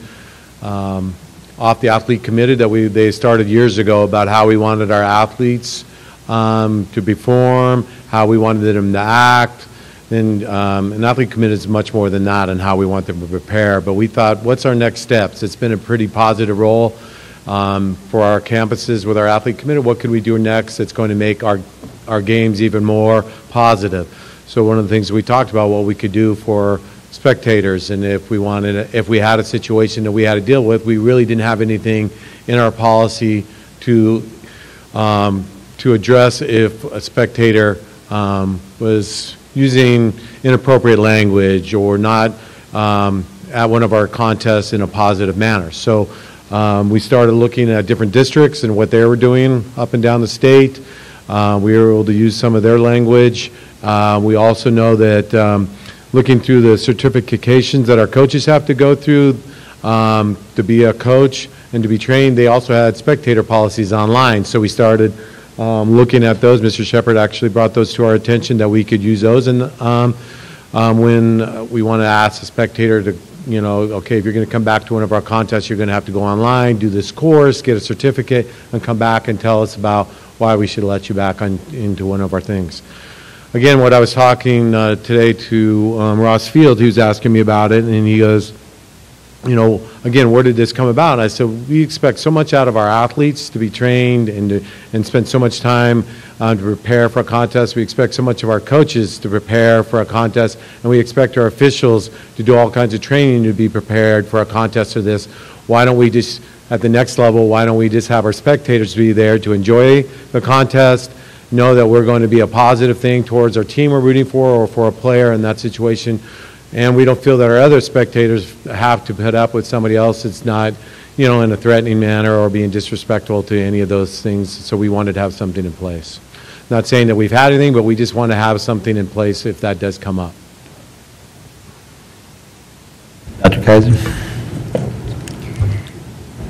off the athlete committee that they started years ago about how we wanted our athletes to perform, how we wanted them to act. And an athlete committee is much more than that and how we want them to prepare. But we thought, what's our next steps? It's been a pretty positive role for our campuses with our athlete committee. What could we do next that's going to make our games even more positive? So one of the things we talked about, what we could do for spectators, and if we had a situation that we had to deal with, we really didn't have anything in our policy to address if a spectator was using inappropriate language or not at one of our contests in a positive manner. So we started looking at different districts and what they were doing up and down the state. We were able to use some of their language. We also know that looking through the certifications that our coaches have to go through to be a coach and to be trained, they also had spectator policies online. So we started looking at those. Mr. Shepard actually brought those to our attention that we could use those. And when we want to ask a spectator to, okay, if you're going to come back to one of our contests, you're going to have to go online, do this course, get a certificate, and come back and tell us about why we should let you back into one of our things. Again, what I was talking today to Ross Field, he was asking me about it, and he goes, again, where did this come about? And I said, we expect so much out of our athletes to be trained and spend so much time to prepare for a contest. We expect so much of our coaches to prepare for a contest, and we expect our officials to do all kinds of training to be prepared for a contest of this. Why don't we just, at the next level, why don't we just have our spectators be there to enjoy the contest, know that we're going to be a positive thing towards our team we're rooting for or for a player in that situation, and we don't feel that our other spectators have to put up with somebody else that's not, in a threatening manner or being disrespectful to any of those things. So we wanted to have something in place. Not saying that we've had anything, but we just want to have something in place if that does come up. Dr. Kaiser?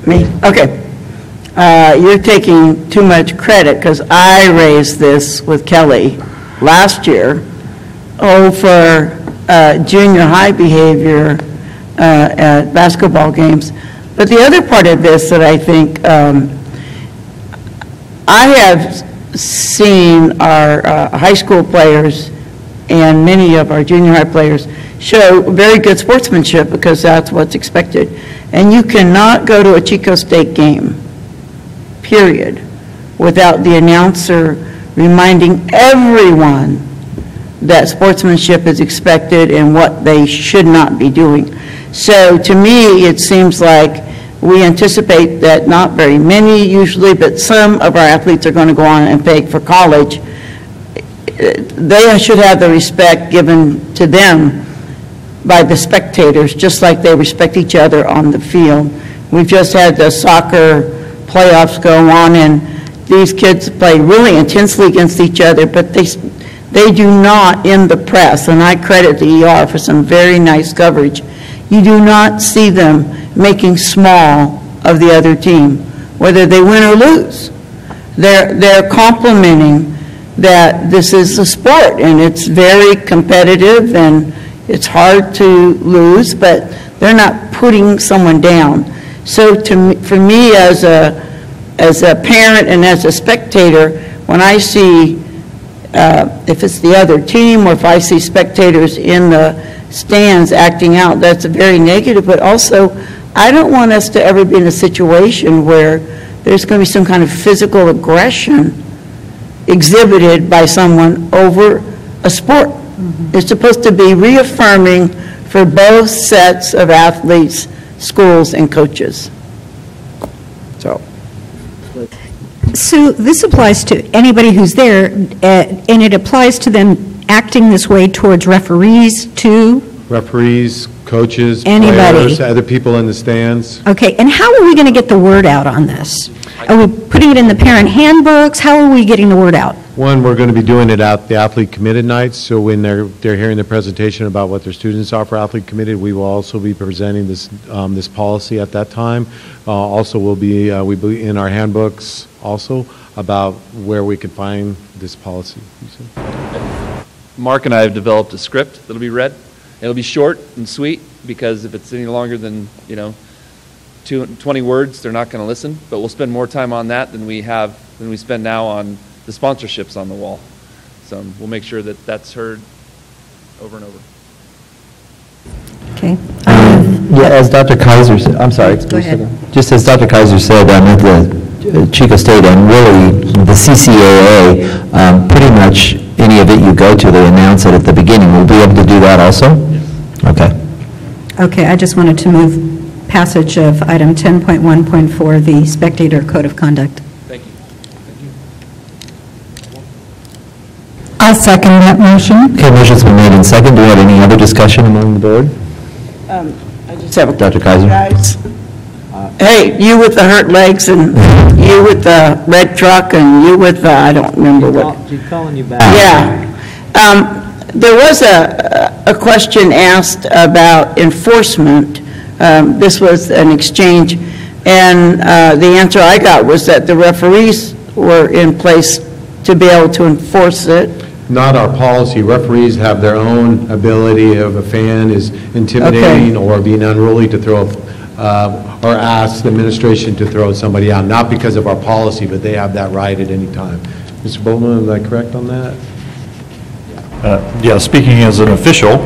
Me? Okay. You're taking too much credit because I raised this with Kelly last year for junior high behavior at basketball games. But the other part of this that I think I have seen our high school players and many of our junior high players show very good sportsmanship because that's what's expected. And you cannot go to a Chico State game, period, without the announcer reminding everyone that sportsmanship is expected and what they should not be doing. So to me, it seems like we anticipate that not very many usually, but some of our athletes are going to go on and pay for college. They should have the respect given to them by the spectators, just like they respect each other on the field. We've just had the soccer playoffs go on, and these kids play really intensely against each other, but they do not in the press, and I credit the ER for some very nice coverage. You do not see them making small of the other team, whether they win or lose. They're complimenting that this is a sport, and it's very competitive, and it's hard to lose, but they're not putting someone down. So for me as a parent and as a spectator, when I see if it's the other team or if I see spectators in the stands acting out, that's very negative. But also, I don't want us to ever be in a situation where there's going to be some kind of physical aggression exhibited by someone over a sport. It's supposed to be reaffirming for both sets of athletes, schools, and coaches. So. Sue, this applies to anybody who's there, and it applies to them acting this way towards referees, too? Referees, coaches, Anybody. players, other people in the stands. Okay, and how are we going to get the word out on this? Are we putting it in the parent handbooks? How are we getting the word out? One, we're going to be doing it at the athlete committed nights, so when they're hearing the presentation about what their students are for athlete committed, we will also be presenting this this policy at that time. Also, we'll be in our handbooks also about where we can find this policy. Mark and I have developed a script that'll be read. It'll be short and sweet because if it's any longer than 20 words, they're not going to listen. But we'll spend more time on that than we spend now on the sponsorships on the wall. So we'll make sure that that's heard over and over. Okay. Yeah, as Dr. Kaiser said, I'm sorry. Go ahead. Just as Dr. Kaiser said, at the Chico State and really the CCAA, pretty much any of it you go to, they announce it at the beginning. We'll be able to do that also? Okay. Okay, I just wanted to move passage of item 10.1.4, the Spectator Code of Conduct. Thank you. I'll second that motion. Okay, motion's been made in second. Do we have any other discussion among the board? I just have a Dr. Kaiser? Guys, hey, you with the hurt legs and you with the red truck and you with the, I don't remember what. She's calling you back. Yeah. There was a question asked about enforcement. This was an exchange, and the answer I got was that the referees were in place to be able to enforce it. Not our policy. Referees have their own ability if a fan is intimidating or being unruly to throw, or ask the administration to throw somebody out, not because of our policy, but they have that right at any time. Mr. Bowman, am I correct on that? Yeah, speaking as an official,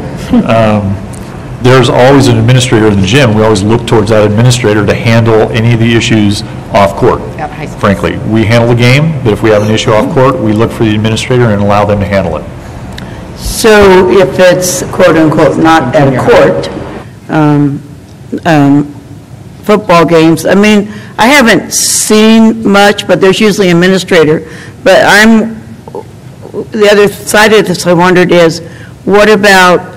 there's always an administrator in the gym. We always look towards that administrator to handle any of the issues off court. Frankly, we handle the game, but if we have an issue off court, we look for the administrator and allow them to handle it. So if it's quote unquote not at a court, football games, I mean, I haven't seen much, but there's usually an administrator. But the other side of this I wondered is, what about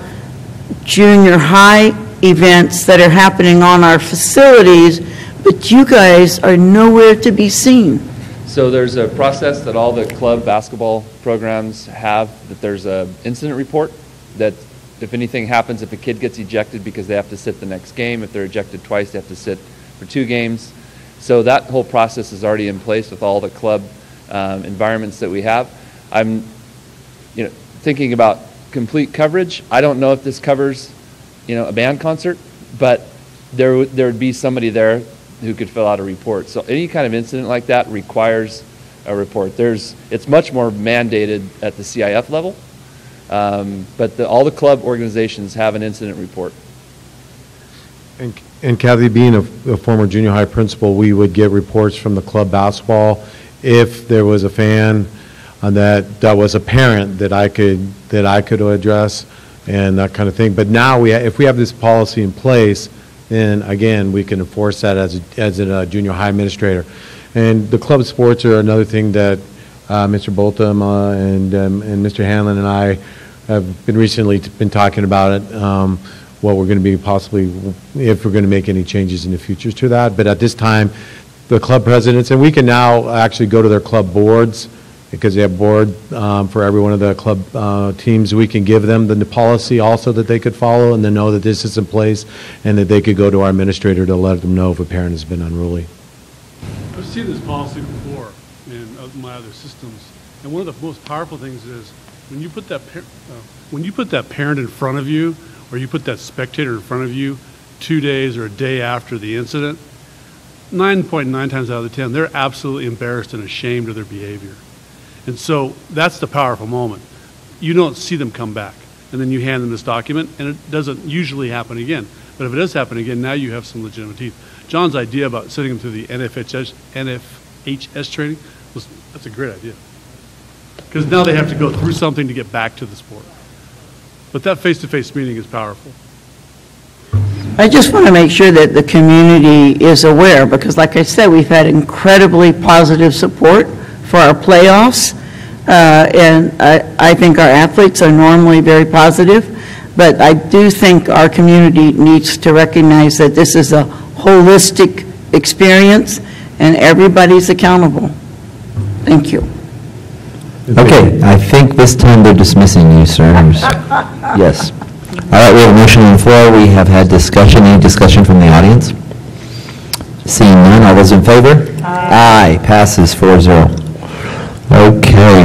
junior high events that are happening on our facilities, but you guys are nowhere to be seen? So there's a process that all the club basketball programs have, that there's an incident report that if anything happens, if a kid gets ejected because they have to sit the next game, if they're ejected twice, they have to sit for 2 games. So that whole process is already in place with all the club environments that we have. I'm thinking about complete coverage. I don't know if this covers a band concert, but there would be somebody there who could fill out a report. So any kind of incident like that requires a report. It's much more mandated at the CIF level, but all the club organizations have an incident report. And Kathy, being a former junior high principal, we would get reports from the club basketball if there was a fan that was a parent that I could address and that kind of thing. But now if we have this policy in place, then again we can enforce that as a junior high administrator. And the club sports are another thing that Mr. Bolton and Mr. Hanlon and I have recently been talking about it. What we're going to be possibly, if we're going to make any changes in the future to that. But at this time, the club presidents, and we can now actually go to their club boards, because they have board for every one of the club teams. We can give them the policy also that they could follow, and then know that this is in place, and that they could go to our administrator to let them know if a parent has been unruly. I've seen this policy before in my other systems, and one of the most powerful things is when you put that parent in front of you, or you put that spectator in front of you 2 days or a day after the incident, 9.9 times out of the 10, they're absolutely embarrassed and ashamed of their behavior. And so that's the powerful moment. You don't see them come back, and then you hand them this document, and it doesn't usually happen again. But if it does happen again, now you have some legitimate teeth. John's idea about sending them through the NFHS training, that's a great idea. Because now they have to go through something to get back to the sport. But that face-to-face meeting is powerful. I just want to make sure that the community is aware, because like I said, we've had incredibly positive support for our playoffs, and I think our athletes are normally very positive, but I do think our community needs to recognize that this is a holistic experience, and everybody's accountable. Thank you. Okay, I think this time they're dismissing you, sir. Yes. All right, we have a motion on the floor. We have had discussion. Any discussion from the audience? Seeing none, all those in favor? Aye. Passes 4-0. Okay.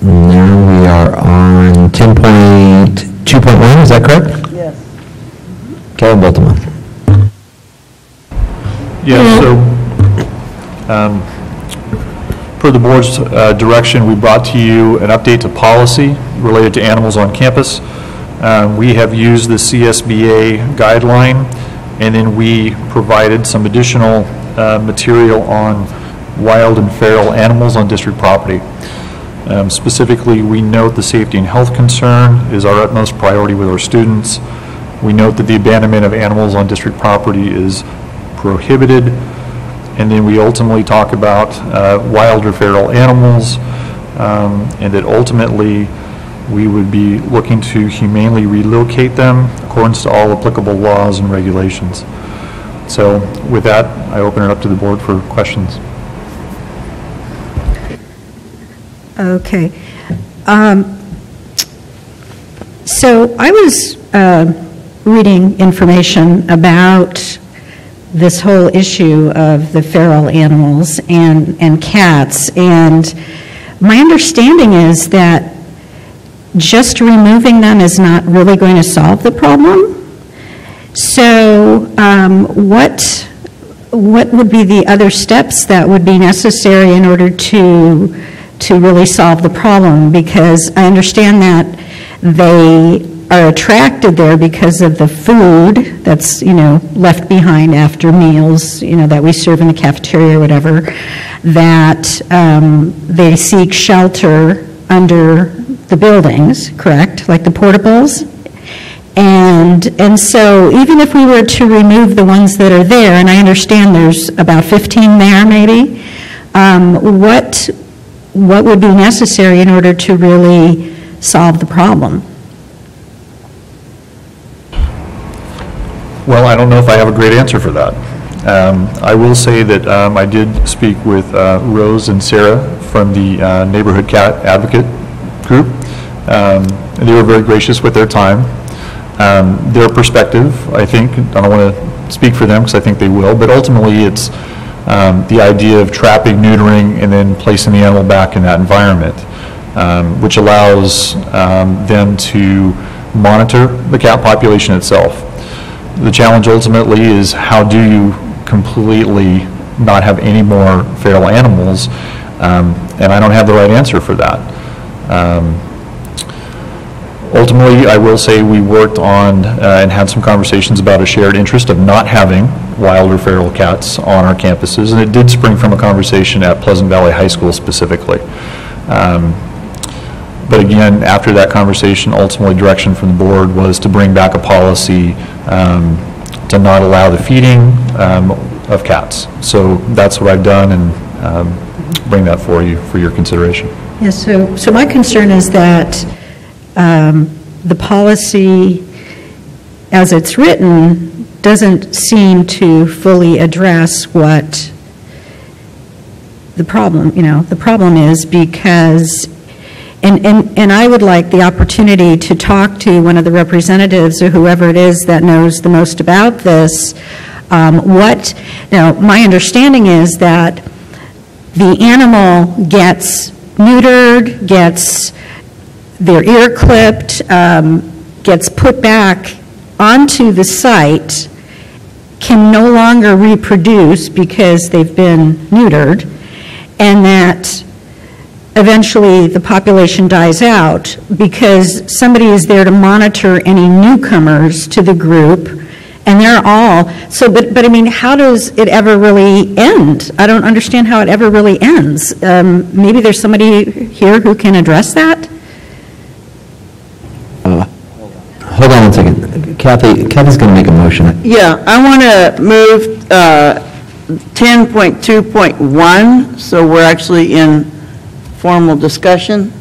Now we are on 10.2.1, is that correct? Yes. Kevin Bultema. Yeah, so per the board's direction, we brought to you an update to policy related to animals on campus. We have used the CSBA guideline, and then we provided some additional material on wild and feral animals on district property. Specifically, we note the safety and health concern is our utmost priority with our students. We note that the abandonment of animals on district property is prohibited. And then we ultimately talk about wild or feral animals, and that ultimately we would be looking to humanely relocate them according to all applicable laws and regulations. So with that, I open it up to the board for questions. Okay. So I was reading information about this whole issue of the feral animals and cats, and my understanding is that just removing them is not really going to solve the problem. So what would be the other steps that would be necessary in order to really solve the problem? Because I understand that they are attracted there because of the food that's, left behind after meals, that we serve in the cafeteria or whatever, that they seek shelter under the buildings, correct? Like the portables? And so even if we were to remove the ones that are there, and I understand there's about 15 there maybe, what would be necessary in order to really solve the problem? Well, I don't know if I have a great answer for that. I will say that I did speak with Rose and Sarah from the Neighborhood Cat Advocate Group. They were very gracious with their time. Their perspective, I think, I don't want to speak for them because I think they will, but ultimately it's the idea of trapping, neutering, and then placing the animal back in that environment, which allows them to monitor the cat population itself. The challenge ultimately is how do you completely not have any more feral animals, and I don't have the right answer for that. Ultimately, I will say we worked on and had some conversations about a shared interest of not having wild or feral cats on our campuses, and it did spring from a conversation at Pleasant Valley High School specifically. But again, after that conversation, ultimately direction from the board was to bring back a policy to not allow the feeding of cats. So that's what I've done, and bring that for you for your consideration. Yes, so my concern is that the policy, as it's written, doesn't seem to fully address what the problem, the problem is, because, and I would like the opportunity to talk to one of the representatives or whoever it is that knows the most about this. Now, my understanding is that the animal gets neutered, gets their ear clipped, gets put back onto the site, can no longer reproduce because they've been neutered, and that eventually the population dies out because somebody is there to monitor any newcomers to the group, and they're all, so, but I mean, how does it ever really end? I don't understand how it ever really ends. Maybe there's somebody here who can address that? Hold on one second. Kathy's going to make a motion. Yeah, I want to move 10.2.1, so we're actually in formal discussion.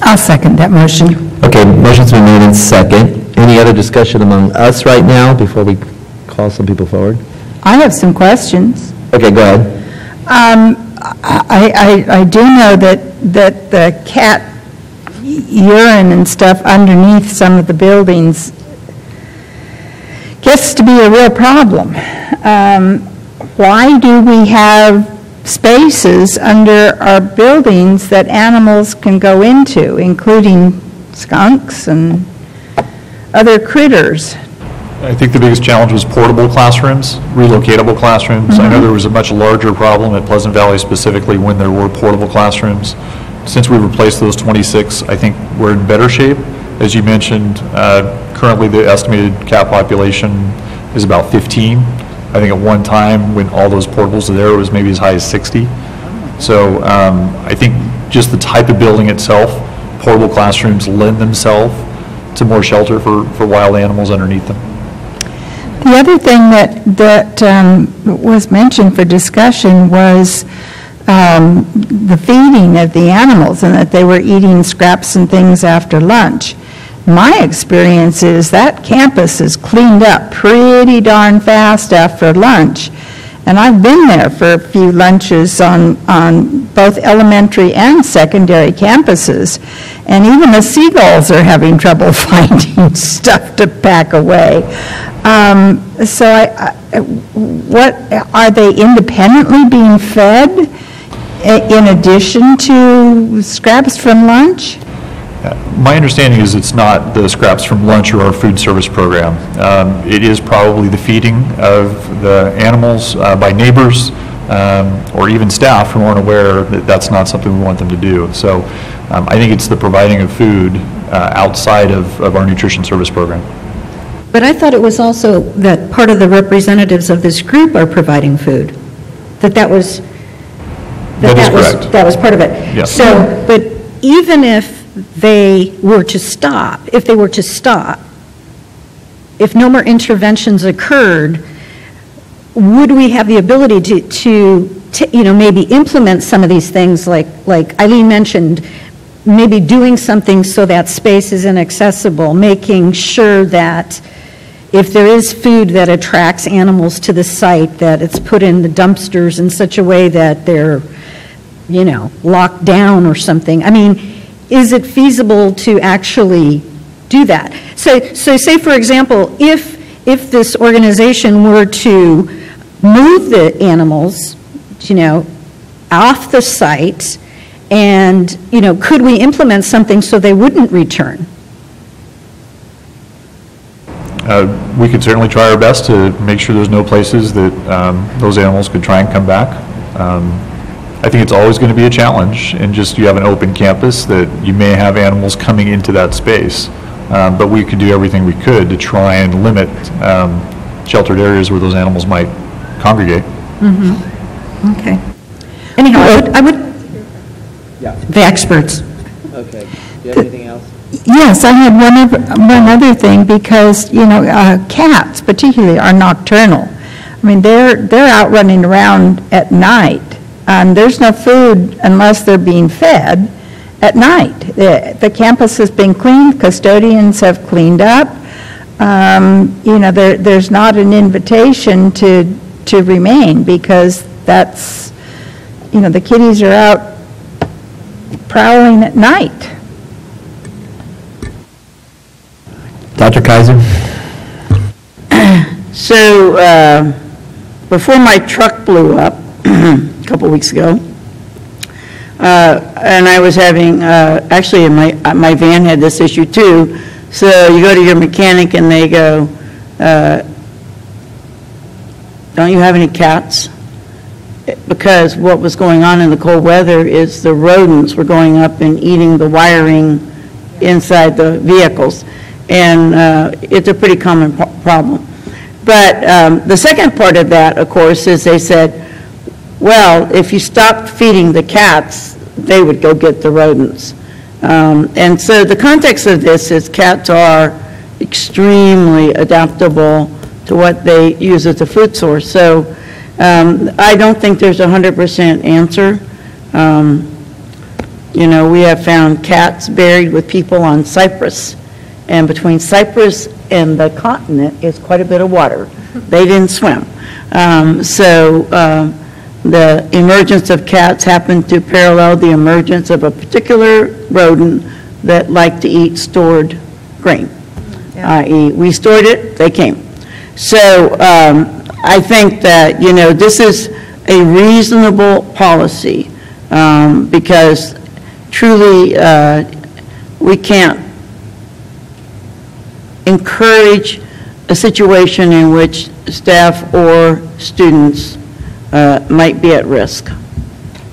I'll second that motion. Okay, motion's been made in second. Any other discussion among us right now before we call some people forward? I have some questions. Okay, go ahead. I do know that the cat urine and stuff underneath some of the buildings gets to be a real problem. Why do we have spaces under our buildings that animals can go into, including skunks and other critters? I think the biggest challenge was portable classrooms, relocatable classrooms. I know there was a much larger problem at Pleasant Valley specifically when there were portable classrooms. Since we replaced those 26, I think we're in better shape. As you mentioned, currently the estimated cat population is about 15. I think at one time when all those portables were there, it was maybe as high as 60. So I think just the type of building itself, portable classrooms lend themselves to more shelter for wild animals underneath them. The other thing that was mentioned for discussion was the feeding of the animals and that they were eating scraps and things after lunch. My experience is that campus is cleaned up pretty darn fast after lunch. And I've been there for a few lunches on both elementary and secondary campuses. And even the seagulls are having trouble finding stuff to pack away. What are they independently being fed in addition to scraps from lunch? My understanding is it's not the scraps from lunch or our food service program. It is probably the feeding of the animals by neighbors or even staff who aren't aware that that's not something we want them to do. So I think it's the providing of food outside of our nutrition service program. But I thought it was also that part of the representatives of this group are providing food, that was correct. That was part of it. Yes. So, but even if they were to stop, if no more interventions occurred, would we have the ability to maybe implement some of these things like Eileen mentioned, maybe doing something so that space is inaccessible, making sure that if there is food that attracts animals to the site, that it's put in the dumpsters in such a way that they're, locked down or something. I mean, is it feasible to actually do that? So say, for example, if this organization were to move the animals, off the site, and, could we implement something so they wouldn't return? We could certainly try our best to make sure there's no places that those animals could try and come back. I think it's always going to be a challenge, and just you have an open campus that you may have animals coming into that space, but we could do everything we could to try and limit sheltered areas where those animals might congregate. Mm-hmm. Okay. Anyhow, I would the experts. Okay. Do you have anything else? Yes, I had one other thing, because, cats particularly are nocturnal. I mean, they're out running around at night, and there's no food unless they're being fed at night. The campus has been cleaned, custodians have cleaned up. There's not an invitation to remain, because that's, the kitties are out prowling at night. Dr. Kaiser? So, before my truck blew up a couple weeks ago, and I was having, actually my van had this issue too, so you go to your mechanic and they go, don't you have any cats? Because what was going on in the cold weather is the rodents were going up and eating the wiring inside the vehicles. And it's a pretty common problem. But the second part of that, of course, is they said, well, if you stopped feeding the cats, they would go get the rodents. And so the context of this is cats are extremely adaptable to what they use as a food source. So I don't think there's a 100% answer. You know, we have found cats buried with people on Cyprus, and between Cyprus and the continent is quite a bit of water. They didn't swim. The emergence of cats happened to parallel the emergence of a particular rodent that liked to eat stored grain. I.e., we stored it, they came. So I think that, you know, this is a reasonable policy because truly we can't encourage a situation in which staff or students might be at risk.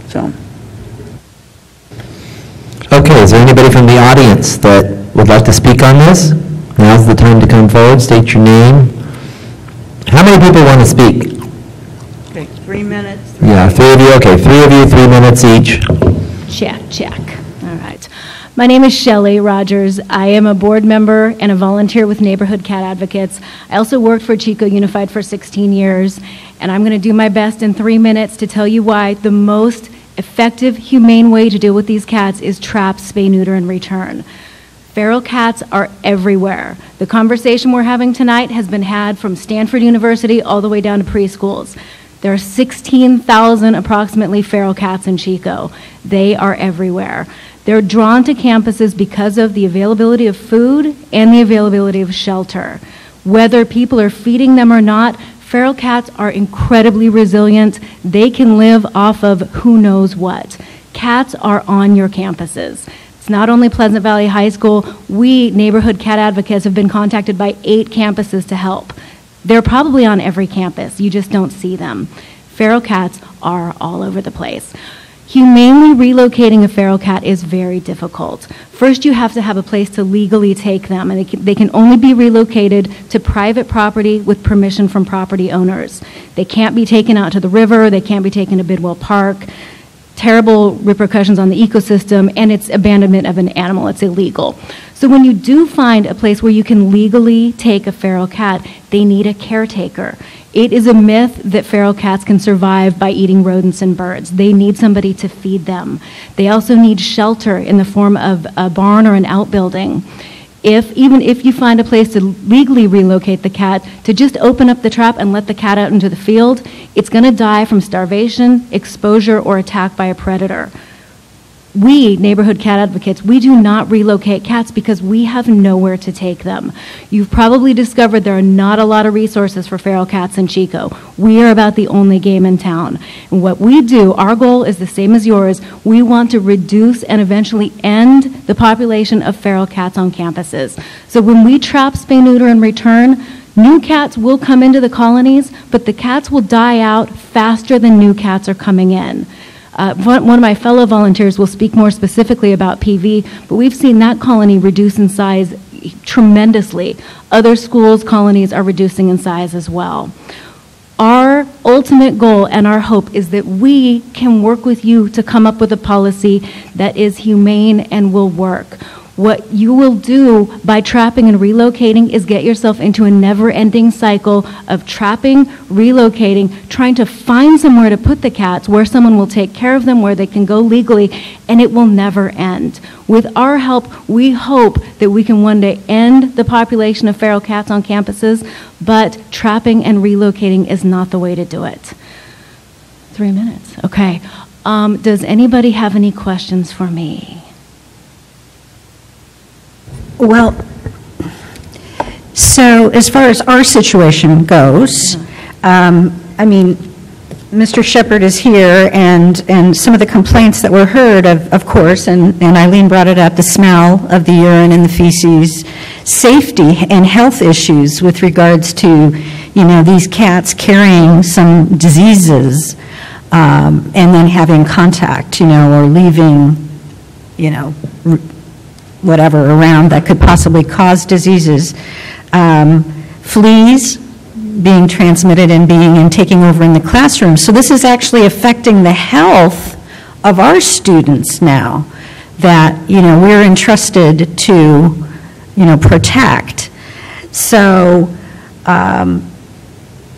So. Okay, is there anybody from the audience that would like to speak on this? Now's the time to come forward, state your name. How many people want to speak? Okay, 3 minutes. Yeah, 3 of you, okay, 3 of you, 3 minutes each. Check. All right. My name is Shelley Rogers. I am a board member and a volunteer with Neighborhood Cat Advocates. I also worked for Chico Unified for 16 years, and I'm going to do my best in 3 minutes to tell you why the most effective, humane way to deal with these cats is trap, spay, neuter, and return. Feral cats are everywhere. The conversation we're having tonight has been had from Stanford University all the way down to preschools. There are 16,000 approximately feral cats in Chico. They are everywhere. They're drawn to campuses because of the availability of food and the availability of shelter. Whether people are feeding them or not, feral cats are incredibly resilient. They can live off of who knows what. Cats are on your campuses. It's not only Pleasant Valley High School. We, Neighborhood Cat Advocates, have been contacted by 8 campuses to help. They're probably on every campus. You just don't see them. Feral cats are all over the place. Humanely relocating a feral cat is very difficult. First, you have to have a place to legally take them, and they can only be relocated to private property with permission from property owners. They can't be taken out to the river. They can't be taken to Bidwell Park. Terrible repercussions on the ecosystem, and it's abandonment of an animal. It's illegal. So when you do find a place where you can legally take a feral cat, they need a caretaker. It is a myth that feral cats can survive by eating rodents and birds. They need somebody to feed them. They also need shelter in the form of a barn or an outbuilding. Even if you find a place to legally relocate the cat, to just open up the trap and let the cat out into the field, it's going to die from starvation, exposure, or attack by a predator. We, Neighborhood Cat Advocates, we do not relocate cats because we have nowhere to take them. You've probably discovered there are not a lot of resources for feral cats in Chico. We are about the only game in town. And what we do, our goal is the same as yours. We want to reduce and eventually end the population of feral cats on campuses. So when we trap, spay, neuter, and return, new cats will come into the colonies, but the cats will die out faster than new cats are coming in. One of my fellow volunteers will speak more specifically about PV, but we've seen that colony reduce in size tremendously. Other schools' colonies are reducing in size as well. Our ultimate goal and our hope is that we can work with you to come up with a policy that is humane and will work. What you will do by trapping and relocating is get yourself into a never-ending cycle of trapping, relocating, trying to find somewhere to put the cats, where someone will take care of them, where they can go legally, and it will never end. With our help, we hope that we can one day end the population of feral cats on campuses, but trapping and relocating is not the way to do it. 3 minutes, okay. Does anybody have any questions for me? Well, so as far as our situation goes, I mean, Mr. Shepherd is here, and some of the complaints that were heard, of course, and Eileen brought it up, the smell of the urine and the feces, safety and health issues with regards to, you know, these cats carrying some diseases and then having contact, you know, or leaving, you know, whatever around that could possibly cause diseases. Fleas being transmitted and taking over in the classroom. So this is actually affecting the health of our students now that, you know, we're entrusted to, you know, protect. So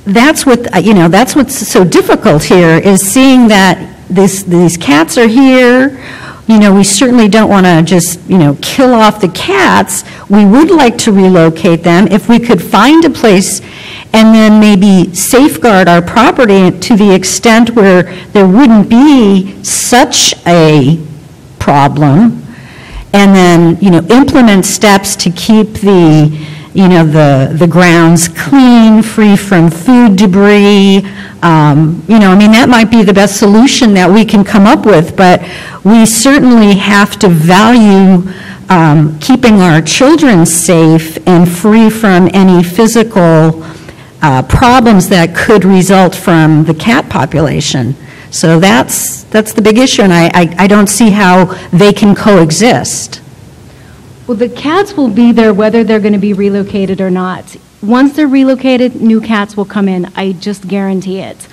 that's that's what's so difficult here, is seeing that these cats are here. We certainly don't want to just, kill off the cats. We would like to relocate them. If we could find a place and then maybe safeguard our property to the extent where there wouldn't be such a problem, and then, implement steps to keep the grounds clean, free from food debris. That might be the best solution that we can come up with, but we certainly have to value keeping our children safe and free from any physical problems that could result from the cat population. So that's the big issue, and I don't see how they can coexist. Well, the cats will be there whether they're going to be relocated or not. Once they're relocated, new cats will come in. I just guarantee it.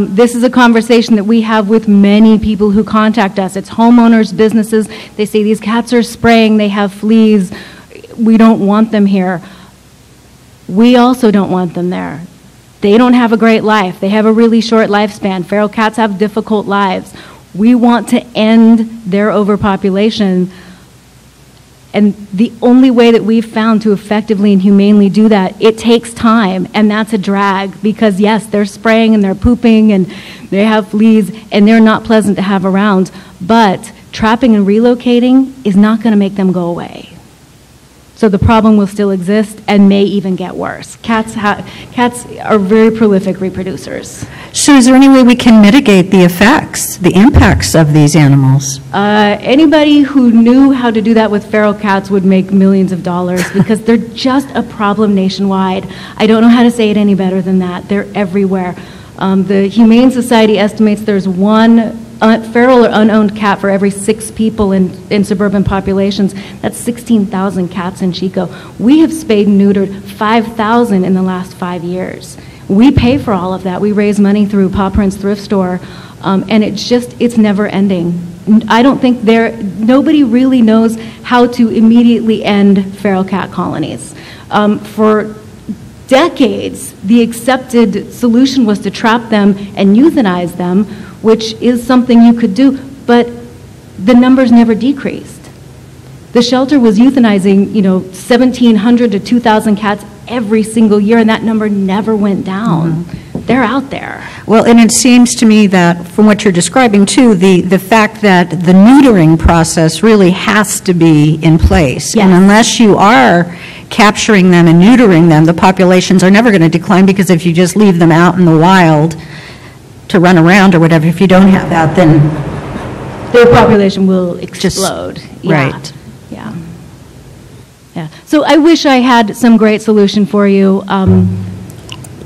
This is a conversation that we have with many people who contact us. It's homeowners, businesses. They say these cats are spraying, they have fleas. We don't want them here. We also don't want them there. They don't have a great life. They have a really short lifespan. Feral cats have difficult lives. We want to end their overpopulation. And the only way that we've found to effectively and humanely do that, it takes time, and that's a drag, because yes, they're spraying and they're pooping and they have fleas and they're not pleasant to have around, but trapping and relocating is not going to make them go away. So the problem will still exist and may even get worse. Cats are very prolific reproducers. So is there any way we can mitigate the effects, the impacts of these animals? Anybody who knew how to do that with feral cats would make millions of dollars, because they're just a problem nationwide. I don't know how to say it any better than that. They're everywhere. The Humane Society estimates there's one feral or unowned cat for every 6 people in suburban populations. That's 16,000 cats in Chico. We have spayed and neutered 5,000 in the last 5 years. We pay for all of that. We raise money through Paw Prints Thrift Store, and it's never ending. I don't think nobody really knows how to immediately end feral cat colonies. For decades, the accepted solution was to trap them and euthanize them, which is something you could do, but the numbers never decreased. The shelter was euthanizing, 1,700 to 2,000 cats every single year, and that number never went down. Mm-hmm. They're out there. Well, and it seems to me that from what you're describing too, the fact that the neutering process really has to be in place. Yes. And unless you are capturing them and neutering them, the populations are never going to decline, because if you just leave them out in the wild to run around or whatever, if you don't have that, then their population will explode. Right. Yeah. So I wish I had some great solution for you.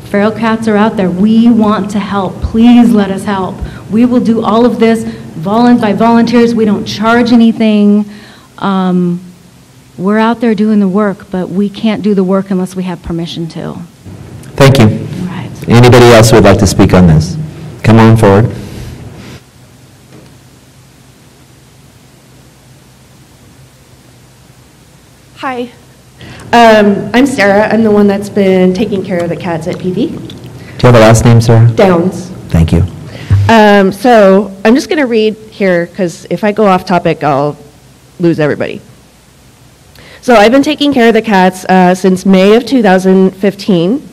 Feral cats are out there. We want to help. Please let us help. We will do all of this by volunteers. We don't charge anything. We're out there doing the work, but we can't do the work unless we have permission to. Thank you. All right. Anybody else who would like to speak on this? Come on forward. Hi. I'm Sarah. I'm the one that's been taking care of the cats at PV. Do you have a last name, Sarah? Downs. Thank you. So I'm just going to read here, because if I go off topic, I'll lose everybody. So I've been taking care of the cats since May of 2015.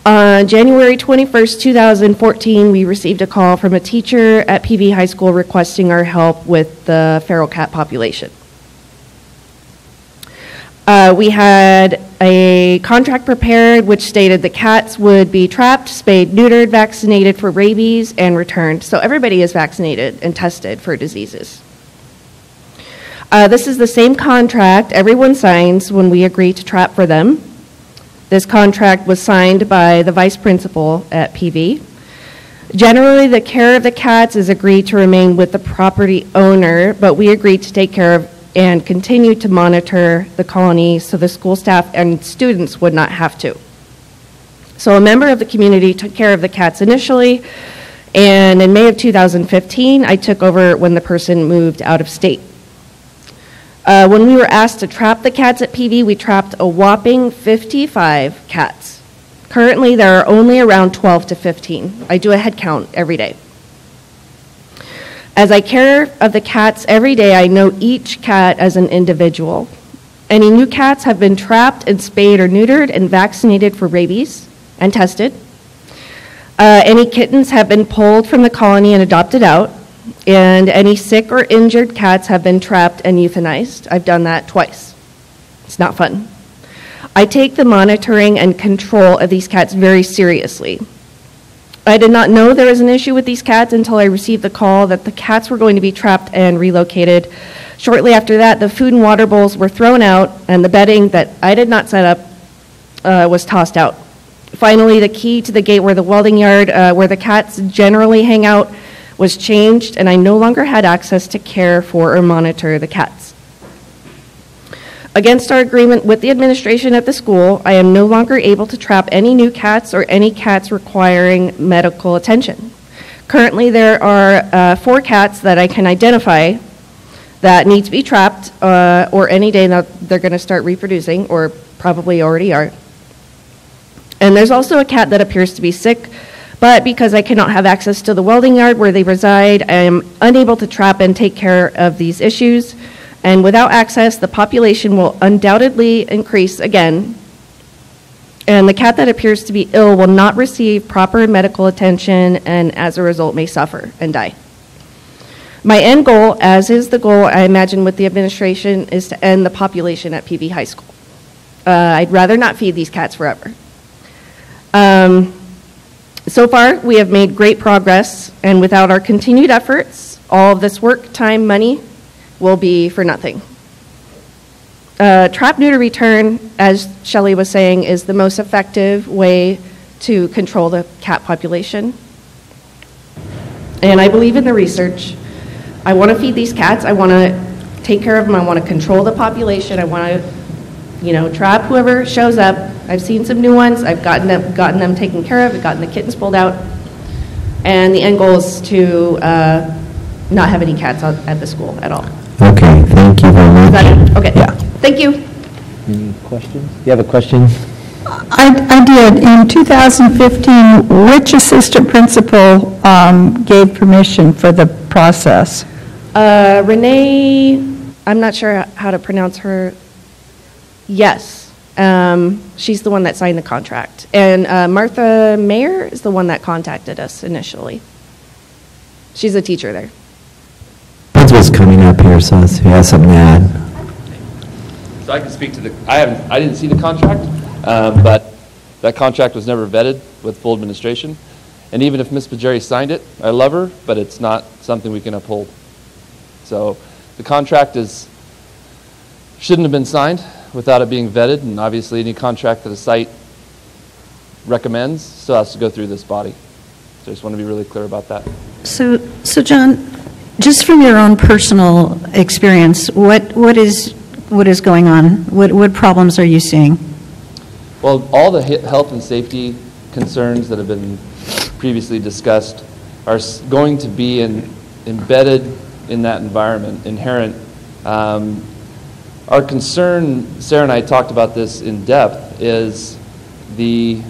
On January 21st, 2014, we received a call from a teacher at PV High School requesting our help with the feral cat population. We had a contract prepared which stated the cats would be trapped, spayed, neutered, vaccinated for rabies, and returned. So everybody is vaccinated and tested for diseases. This is the same contract everyone signs when we agree to trap for them. This contract was signed by the vice principal at PV. Generally, the care of the cats is agreed to remain with the property owner, but we agreed to take care of and continue to monitor the colony so the school staff and students would not have to. So a member of the community took care of the cats initially, and in May of 2015, I took over when the person moved out of state. When we were asked to trap the cats at PV, we trapped a whopping 55 cats. Currently, there are only around 12 to 15. I do a head count every day. As I care of the cats every day, I know each cat as an individual. Any new cats have been trapped and spayed or neutered and vaccinated for rabies and tested. Any kittens have been pulled from the colony and adopted out. And any sick or injured cats have been trapped and euthanized. I've done that twice. It's not fun. I take the monitoring and control of these cats very seriously. I did not know there was an issue with these cats until I received the call that the cats were going to be trapped and relocated. Shortly after that, the food and water bowls were thrown out, and the bedding that I did not set up was tossed out. Finally, the key to the gate where the welding yard, where the cats generally hang out, was changed, and I no longer had access to care for or monitor the cats. Against our agreement with the administration at the school, I am no longer able to trap any new cats or any cats requiring medical attention. Currently, there are 4 cats that I can identify that need to be trapped, or any day now they're going to start reproducing, or probably already are. And there's also a cat that appears to be sick, but because I cannot have access to the welding yard where they reside, I am unable to trap and take care of these issues. And without access, the population will undoubtedly increase again. And the cat that appears to be ill will not receive proper medical attention and as a result may suffer and die. My end goal, as is the goal I imagine with the administration, is to end the population at PV High School. I'd rather not feed these cats forever. So far, we have made great progress, and without our continued efforts, all of this work, time, money will be for nothing. Trap, neuter, return, as Shelley was saying, is the most effective way to control the cat population. And I believe in the research. I want to feed these cats. I want to take care of them. I want to control the population. I want to, trap whoever shows up. I've seen some new ones. I've gotten them taken care of. I've gotten the kittens pulled out. And the end goal is to not have any cats at the school at all. Okay, thank you very much. Is that it? Okay. Yeah. Thank you. Any questions? You have a question? I did. In 2015, which assistant principal gave permission for the process? Renee, I'm not sure how to pronounce her. Yes. She's the one that signed the contract. And Martha Mayer is the one that contacted us initially. She's a teacher there. Principal's coming up here, so if he has something to add. So I can speak to I didn't see the contract, but that contract was never vetted with full administration. And even if Ms. Pajeri signed it, I love her, but it's not something we can uphold. So the contract shouldn't have been signed without it being vetted, and obviously any contract that a site recommends still has to go through this body. So I just want to be really clear about that. So John, just from your own personal experience, what is going on? What problems are you seeing? Well, all the health and safety concerns that have been previously discussed are going to be embedded in that environment, inherent. Our concern, Sarah and I talked about this in depth, is the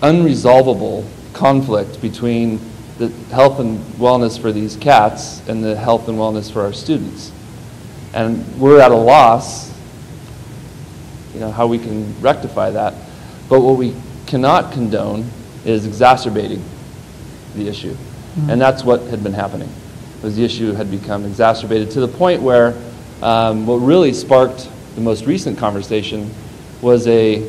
unresolvable conflict between the health and wellness for these cats and the health and wellness for our students. And we're at a loss, how we can rectify that. But what we cannot condone is exacerbating the issue. Mm-hmm. And that's what had been happening, was the issue had become exacerbated to the point where what really sparked the most recent conversation was a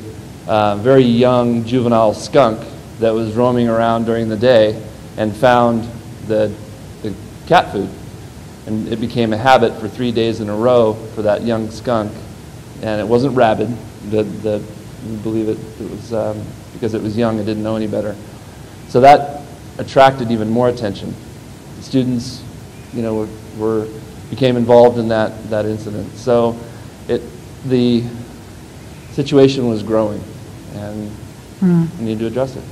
very young juvenile skunk that was roaming around during the day and found the cat food. And it became a habit for 3 days in a row for that young skunk. And it wasn't rabid. We believe it was because it was young and didn't know any better. So that attracted even more attention. The students, became involved in that incident. So the situation was growing, and we need to address it.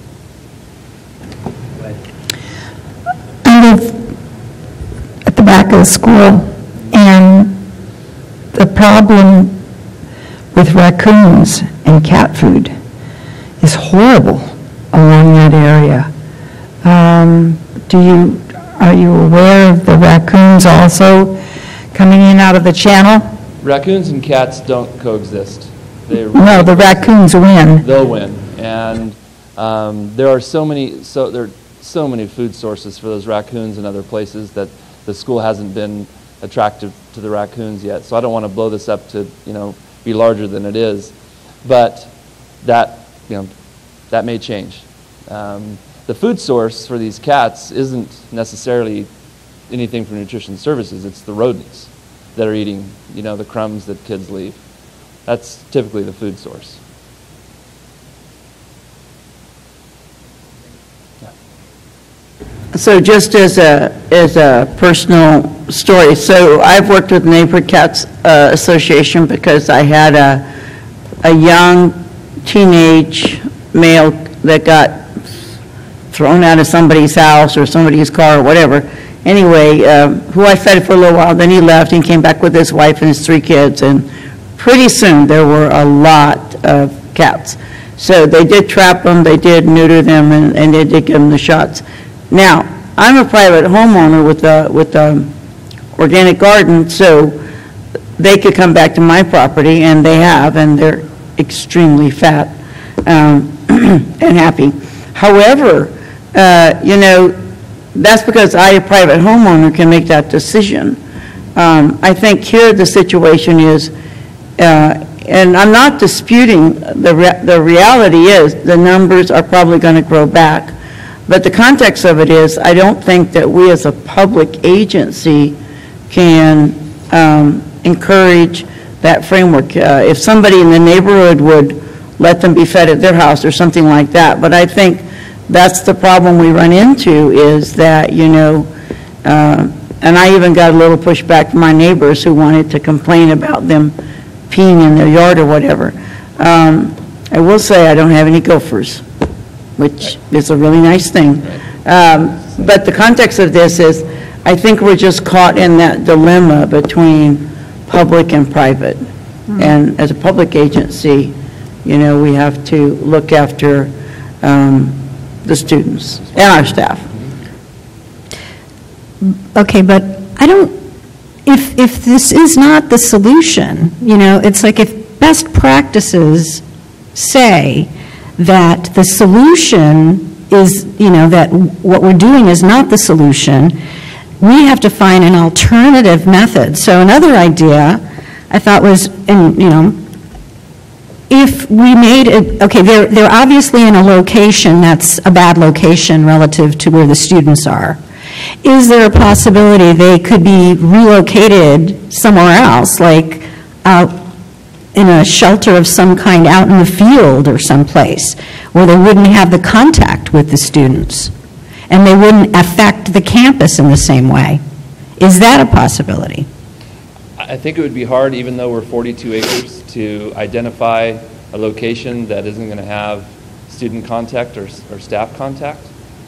I live at the back of the school, And the problem with raccoons and cat food is horrible along that area. Are you aware of the raccoons also coming in out of the channel? Raccoons and cats don't coexist. No, the raccoons win. They'll win. And there are so many food sources for those raccoons and other places that the school hasn't been attractive to the raccoons yet. So I don't want to blow this up to, be larger than it is. But that may change. The food source for these cats isn't necessarily anything from nutrition services. It's the rodents that are eating, the crumbs that kids leave. That's typically the food source. So just as a personal story, so I've worked with Neighborhood Cats Association because I had a young teenage male that got thrown out of somebody's house or somebody's car or whatever. Anyway, who I fed for a little while, then he left and came back with his wife and his 3 kids, and pretty soon there were a lot of cats. So they did trap them, they did neuter them, and they did give them the shots. Now, I'm a private homeowner with a organic garden, so they could come back to my property, and they have, and they're extremely fat and happy. However, that's because I, a private homeowner, can make that decision. I think here the situation is, and I'm not disputing the reality is the numbers are probably going to grow back. But the context of it is, I don't think that we as a public agency can encourage that framework. If somebody in the neighborhood would let them be fed at their house or something like that. But I think that's the problem we run into is that, and I even got a little pushback from my neighbors who wanted to complain about them peeing in their yard or whatever. I will say I don't have any gophers, which is a really nice thing. But the context of this is, I think we're just caught in that dilemma between public and private. And as a public agency, we have to look after the students and our staff. Okay, but if this is not the solution, it's like if best practices say that the solution is, that what we're doing is not the solution, we have to find an alternative method. So another idea I thought was, if we made it, okay, they're obviously in a location that's a bad location relative to where the students are. Is there a possibility they could be relocated somewhere else, like out in a shelter of some kind out in the field or someplace, where they wouldn't have the contact with the students and they wouldn't affect the campus in the same way? Is that a possibility? I think it would be hard, even though we're 42 acres, to identify a location that isn't going to have student contact or staff contact.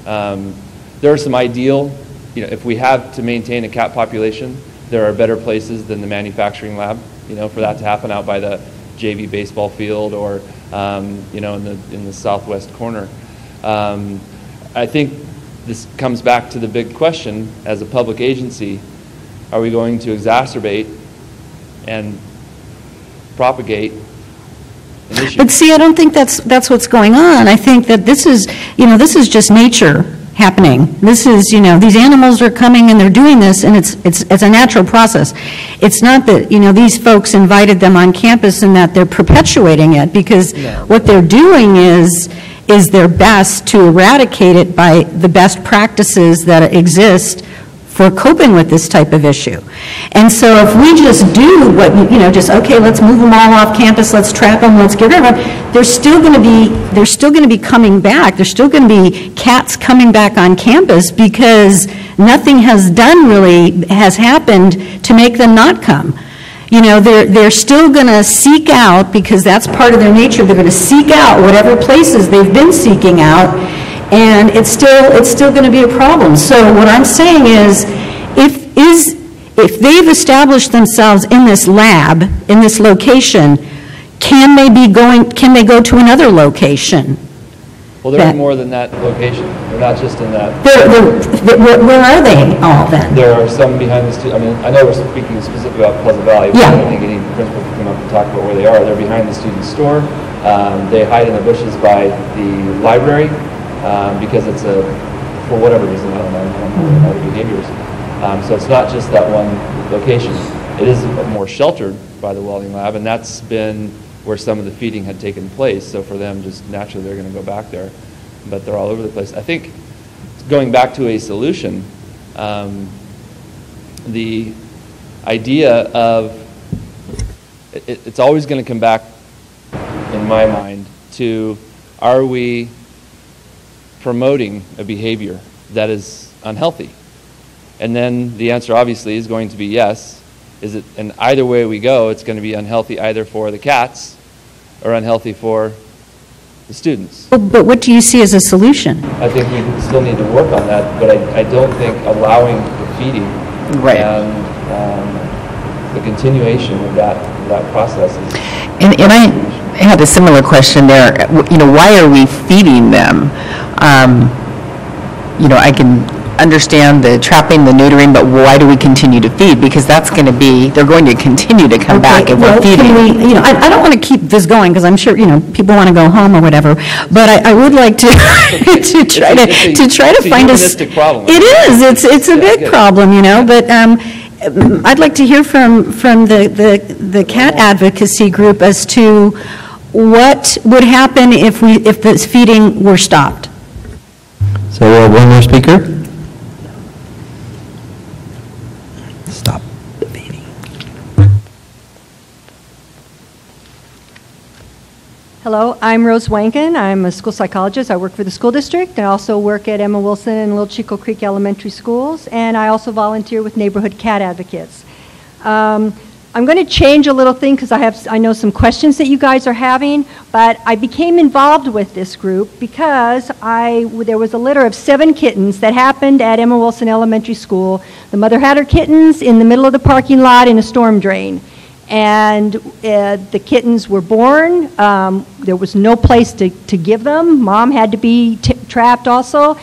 There are some ideal, if we have to maintain a cat population, there are better places than the manufacturing lab, for that to happen out by the JV baseball field or, in the southwest corner. I think this comes back to the big question, as a public agency, are we going to exacerbate and propagate an issue? But see, I don't think that's what's going on. I think that this is just nature happening. This is, these animals are coming and they're doing this, and it's a natural process. It's not that, these folks invited them on campus and that they're perpetuating it, because what they're doing is their best to eradicate it by the best practices that exist for coping with this type of issue. And so if we just do what, okay, let's move them all off campus, let's trap them, let's get rid of them, they're still going to be coming back. There's still going to be cats coming back on campus because nothing has happened to make them not come. They're still going to seek out, because that's part of their nature, they're going to seek out whatever places they've been seeking out, and it's still going to be a problem. So what I'm saying is, if they've established themselves in this lab, in this location, can they go to another location? Well, they're in more than that location. They're not just in that. Where are they all then? There are some behind the student. I mean, I know we're speaking specifically about Pleasant Valley, but Yeah. I don't think any principal can come up and talk about where they are. They're behind the student store. They hide in the bushes by the library because it's for whatever reason, I don't know, other behaviors. So it's not just that one location. It is more sheltered by the welding lab, and that's been where some of the feeding had taken place. So for them, just naturally, they're going to go back there. But they're all over the place. I think going back to a solution, the idea of it's always going to come back, in my mind, to are we promoting a behavior that is unhealthy? And then the answer obviously is going to be yes. And either way we go, it's going to be unhealthy either for the cats or unhealthy for the students. But what do you see as a solution? I think we still need to work on that, but I don't think allowing the feeding and the continuation of that process is... And I had a similar question there. Why are we feeding them? I can understand the trapping, the neutering, but why do we continue to feed? Because they're going to continue to come back if we're feeding. I don't want to keep this going because I'm sure, people want to go home or whatever, but I would like to try to find a... problem. It is. It's a big problem, but I'd like to hear from the cat advocacy group as to what would happen if this feeding were stopped. So we have one more speaker. Stop the feeding. Hello, I'm Rose Wankin. I'm a school psychologist. I work for the school district. I also work at Emma Wilson and Little Chico Creek Elementary Schools, and I also volunteer with Neighborhood Cat Advocates. I'm going to change a little thing because I know some questions that you guys are having, but I became involved with this group because there was a litter of 7 kittens that happened at Emma Wilson Elementary School. The mother had her kittens in the middle of the parking lot in a storm drain. And the kittens were born. There was no place to give them. Mom had to be trapped also.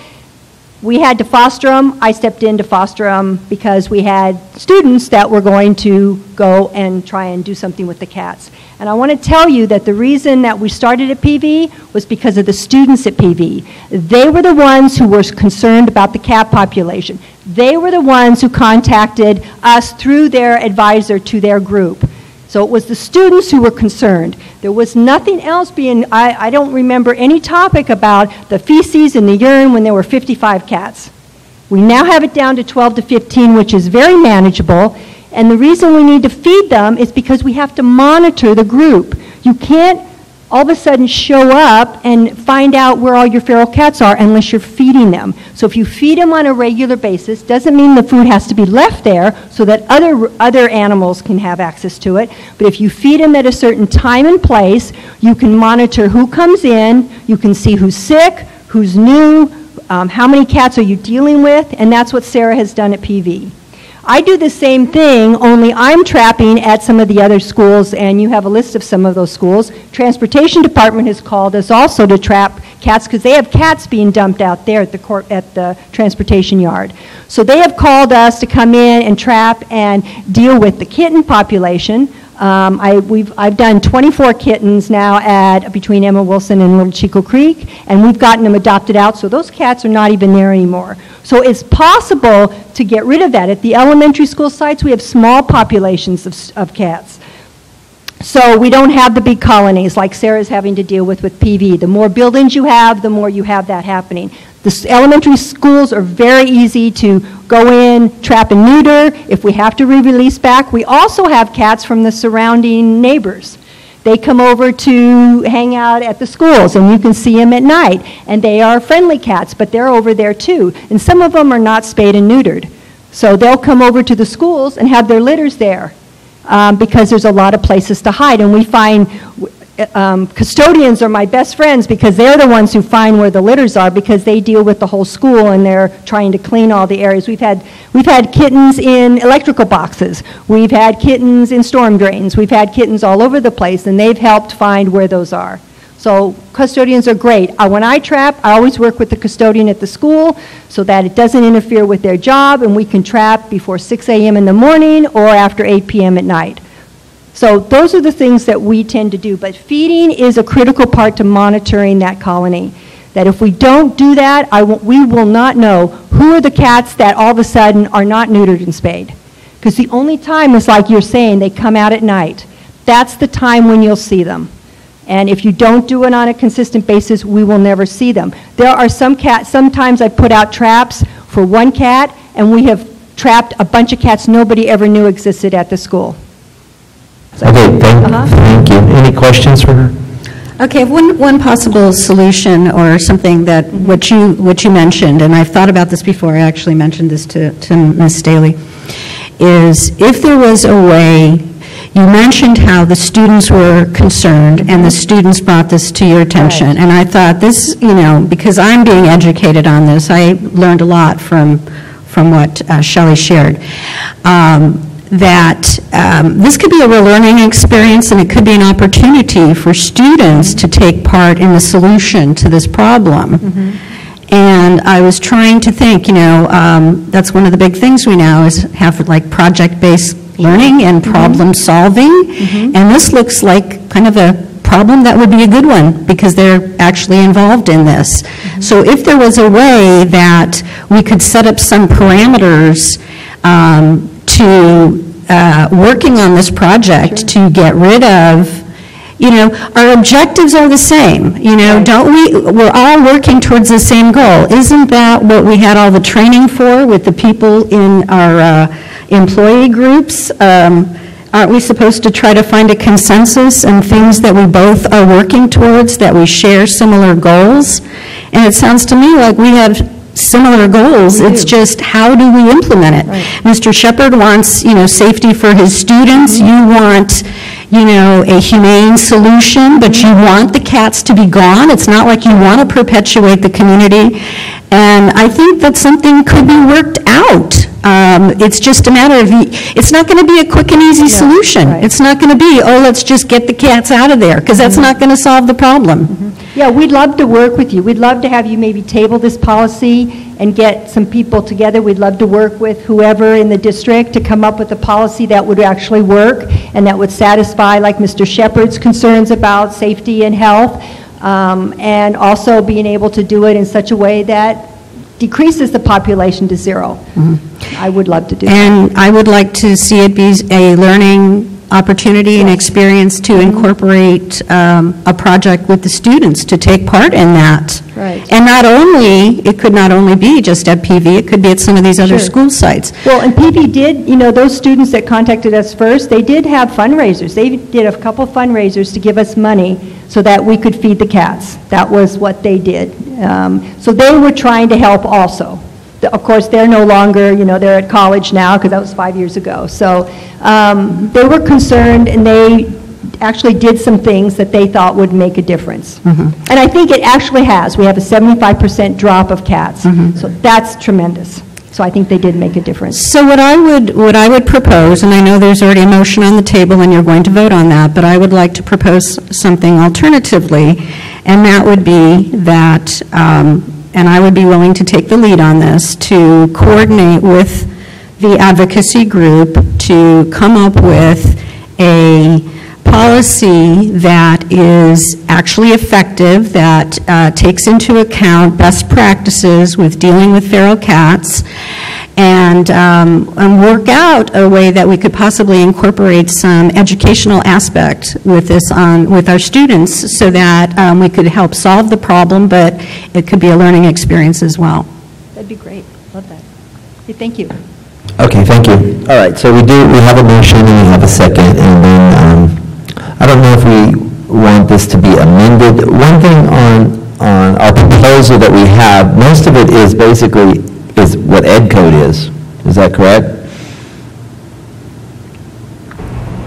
We had to foster them. I stepped in to foster them because we had students that were going to go and try and do something with the cats. And I want to tell you that the reason that we started at PV was because of the students at PV. They were the ones who were concerned about the cat population. They were the ones who contacted us through their advisor to their group. So it was the students who were concerned. There was nothing else I don't remember any topic about the feces and the urine when there were 55 cats. We now have it down to 12 to 15, which is very manageable. And the reason we need to feed them is because we have to monitor the group. You can't all of a sudden show up and find out where all your feral cats are unless you're feeding them. So if you feed them on a regular basis, doesn't mean the food has to be left there so that other animals can have access to it. But if you feed them at a certain time and place, you can monitor who comes in, you can see who's sick, who's new, how many cats are you dealing with, and that's what Sarah has done at PV. I do the same thing, only I'm trapping at some of the other schools, and you have a list of some of those schools. Transportation Department has called us also to trap cats because they have cats being dumped out there at the transportation yard. So they have called us to come in and trap and deal with the kitten population. I've done 24 kittens now between Emma Wilson and Little Chico Creek, and we've gotten them adopted out, so those cats are not even there anymore. So it's possible to get rid of that. At the elementary school sites, we have small populations of cats. So we don't have the big colonies like Sarah's having to deal with PV. The more buildings you have, the more you have that happening. The elementary schools are very easy to go in, trap and neuter. If we have to re-release back, we also have cats from the surrounding neighbors. They come over to hang out at the schools, and you can see them at night. And they are friendly cats, but they're over there too. And some of them are not spayed and neutered. So they'll come over to the schools and have their litters there because there's a lot of places to hide. And we find custodians are my best friends because they're the ones who find where the litters are because they deal with the whole school and they're trying to clean all the areas. We've had kittens in electrical boxes. We've had kittens in storm drains. We've had kittens all over the place, and they've helped find where those are. So custodians are great. When I trap, I always work with the custodian at the school so that it doesn't interfere with their job, and we can trap before 6 a.m. in the morning or after 8 p.m. at night. So those are the things that we tend to do. But feeding is a critical part to monitoring that colony. That if we don't do that, we will not know who are the cats that all of a sudden are not neutered and spayed. Because the only time is like you're saying, they come out at night. That's the time when you'll see them. And if you don't do it on a consistent basis, we will never see them. There are some cats, sometimes I put out traps for one cat, and we have trapped a bunch of cats nobody ever knew existed at the school. Okay, thank you. Any questions for her? Okay, one possible solution or something that what you mentioned, and I've thought about this before, I actually mentioned this to Ms. Staley, is if there was a way, you mentioned how the students were concerned and the students brought this to your attention, and I thought this, because I'm being educated on this, I learned a lot from what Shelley shared. That this could be a real learning experience and it could be an opportunity for students to take part in the solution to this problem. And I was trying to think, that's one of the big things we now is have like project-based learning and problem solving. And this looks like kind of a problem that would be a good one because they're actually involved in this. So if there was a way that we could set up some parameters to working on this project to get rid of, our objectives are the same, don't we're all working towards the same goal. Isn't that what we had all the training for with the people in our employee groups? Aren't we supposed to try to find a consensus and things that we both are working towards, that we share similar goals? And it sounds to me like we have similar goals. It's just how do we implement it? Mr. Shepard wants, safety for his students. You want, a humane solution, but you want the cats to be gone. It's not like you want to perpetuate the community. And I think that something could be worked out. It's just a matter of, it's not going to be a quick and easy solution. It's not going to be, let's just get the cats out of there, because that's not going to solve the problem. Yeah, we'd love to work with you. We'd love to have you maybe table this policy and get some people together. We'd love to work with whoever in the district to come up with a policy that would actually work and that would satisfy, like Mr. Shepard's concerns about safety and health, and also being able to do it in such a way that decreases the population to zero. I would love to do that. And I would like to see it be a learning opportunity and experience to incorporate a project with the students to take part in that. Right. And it could not only be just at PV, it could be at some of these other school sites. Well, and PV did, those students that contacted us first, they did have fundraisers. They did a couple fundraisers to give us money so that we could feed the cats. That was what they did. So they were trying to help also. Of course, they're no longer, they're at college now because that was 5 years ago. So they were concerned and they actually did some things that they thought would make a difference. And I think it actually has. We have a 75% drop of cats. So that's tremendous. So I think they did make a difference. So what I would propose, and I know there's already a motion on the table and you're going to vote on that, but I would like to propose something alternatively, and that would be that, and I would be willing to take the lead on this, to coordinate with the advocacy group to come up with a policy that is actually effective, that takes into account best practices with dealing with feral cats, and work out a way that we could possibly incorporate some educational aspect with this with our students so that we could help solve the problem, but it could be a learning experience as well. That'd be great. Love that. Okay, thank you. Okay, thank you. All right, so we have a motion and we have a second, and then I don't know if we want this to be amended. One thing on our proposal that we have, most of it is basically what Ed Code is. Is that correct?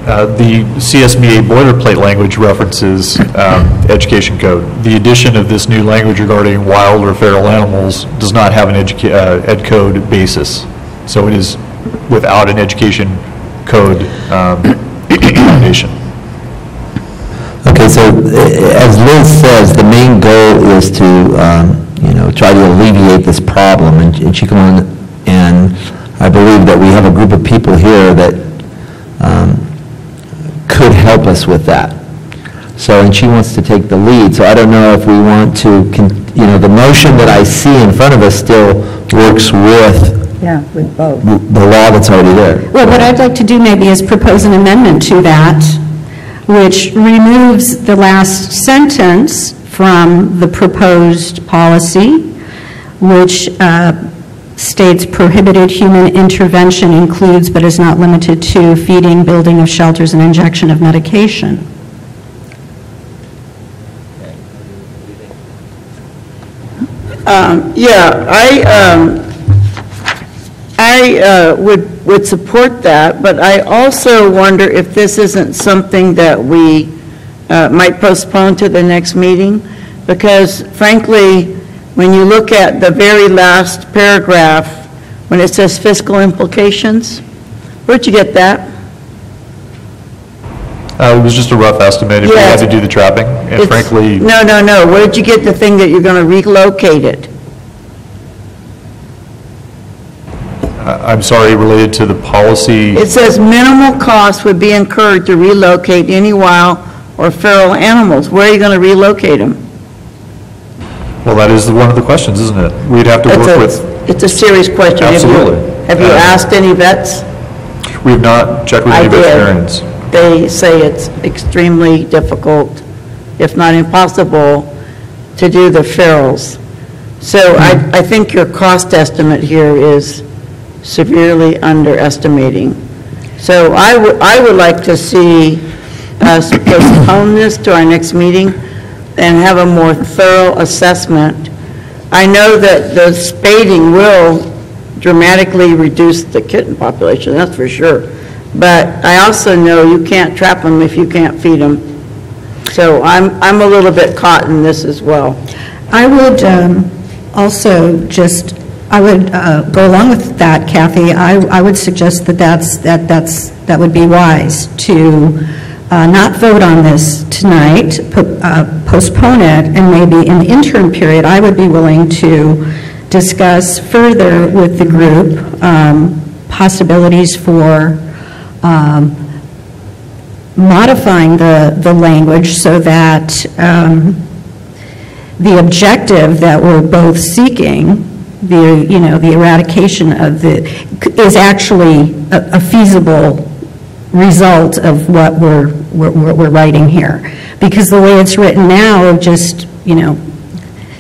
The CSBA boilerplate language references education code. The addition of this new language regarding wild or feral animals does not have an ed code basis. So it is without an education code foundation. Okay, so as Liz says, the main goal is to, try to alleviate this problem, and she can, and I believe that we have a group of people here that could help us with that. So, and she wants to take the lead, so I don't know if we want to, the motion that I see in front of us still works with with both. the law that's already there. Well, what I'd like to do maybe is propose an amendment to that, which removes the last sentence from the proposed policy, which states prohibited human intervention includes but is not limited to feeding, building of shelters, and injection of medication. I would support that, but I also wonder if this isn't something that we might postpone to the next meeting, because frankly, when you look at the very last paragraph, when it says fiscal implications, where'd you get that? It was just a rough estimate if we had to do the trapping, and frankly... No. Where'd you get the thing that you're going to relocate it? I'm sorry, related to the policy... It says minimal cost would be incurred to relocate any wild or feral animals. Where are you going to relocate them? Well, that is one of the questions, isn't it? We'd have to work with... It's a serious question. Absolutely. Have you asked any vets? We have not checked with any veterinarians. They say it's extremely difficult, if not impossible, to do the ferals. So I think your cost estimate here is severely underestimating. So I would like to see us postpone this to our next meeting and have a more thorough assessment. I know that the spading will dramatically reduce the kitten population, that's for sure. But I also know you can't trap them if you can't feed them. So I'm a little bit caught in this as well. I would also just, I would go along with that, Kathy. I would suggest that would be wise to not vote on this tonight, postpone it, and maybe in the interim period, I would be willing to discuss further with the group possibilities for modifying the language so that the objective that we're both seeking, the eradication of is actually a feasible result of what we're writing here. Because the way it's written now, of just,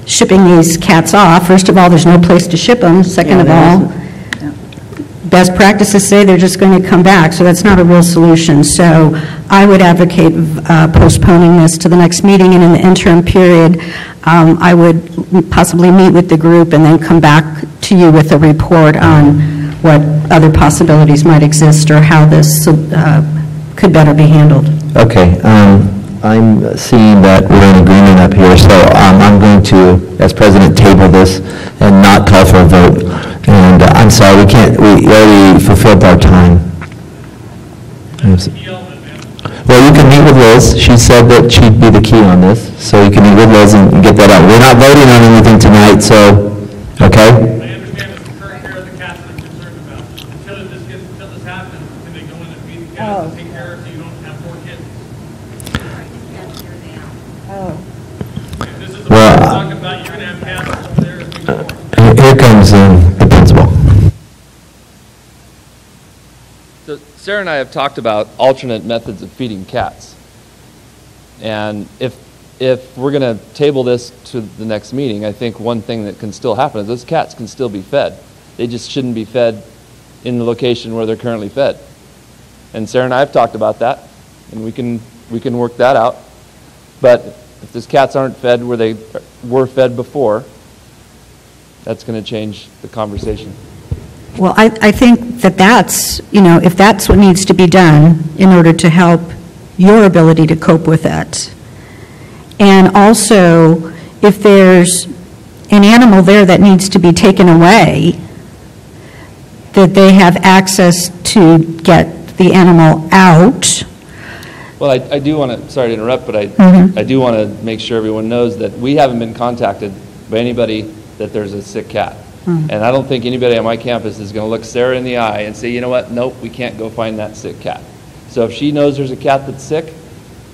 shipping these cats off, first of all, there's no place to ship them. Second of all, best practices say they're just going to come back, so that's not a real solution. So I would advocate postponing this to the next meeting, and in the interim period, I would possibly meet with the group and then come back to you with a report on what other possibilities might exist or how this could better be handled. Okay, I'm seeing that we're in agreement up here, so I'm going to, as president, table this and not call for a vote. And I'm sorry, we already fulfilled our time. Well, you can meet with Liz. She said that she'd be the key on this, so you can meet with Liz and get that out. We're not voting on anything tonight, so, okay? Well, here comes the principal. So Sarah and I have talked about alternate methods of feeding cats. And if we're going to table this to the next meeting, I think one thing that can still happen is those cats can still be fed. They just shouldn't be fed in the location where they're currently fed. And Sarah and I have talked about that, and we can work that out. But if those cats aren't fed where they were fed before, that's going to change the conversation. Well, I think that that's, if that's what needs to be done in order to help your ability to cope with it. And also, if there's an animal there that needs to be taken away, that they have access to get the animal out. Well, I do want to, sorry to interrupt, but I do want to make sure everyone knows that we haven't been contacted by anybody that there's a sick cat. And I don't think anybody on my campus is going to look Sarah in the eye and say, you know what, nope, we can't go find that sick cat. So if she knows there's a cat that's sick,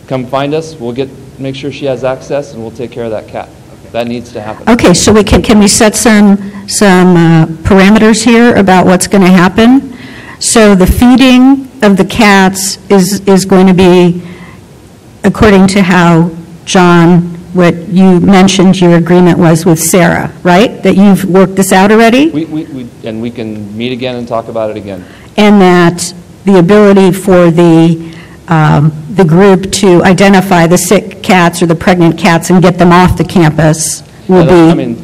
come find us, we'll make sure she has access, and we'll take care of that cat. That needs to happen. Okay, so can we set some parameters here about what's going to happen? So the feeding of the cats is going to be according to how John, what you mentioned your agreement was with Sarah, right? That you've worked this out already? And we can meet again and talk about it again. And that the ability for the group to identify the sick cats or the pregnant cats and get them off the campus will be... I mean,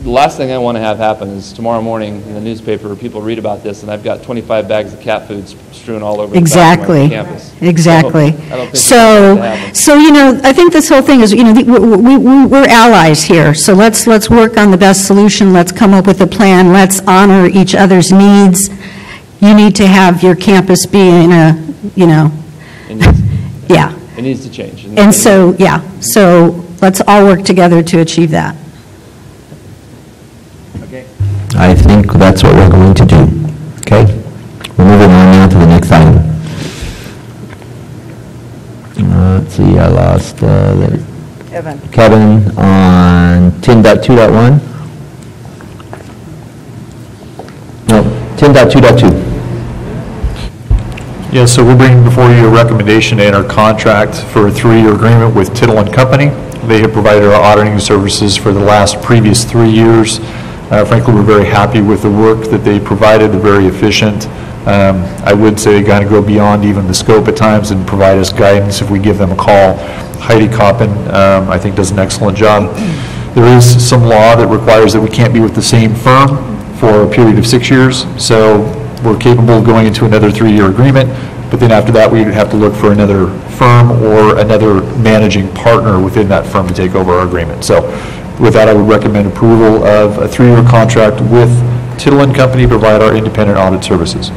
the last thing I want to have happen is tomorrow morning in the newspaper, people read about this, and I've got 25 bags of cat food strewn all over the campus. Exactly. So, I think this whole thing is, we're allies here. So let's work on the best solution. Let's come up with a plan. Let's honor each other's needs. You need to have your campus be in a, yeah. It needs to change. And so, so let's all work together to achieve that. I think that's what we're going to do. Okay? We're moving on now to the next item. Let's see, I lost Kevin on 10.2.1. No, 10.2.2. Yeah, so we're bringing before you a recommendation to enter contract for a 3-year agreement with Tittle and Company. They have provided our auditing services for the previous 3 years. Frankly, we're very happy with the work that they provided. They're very efficient. I would say they kind of go beyond even the scope at times and provide us guidance if we give them a call. Heidi Koppen, I think, does an excellent job. There is some law that requires that we can't be with the same firm for a period of 6 years, so we're capable of going into another 3-year agreement, but then after that, we would have to look for another firm or another managing partner within that firm to take over our agreement. So with that, I would recommend approval of a 3-year contract with Tittle and Company to provide our independent audit services.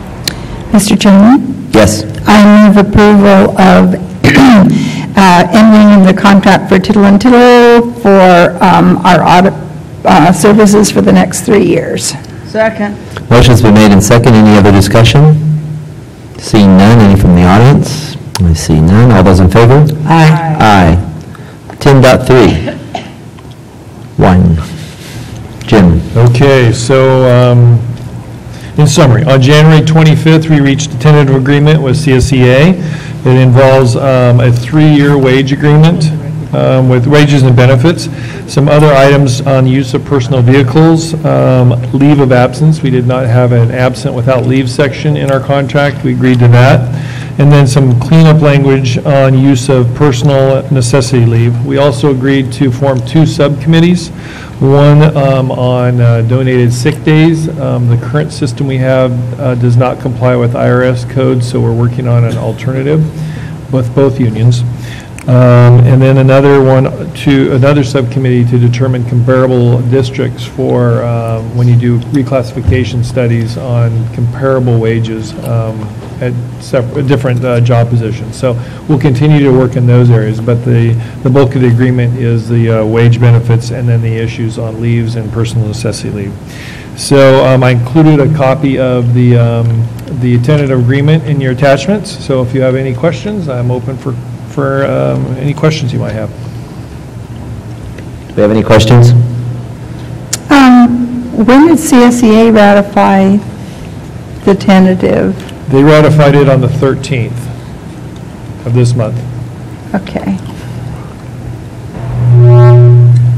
Mr. Chairman? Yes. I move approval of ending the contract for Tittle and Tittle for our audit services for the next 3 years. Second. Motion's been made and second. Any other discussion? Seeing none. Any from the audience? I see none. All those in favor? Aye. Aye. 10.3. 1. Jim. Okay, so in summary, on January 25th, we reached a tentative agreement with CSEA. It involves a 3-year wage agreement with wages and benefits. Some other items on use of personal vehicles, leave of absence. We did not have an absent without leave section in our contract. We agreed to that. And then some cleanup language on use of personal necessity leave. We also agreed to form 2 subcommittees, one on donated sick days. The current system we have does not comply with IRS code, so we're working on an alternative with both unions. And then another subcommittee to determine comparable districts for when you do reclassification studies on comparable wages at different job positions. So we'll continue to work in those areas, but the bulk of the agreement is the wage benefits and then the issues on leaves and personal necessity leave. So I included a copy of the tentative agreement in your attachments. So if you have any questions, I'm open for any questions you might have. Do we have any questions? When did CSEA ratify the tentative? They ratified it on the 13th of this month. Okay.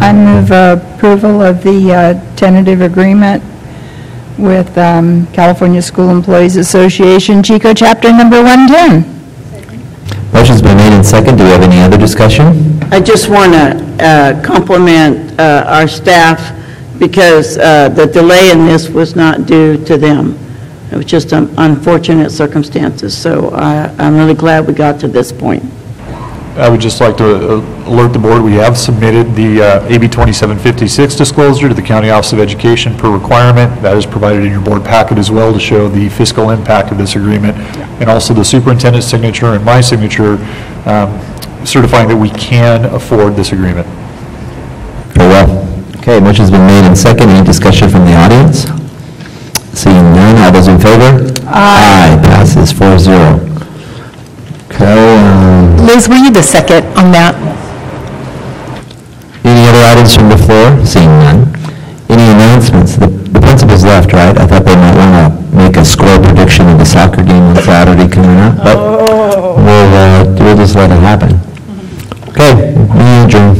I move approval of the tentative agreement with California School Employees Association, Chico Chapter number 110. Motion's been made and second. Do we have any other discussion? I just want to compliment our staff because the delay in this was not due to them. It was just unfortunate circumstances, so I'm really glad we got to this point. I would just like to alert the board, we have submitted the AB 2756 disclosure to the County Office of Education per requirement. That is provided in your board packet as well to show the fiscal impact of this agreement, and also the superintendent's signature and my signature certifying that we can afford this agreement. Very well. Okay, motion's been made and second. Any discussion from the audience? Seeing none, all those in favor? Aye. Passes 4-0. Okay. Liz, were you the second on that? Any other items from the floor? Seeing none. Any announcements? The principal's left, right? I thought they might want to make a score prediction of the soccer game on Saturday coming up, but we'll just let it happen. Okay, we adjourn.